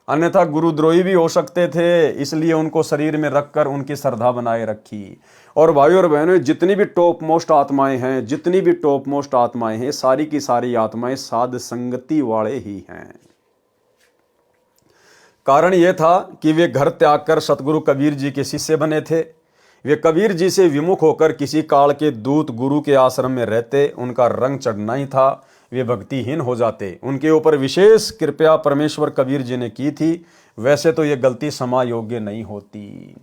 A: अन्यथा गुरुद्रोही भी हो सकते थे, इसलिए उनको शरीर में रखकर उनकी श्रद्धा बनाए रखी। और भाइयों और बहनों, जितनी भी टॉप मोस्ट आत्माएं हैं, जितनी भी टॉप मोस्ट आत्माएं हैं, सारी की सारी आत्माएं साध संगति वाले ही हैं। कारण यह था कि वे घर त्याग कर सतगुरु कबीर जी के शिष्य बने थे। वे कबीर जी से विमुख होकर किसी काल के दूत गुरु के आश्रम में रहते, उनका रंग चढ़ना ही था, वे भक्तिहीन हो जाते। उनके ऊपर विशेष कृपया परमेश्वर कबीर जी ने की थी, वैसे तो ये गलती क्षमा योग्य नहीं होती।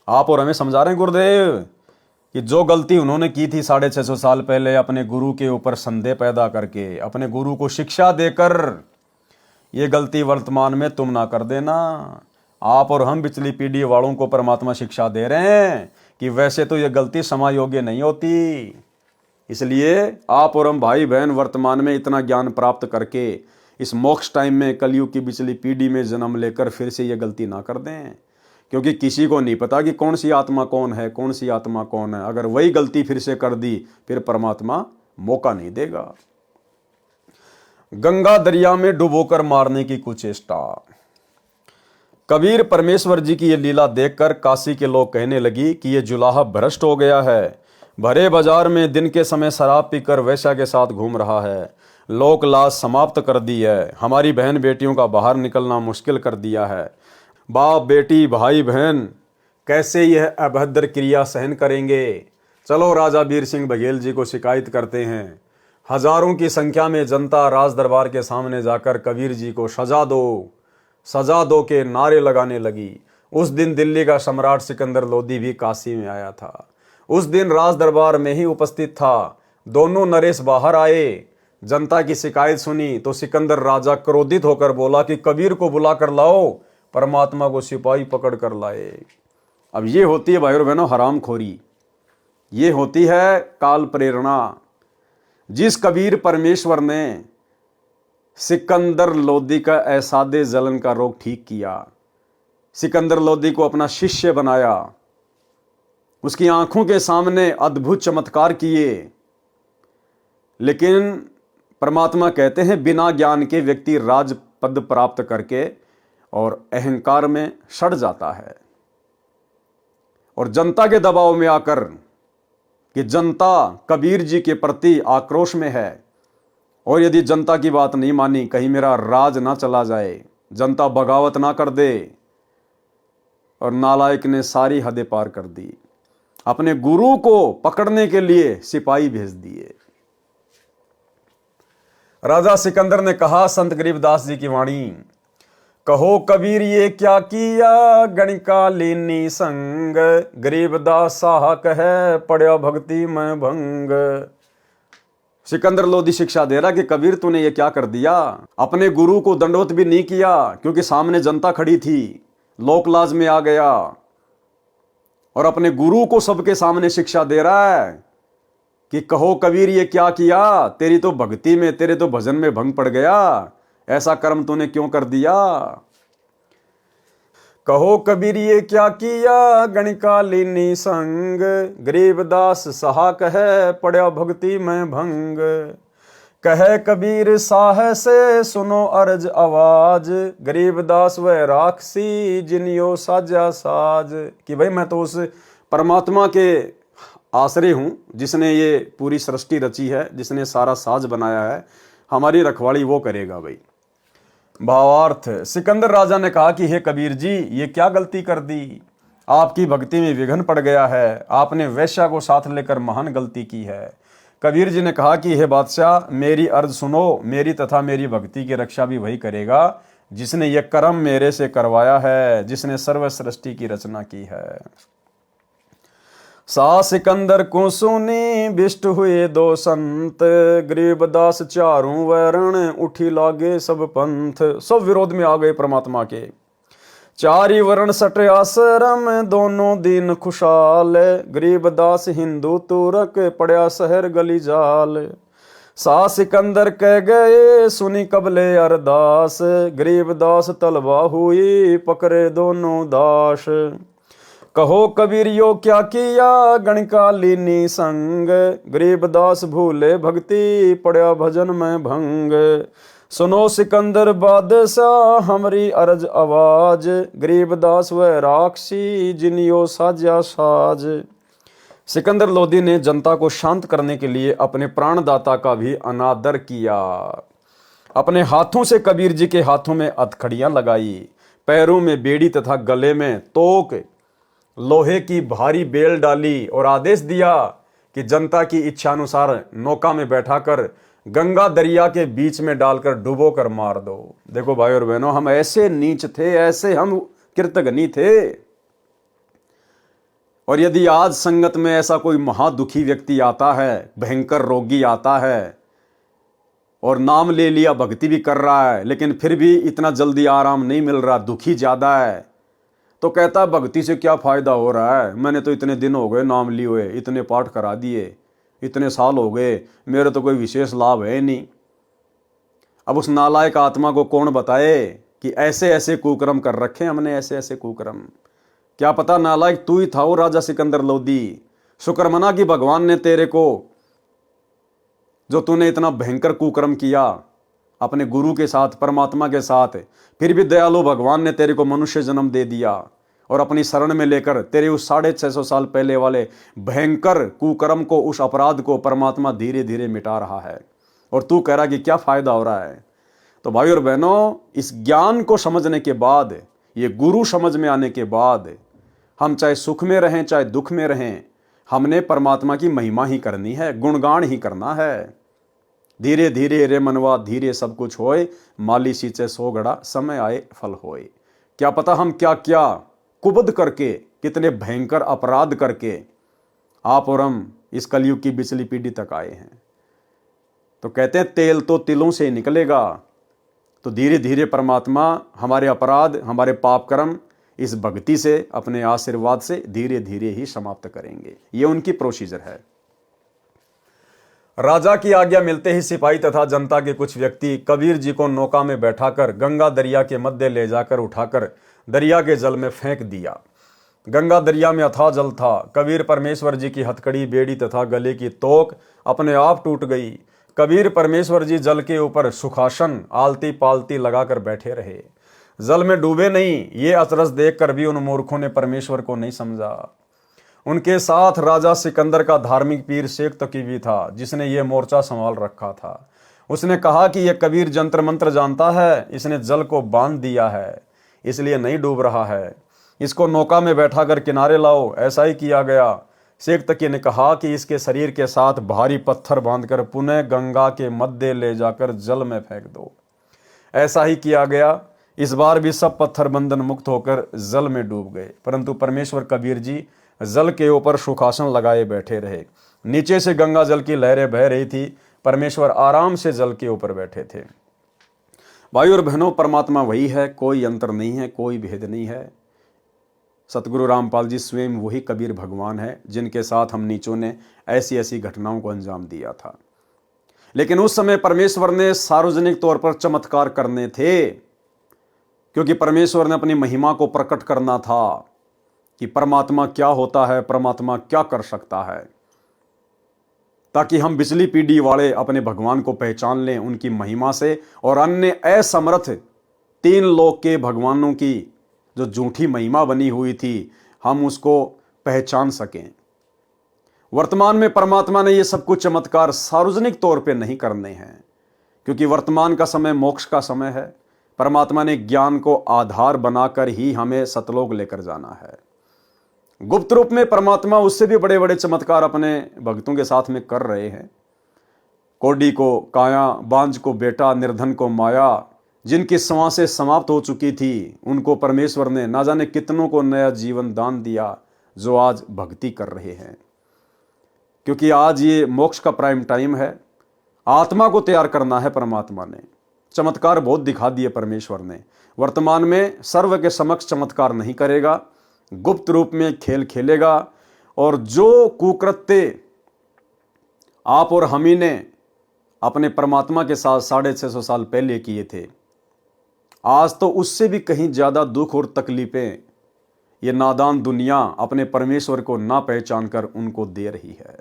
A: आप और हमें समझा रहे हैं गुरुदेव कि जो गलती उन्होंने की थी 650 साल पहले, अपने गुरु के ऊपर संदेह पैदा करके, अपने गुरु को शिक्षा देकर, ये गलती वर्तमान में तुम ना कर देना। आप और हम पिछली पीढ़ी वालों को परमात्मा शिक्षा दे रहे हैं कि वैसे तो ये गलती क्षमा योग्य नहीं होती। इसलिए आप और हम भाई बहन वर्तमान में इतना ज्ञान प्राप्त करके इस मोक्ष टाइम में कलयुग की पिछली पीढ़ी में जन्म लेकर फिर से ये गलती ना कर दें, क्योंकि किसी को नहीं पता कि कौन सी आत्मा कौन है, कौन सी आत्मा कौन है। अगर वही गलती फिर से कर दी, फिर परमात्मा मौका नहीं देगा। गंगा दरिया में डुबोकर मारने की कुचेष्टा। कबीर परमेश्वर जी की ये लीला देखकर काशी के लोग कहने लगी कि ये जुलाहा भ्रष्ट हो गया है, भरे बाजार में दिन के समय शराब पीकर वैश्या के साथ घूम रहा है, लोक लाज समाप्त कर दी है, हमारी बहन बेटियों का बाहर निकलना मुश्किल कर दिया है। बाप बेटी भाई बहन कैसे यह अभद्र क्रिया सहन करेंगे। चलो राजा वीर सिंह बघेल जी को शिकायत करते हैं। हजारों की संख्या में जनता राज दरबार के सामने जाकर कबीर जी को सजा दो के नारे लगाने लगी। उस दिन दिल्ली का सम्राट सिकंदर लोदी भी काशी में आया था, उस दिन राज दरबार में ही उपस्थित था। दोनों नरेश बाहर आए, जनता की शिकायत सुनी तो सिकंदर राजा क्रोधित होकर बोला कि कबीर को बुला कर लाओ, परमात्मा को सिपाही पकड़ कर लाए। अब ये होती है भाइयों बहनों हरामखोरी, ये होती है काल प्रेरणा। जिस कबीर परमेश्वर ने सिकंदर लोदी का ऐसादे जलन का रोग ठीक किया, सिकंदर लोदी को अपना शिष्य बनाया, उसकी आंखों के सामने अद्भुत चमत्कार किए, लेकिन परमात्मा कहते हैं बिना ज्ञान के व्यक्ति राज पद प्राप्त करके और अहंकार में सड़ जाता है। और जनता के दबाव में आकर कि जनता कबीर जी के प्रति आक्रोश में है, और यदि जनता की बात नहीं मानी, कहीं मेरा राज ना चला जाए, जनता बगावत ना कर दे, और नालायक ने सारी हदें पार कर दी, अपने गुरु को पकड़ने के लिए सिपाही भेज दिए। राजा सिकंदर ने कहा, संत गरीबदास जी की वाणी, कहो कबीर ये क्या किया गणिकालीनी संग, गरीबदास साहा कहे पड़या भक्ति में भंग। सिकंदर लोदी शिक्षा दे रहा कि कबीर तूने ये क्या कर दिया, अपने गुरु को दंडवत भी नहीं किया क्योंकि सामने जनता खड़ी थी, लोक लाज में आ गया, और अपने गुरु को सबके सामने शिक्षा दे रहा है कि कहो कबीर ये क्या किया, तेरी तो भक्ति में, तेरे तो भजन में भंग पड़ गया, ऐसा कर्म तूने क्यों कर दिया। कहो कबीर ये क्या किया गणिकालीनी संग, गरीबदास सहा कहे पड़या भक्ति में भंग। कहे कबीर साह से सुनो अर्ज आवाज, गरीबदास वह राक्षसी जिनियो साजा साज। कि भाई मैं तो उस परमात्मा के आश्रय हूं जिसने ये पूरी सृष्टि रची है, जिसने सारा साज बनाया है, हमारी रखवाली वो करेगा भाई। भावार्थ, सिकंदर राजा ने कहा कि हे कबीर जी ये क्या गलती कर दी, आपकी भक्ति में विघ्न पड़ गया है, आपने वैश्या को साथ लेकर महान गलती की है। कबीर जी ने कहा कि हे बादशाह मेरी अर्ज सुनो, मेरी तथा मेरी भक्ति की रक्षा भी वही करेगा जिसने ये कर्म मेरे से करवाया है, जिसने सर्व सृष्टि की रचना की है। सा सिकंदर को सुनी बिष्ट हुए दो संत, गरीबदास चारों वरण उठी लागे सब पंथ। सब विरोध में आ गए परमात्मा के। चारी वर्ण सट आश्रम दोनों दीन खुशाल, गरीबदास हिंदू तुरक पड़या शहर गली जाल। सा सिकंदर कह गए सुनी कबले अरदास, गरीबदास तलवा हुई पकड़े दोनों दास। कहो कबीर यो क्या किया गणकालीनी संग, गरीबदास भूले भक्ति पड़ा भजन में भंग। सुनो सिकंदर बादशाह हमरी अर्ज आवाज, गरीबदास व राक्षी जिनियो साजा साज। सिकंदर लोदी ने जनता को शांत करने के लिए अपने प्राणदाता का भी अनादर किया। अपने हाथों से कबीर जी के हाथों में हथकड़ियां लगाई, पैरों में बेड़ी तथा गले में तोक लोहे की भारी बेल डाली और आदेश दिया कि जनता की इच्छानुसार नौका में बैठाकर गंगा दरिया के बीच में डालकर डुबो कर मार दो। देखो भाई और बहनों, हम ऐसे नीच थे, ऐसे हम कृतघ्नी थे। और यदि आज संगत में ऐसा कोई महादुखी व्यक्ति आता है, भयंकर रोगी आता है और नाम ले लिया, भक्ति भी कर रहा है, लेकिन फिर भी इतना जल्दी आराम नहीं मिल रहा, दुखी ज्यादा है, तो कहता है भक्ति से क्या फायदा हो रहा है, मैंने तो इतने दिन हो गए नाम लिए हुए, इतने पाठ करा दिए, इतने साल हो गए, मेरे तो कोई विशेष लाभ है नहीं। अब उस नालायक आत्मा को कौन बताए कि ऐसे ऐसे कुकर्म कर रखे हमने, ऐसे ऐसे कुकर्म। क्या पता नालायक तू ही था वो राजा सिकंदर लोदी। शुक्र मना कि भगवान ने तेरे को, जो तूने इतना भयंकर कुकर्म किया अपने गुरु के साथ, परमात्मा के साथ, फिर भी दयालु भगवान ने तेरे को मनुष्य जन्म दे दिया और अपनी शरण में लेकर तेरे उस 650 साल पहले वाले भयंकर कुकर्म को, उस अपराध को परमात्मा धीरे धीरे मिटा रहा है। और तू कह रहा कि क्या फायदा हो रहा है। तो भाई और बहनों, इस ज्ञान को समझने के बाद, ये गुरु समझ में आने के बाद, हम चाहे सुख में रहें चाहे दुख में रहें, हमने परमात्मा की महिमा ही करनी है, गुणगान ही करना है। धीरे धीरे रे मनवा धीरे सब कुछ होए, माली सींचे 100 घड़ा समय आए फल होए। क्या पता हम क्या क्या कुबद करके, कितने भयंकर अपराध करके आप और हम इस कलयुग की बिचली पीढ़ी तक आए हैं। तो कहते हैं तेल तो तिलों से निकलेगा। तो धीरे धीरे परमात्मा हमारे अपराध, हमारे पाप कर्म इस भक्ति से, अपने आशीर्वाद से धीरे धीरे ही समाप्त करेंगे। ये उनकी प्रोसीजर है। राजा की आज्ञा मिलते ही सिपाही तथा जनता के कुछ व्यक्ति कबीर जी को नौका में बैठाकर गंगा दरिया के मध्य ले जाकर उठाकर दरिया के जल में फेंक दिया। गंगा दरिया में अथाह जल था। कबीर परमेश्वर जी की हथकड़ी, बेड़ी तथा गले की तोक अपने आप टूट गई। कबीर परमेश्वर जी जल के ऊपर सुखासन आलती पालती लगाकर बैठे रहे, जल में डूबे नहीं। ये अचरज देखकर भी उन मूर्खों ने परमेश्वर को नहीं समझा। उनके साथ राजा सिकंदर का धार्मिक पीर शेख तकी भी था, जिसने ये मोर्चा संभाल रखा था। उसने कहा कि यह कबीर जंत्र मंत्र जानता है, इसने जल को बांध दिया है, इसलिए नहीं डूब रहा है, इसको नौका में बैठाकर किनारे लाओ। ऐसा ही किया गया। शेख तकी ने कहा कि इसके शरीर के साथ भारी पत्थर बांधकर पुनः गंगा के मध्य ले जाकर जल में फेंक दो। ऐसा ही किया गया। इस बार भी सब पत्थर बंधन मुक्त होकर जल में डूब गए, परंतु परमेश्वर कबीर जी जल के ऊपर सुखासन लगाए बैठे रहे। नीचे से गंगा जल की लहरें बह रही थी, परमेश्वर आराम से जल के ऊपर बैठे थे। भाई और बहनों, परमात्मा वही है, कोई अंतर नहीं है, कोई भेद नहीं है। सतगुरु रामपाल जी स्वयं वही कबीर भगवान है, जिनके साथ हम नीचों ने ऐसी ऐसी घटनाओं को अंजाम दिया था। लेकिन उस समय परमेश्वर ने सार्वजनिक तौर पर चमत्कार करने थे, क्योंकि परमेश्वर ने अपनी महिमा को प्रकट करना था कि परमात्मा क्या होता है, परमात्मा क्या कर सकता है, ताकि हम बिचली पीढ़ी वाले अपने भगवान को पहचान लें उनकी महिमा से, और अन्य असमर्थ 3 लोक के भगवानों की जो झूठी महिमा बनी हुई थी, हम उसको पहचान सकें। वर्तमान में परमात्मा ने ये सब कुछ चमत्कार सार्वजनिक तौर पे नहीं करने हैं, क्योंकि वर्तमान का समय मोक्ष का समय है। परमात्मा ने ज्ञान को आधार बनाकर ही हमें सतलोक लेकर जाना है। गुप्त रूप में परमात्मा उससे भी बड़े बड़े चमत्कार अपने भक्तों के साथ में कर रहे हैं। कोडी को काया, बांझ को बेटा, निर्धन को माया, जिनकी सांसें समाप्त हो चुकी थी, उनको परमेश्वर ने ना जाने कितनों को नया जीवन दान दिया, जो आज भक्ति कर रहे हैं। क्योंकि आज ये मोक्ष का प्राइम टाइम है, आत्मा को तैयार करना है। परमात्मा ने चमत्कार बहुत दिखा दिए परमेश्वर ने। वर्तमान में सर्व के समक्ष चमत्कार नहीं करेगा, गुप्त रूप में खेल खेलेगा। और जो कुकृत्य आप और हम ही ने अपने परमात्मा के साथ 650 साल पहले किए थे, आज तो उससे भी कहीं ज्यादा दुख और तकलीफें ये नादान दुनिया अपने परमेश्वर को ना पहचान कर उनको दे रही है।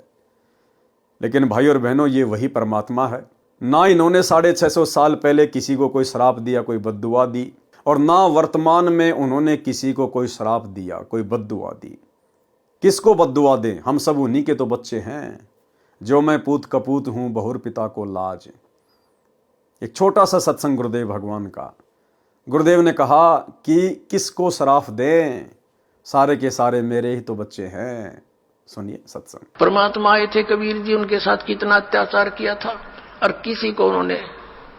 A: लेकिन भाई और बहनों, ये वही परमात्मा है। ना इन्होंने 650 साल पहले किसी को कोई श्राप दिया, कोई बद्दुआ दी, और ना वर्तमान में उन्होंने किसी को कोई श्राप दिया, कोई बद्दुआ दी। किसको बद्दुआ दें? हम सब उन्हीं के तो बच्चे हैं। जो मैं पूत कपूत हूं, बहुर पिता को लाज। एक छोटा सा सत्संग गुरुदेव भगवान का। गुरुदेव ने कहा कि किसको श्राप दें, सारे के सारे मेरे ही तो बच्चे हैं। सुनिए सत्संग।
C: परमात्मा आए थे कबीर जी, उनके साथ कितना अत्याचार किया था, और किसी को उन्होंने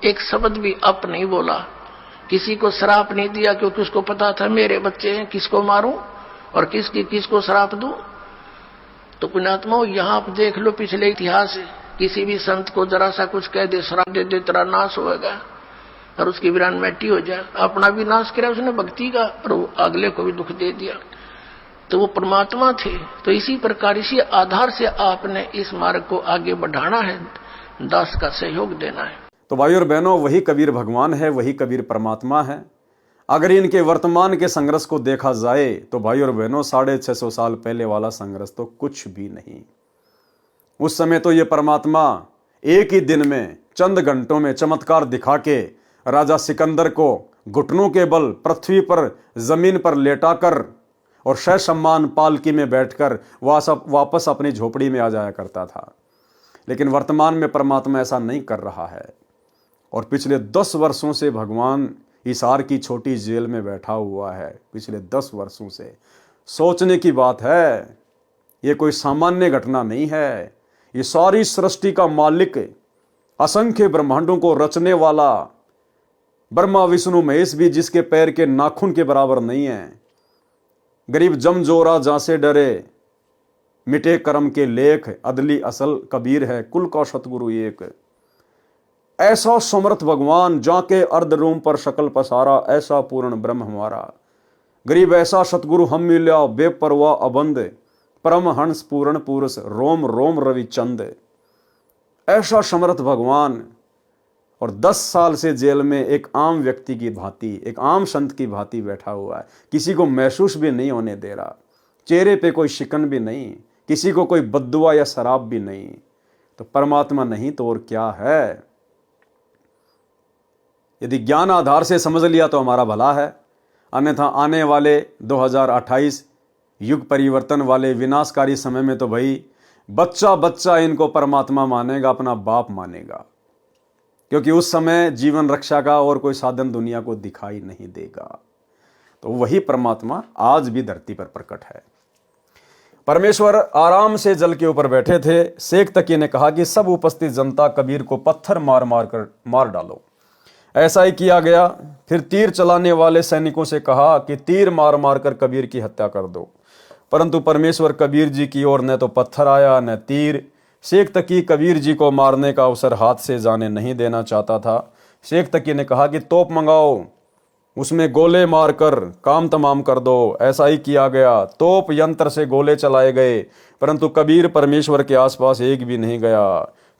C: एक शब्द भी अप नहीं बोला, किसी को श्राप नहीं दिया, क्योंकि उसको पता था मेरे बच्चे हैं, किसको मारूं और किसको श्राप दूं। तो पुण्यात्माओं, यहां आप देख लो पिछले इतिहास, किसी भी संत को जरा सा कुछ कह दे, श्राप दे दे, तेरा नाश होगा और उसकी वीरान मिट्टी हो जाए। अपना भी नाश किया उसने भक्ति का, और अगले को भी दुख दे दिया। तो वो परमात्मा थे। तो इसी प्रकार, इसी आधार से आपने इस मार्ग को आगे बढ़ाना है, दास का सहयोग देना है।
A: तो भाई और बहनों, वही कबीर भगवान है, वही कबीर परमात्मा है। अगर इनके वर्तमान के संघर्ष को देखा जाए तो भाई और बहनों, 650 साल पहले वाला संघर्ष तो कुछ भी नहीं। उस समय तो ये परमात्मा एक ही दिन में, चंद घंटों में चमत्कार दिखा के राजा सिकंदर को घुटनों के बल पृथ्वी पर, जमीन पर लेटाकर और शह सम्मान पालकी में बैठकर वापस अपनी झोपड़ी में आ जाया करता था। लेकिन वर्तमान में परमात्मा ऐसा नहीं कर रहा है, और पिछले 10 वर्षों से भगवान हिसार की छोटी जेल में बैठा हुआ है। पिछले 10 वर्षों से। सोचने की बात है, ये कोई सामान्य घटना नहीं है। ये सारी सृष्टि का मालिक, असंख्य ब्रह्मांडों को रचने वाला ब्रह्मा विष्णु महेश भी जिसके पैर के नाखून के बराबर नहीं है। गरीब जमजोरा जहां से डरे, मिटे कर्म के लेख, अदली असल कबीर है, कुल का सतगुरु एक। ऐसा समर्थ भगवान, जाके अर्ध रूम पर शकल पसारा, ऐसा पूर्ण ब्रह्म हमारा। गरीब ऐसा सतगुरु हम मिल्या, बेपरवाह अबंध, परम हंस पूर्ण पुरुष, रोम रोम रवि चंद। ऐसा समर्थ भगवान, और 10 साल से जेल में एक आम व्यक्ति की भांति, एक आम संत की भांति बैठा हुआ है। किसी को महसूस भी नहीं होने दे रहा, चेहरे पे कोई शिकन भी नहीं, किसी को कोई बद्दुआ या शराब भी नहीं। तो परमात्मा नहीं तो और क्या है? यदि ज्ञान आधार से समझ लिया तो हमारा भला है, अन्यथा आने वाले 2028 युग परिवर्तन वाले विनाशकारी समय में तो भाई बच्चा बच्चा इनको परमात्मा मानेगा, अपना बाप मानेगा, क्योंकि उस समय जीवन रक्षा का और कोई साधन दुनिया को दिखाई नहीं देगा। तो वही परमात्मा आज भी धरती पर प्रकट है। परमेश्वर आराम से जल के ऊपर बैठे थे। शेख तकी ने कहा कि सब उपस्थित जनता कबीर को पत्थर मार डालो। ऐसा ही किया गया। फिर तीर चलाने वाले सैनिकों से कहा कि तीर मार मार कर कबीर की हत्या कर दो, परंतु परमेश्वर कबीर जी की ओर न तो पत्थर आया न तीर। शेख तकी कबीर जी को मारने का अवसर हाथ से जाने नहीं देना चाहता था। शेख तकी ने कहा कि तोप मंगाओ, उसमें गोले मारकर काम तमाम कर दो। ऐसा ही किया गया। तोप यंत्र से गोले चलाए गए, परंतु कबीर परमेश्वर के आसपास एक भी नहीं गया।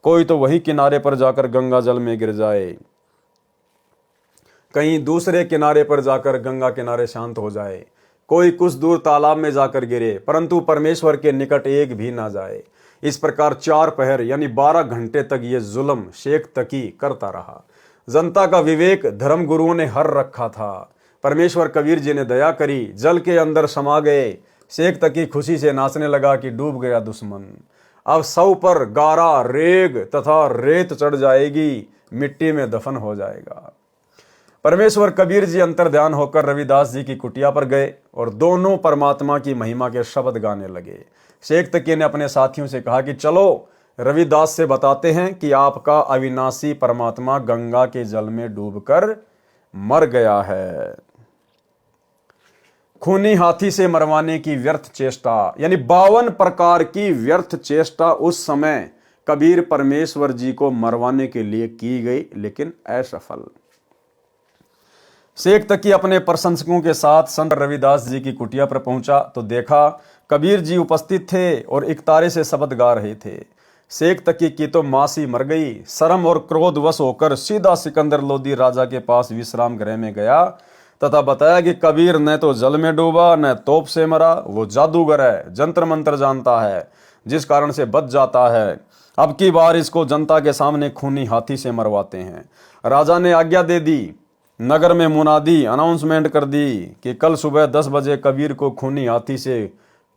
A: कोई तो वही किनारे पर जाकर गंगा जल में गिर जाए, कहीं दूसरे किनारे पर जाकर गंगा किनारे शांत हो जाए, कोई कुछ दूर तालाब में जाकर गिरे, परंतु परमेश्वर के निकट एक भी ना जाए। इस प्रकार 4 पहर यानी 12 घंटे तक ये जुल्म शेख तकी करता रहा। जनता का विवेक धर्म गुरुओं ने हर रखा था। परमेश्वर कबीर जी ने दया करी, जल के अंदर समा गए। शेख तकी खुशी से नाचने लगा कि डूब गया दुश्मन। अब सौ पर गारा, रेग तथा रेत चढ़ जाएगी, मिट्टी में दफन हो जाएगा। परमेश्वर कबीर जी अंतर ध्यान होकर रविदास जी की कुटिया पर गए और दोनों परमात्मा की महिमा के शब्द गाने लगे। शेख तकी ने अपने साथियों से कहा कि चलो रविदास से बताते हैं कि आपका अविनाशी परमात्मा गंगा के जल में डूबकर मर गया है। खूनी हाथी से मरवाने की व्यर्थ चेष्टा, यानी 52 प्रकार की व्यर्थ चेष्टा उस समय कबीर परमेश्वर जी को मरवाने के लिए की गई, लेकिन असफल। शेख तकी अपने प्रशंसकों के साथ संत रविदास जी की कुटिया पर पहुंचा तो देखा कबीर जी उपस्थित थे और इकतारे से शब्द गा रहे थे। शेख तकी की तो मासी मर गई। शर्म और क्रोध वश होकर सीधा सिकंदर लोदी राजा के पास विश्राम गृह में गया। तथा बताया कि कबीर न तो जल में डूबा न तोप से मरा, वो जादूगर है, जंत्र मंत्र जानता है, जिस कारण से बच जाता है। अब की बार इसको जनता के सामने खूनी हाथी से मरवाते हैं। राजा ने आज्ञा दे दी, नगर में मुनादी अनाउंसमेंट कर दी कि कल सुबह 10 बजे कबीर को खूनी हाथी से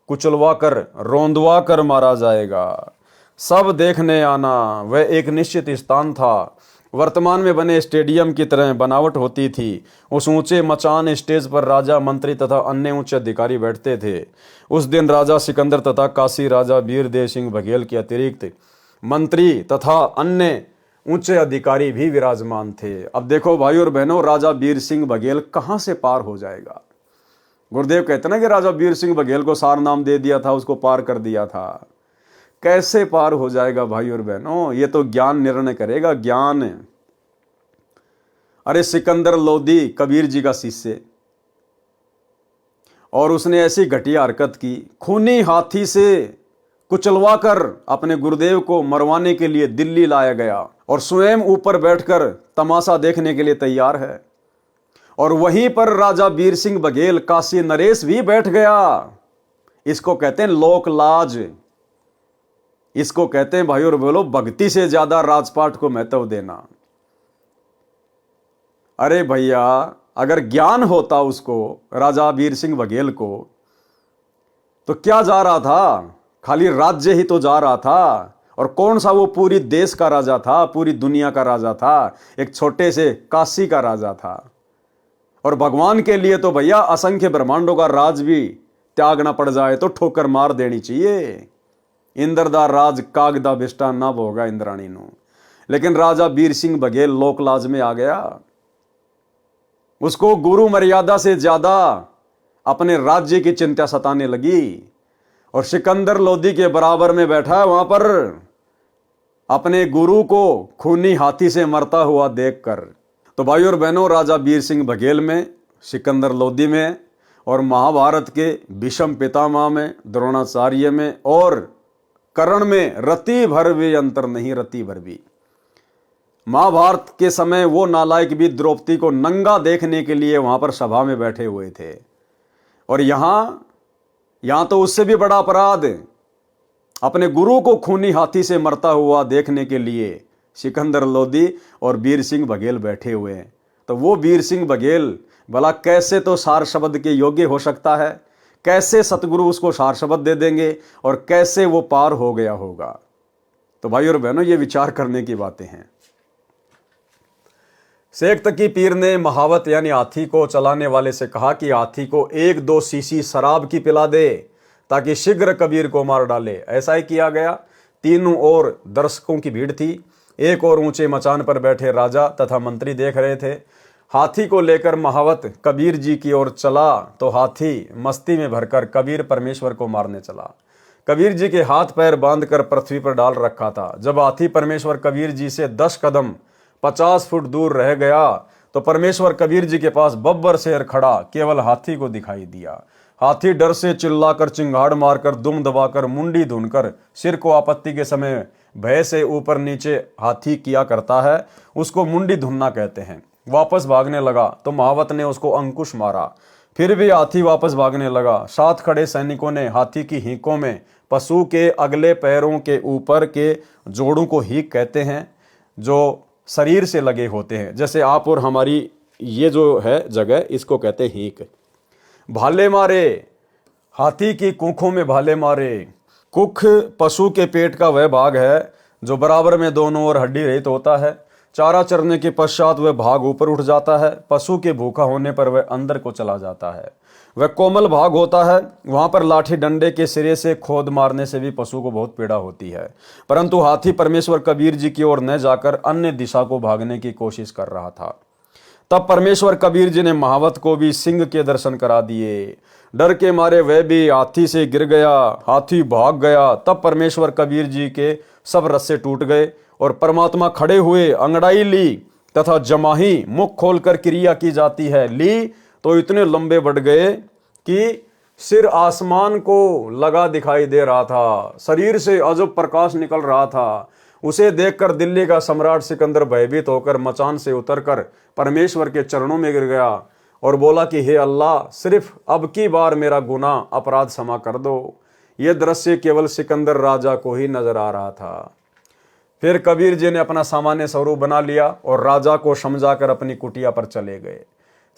A: कुचलवा कर रोंदवा कर मारा जाएगा। सब देखने आना। वह एक निश्चित स्थान था, वर्तमान में बने स्टेडियम की तरह बनावट होती थी। उस ऊंचे मचान स्टेज पर राजा, मंत्री तथा अन्य उच्च अधिकारी बैठते थे। उस दिन राजा सिकंदर तथा काशी राजा वीरदेव सिंह बघेल के अतिरिक्त मंत्री तथा अन्य ऊंचे अधिकारी भी विराजमान थे। अब देखो भाई और बहनों, राजा वीर सिंह बघेल कहां से पार हो जाएगा। गुरुदेव कहते ना कि राजा वीर सिंह बघेल को सार नाम दे दिया था, उसको पार कर दिया था। कैसे पार हो जाएगा भाई और बहनों, ये तो ज्ञान निर्णय करेगा, ज्ञान। अरे सिकंदर लोदी कबीर जी का शिष्य, और उसने ऐसी घटिया हरकत की, खूनी हाथी से कुचलवा कर अपने गुरुदेव को मरवाने के लिए दिल्ली लाया गया और स्वयं ऊपर बैठकर तमाशा देखने के लिए तैयार है। और वहीं पर राजा वीर सिंह बघेल, काशी नरेश भी बैठ गया। इसको कहते हैं लोक लाज। इसको कहते हैं भाई और बोलो भक्ति से ज्यादा राजपाट को महत्व देना। अरे भैया, अगर ज्ञान होता उसको, राजा वीर सिंह बघेल को, तो क्या जा रहा था, खाली राज्य ही तो जा रहा था। और कौन सा वो पूरी देश का राजा था, पूरी दुनिया का राजा था, एक छोटे से काशी का राजा था। और भगवान के लिए तो भैया असंख्य ब्रह्मांडों का राज भी त्यागना पड़ जाए तो ठोकर मार देनी चाहिए। इंद्र दा राज कागदा बिष्टा ना भोगा इंद्राणी नु। लेकिन राजा वीर सिंह बघेल लोकलाज में आ गया। उसको गुरु मर्यादा से ज्यादा अपने राज्य की चिंता सताने लगी। और सिकंदर लोदी के बराबर में बैठा है वहां पर, अपने गुरु को खूनी हाथी से मरता हुआ देखकर। तो भाई और बहनों, राजा वीर सिंह बघेल में, सिकंदर लोदी में और महाभारत के भीष्म पितामह में, द्रोणाचार्य में और कर्ण में रति भर भी अंतर नहीं, रति भर भी। महाभारत के समय वो नालायक भी द्रौपदी को नंगा देखने के लिए वहां पर सभा में बैठे हुए थे। और यहां तो उससे भी बड़ा अपराध, अपने गुरु को खूनी हाथी से मरता हुआ देखने के लिए सिकंदर लोदी और वीर सिंह बघेल बैठे हुए हैं। तो वो वीर सिंह बघेल भला कैसे तो सार शब्द के योग्य हो सकता है, कैसे सतगुरु उसको सार शब्द दे देंगे और कैसे वो पार हो गया होगा। तो भाई और बहनों, ये विचार करने की बातें हैं। शेख तकी पीर ने महावत यानी हाथी को चलाने वाले से कहा कि हाथी को 1-2 शीशी शराब की पिला दे ताकि शीघ्र कबीर को मार डाले। ऐसा ही किया गया। तीनों ओर दर्शकों की भीड़ थी। एक और ऊंचे मचान पर बैठे राजा तथा मंत्री देख रहे थे। हाथी को लेकर महावत कबीर जी की ओर चला तो हाथी मस्ती में भरकर कबीर परमेश्वर को मारने चला। कबीर जी के हाथ पैर बांधकर पृथ्वी पर डाल रखा था। जब हाथी परमेश्वर कबीर जी से 10 कदम 50 फुट दूर रह गया तो परमेश्वर कबीर जी के पास बब्बर शेर खड़ा केवल हाथी को दिखाई दिया। हाथी डर से चिल्लाकर, चिंगाड़ मारकर, दुम दबाकर, मुंडी धुनकर, सिर को आपत्ति के समय भय से ऊपर नीचे हाथी किया करता है, उसको मुंडी धुनना कहते हैं। वापस भागने लगा तो महावत ने उसको अंकुश मारा। फिर भी हाथी वापस भागने लगा। साथ खड़े सैनिकों ने हाथी की हीकों में पशु के अगले पैरों के ऊपर के जोड़ों को हीक कहते हैं, जो शरीर से लगे होते हैं। जैसे आप और हमारी ये जो है जगह, इसको कहते हैं हीक। भाले मारे, हाथी की कुखों में भाले मारे। कुख पशु के पेट का वह भाग है जो बराबर में दोनों ओर हड्डी रहित होता है। चारा चरने के पश्चात वह भाग ऊपर उठ जाता है। पशु के भूखा होने पर वह अंदर को चला जाता है। वह कोमल भाग होता है। वहां पर लाठी डंडे के सिरे से खोद मारने से भी पशु को बहुत पीड़ा होती है। परंतु हाथी परमेश्वर कबीर जी की ओर न जाकर अन्य दिशा को भागने की कोशिश कर रहा था। तब परमेश्वर कबीर जी ने महावत को भी सिंह के दर्शन करा दिए। डर के मारे वह भी हाथी से गिर गया। हाथी भाग गया। तब परमेश्वर कबीर जी के सब रस्से टूट गए और परमात्मा खड़े हुए, अंगड़ाई ली तथा जमाही, मुख खोलकर क्रिया की जाती है, ली तो इतने लंबे बढ़ गए कि सिर आसमान को लगा दिखाई दे रहा था। शरीर से अजब प्रकाश निकल रहा था। उसे देखकर दिल्ली का सम्राट सिकंदर भयभीत होकर मचान से उतरकर परमेश्वर के चरणों में गिर गया और बोला कि हे अल्लाह, सिर्फ अब की बार मेरा गुनाह अपराध क्षमा कर दो। ये दृश्य केवल सिकंदर राजा को ही नजर आ रहा था। फिर कबीर जी ने अपना सामान्य स्वरूप बना लिया और राजा को समझाकर अपनी कुटिया पर चले गए।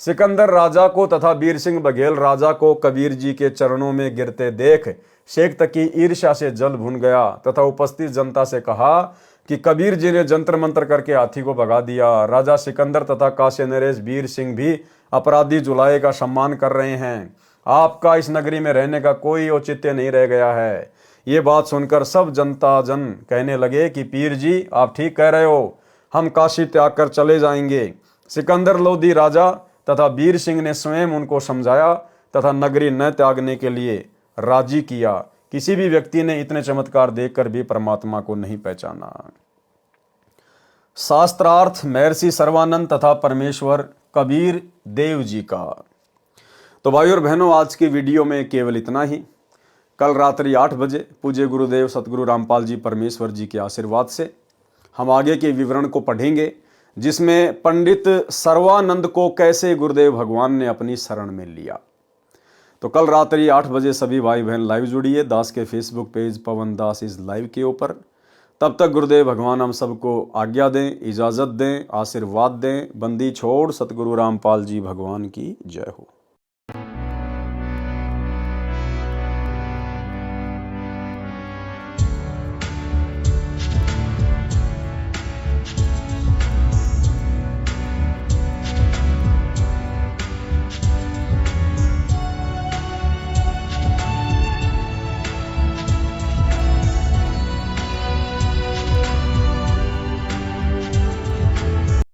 A: सिकंदर राजा को तथा वीर सिंह बघेल राजा को कबीर जी के चरणों में गिरते देख शेख तकी ईर्ष्या से जल भुन गया तथा उपस्थित जनता से कहा कि कबीर जी ने जंतर मंत्र करके हाथी को भगा दिया। राजा सिकंदर तथा काशी नरेश वीर सिंह भी अपराधी जुलाहे का सम्मान कर रहे हैं। आपका इस नगरी में रहने का कोई औचित्य नहीं रह गया है। ये बात सुनकर सब जनता जन कहने लगे कि पीर जी, आप ठीक कह रहे हो, हम काशी त्याग कर चले जाएंगे। सिकंदर लोधी राजा तथा वीर सिंह ने स्वयं उनको समझाया तथा नगरी न त्यागने के लिए राजी किया। किसी भी व्यक्ति ने इतने चमत्कार देखकर भी परमात्मा को नहीं पहचाना। शास्त्रार्थ महर्षि सर्वानंद तथा परमेश्वर कबीर देव जी का। तो भाइयों और बहनों, आज की वीडियो में केवल इतना ही। कल रात्रि 8 बजे पूज्य गुरुदेव सतगुरु रामपाल जी परमेश्वर जी के आशीर्वाद से हम आगे के विवरण को पढ़ेंगे, जिसमें पंडित सर्वानंद को कैसे गुरुदेव भगवान ने अपनी शरण में लिया। तो कल रात्रि 8 बजे सभी भाई बहन लाइव जुड़िए दास के फेसबुक पेज पवन दास इस लाइव के ऊपर। तब तक गुरुदेव भगवान हम सबको आज्ञा दें, इजाज़त दें, आशीर्वाद दें। बंदी छोड़ सतगुरु रामपाल जी भगवान की जय हो।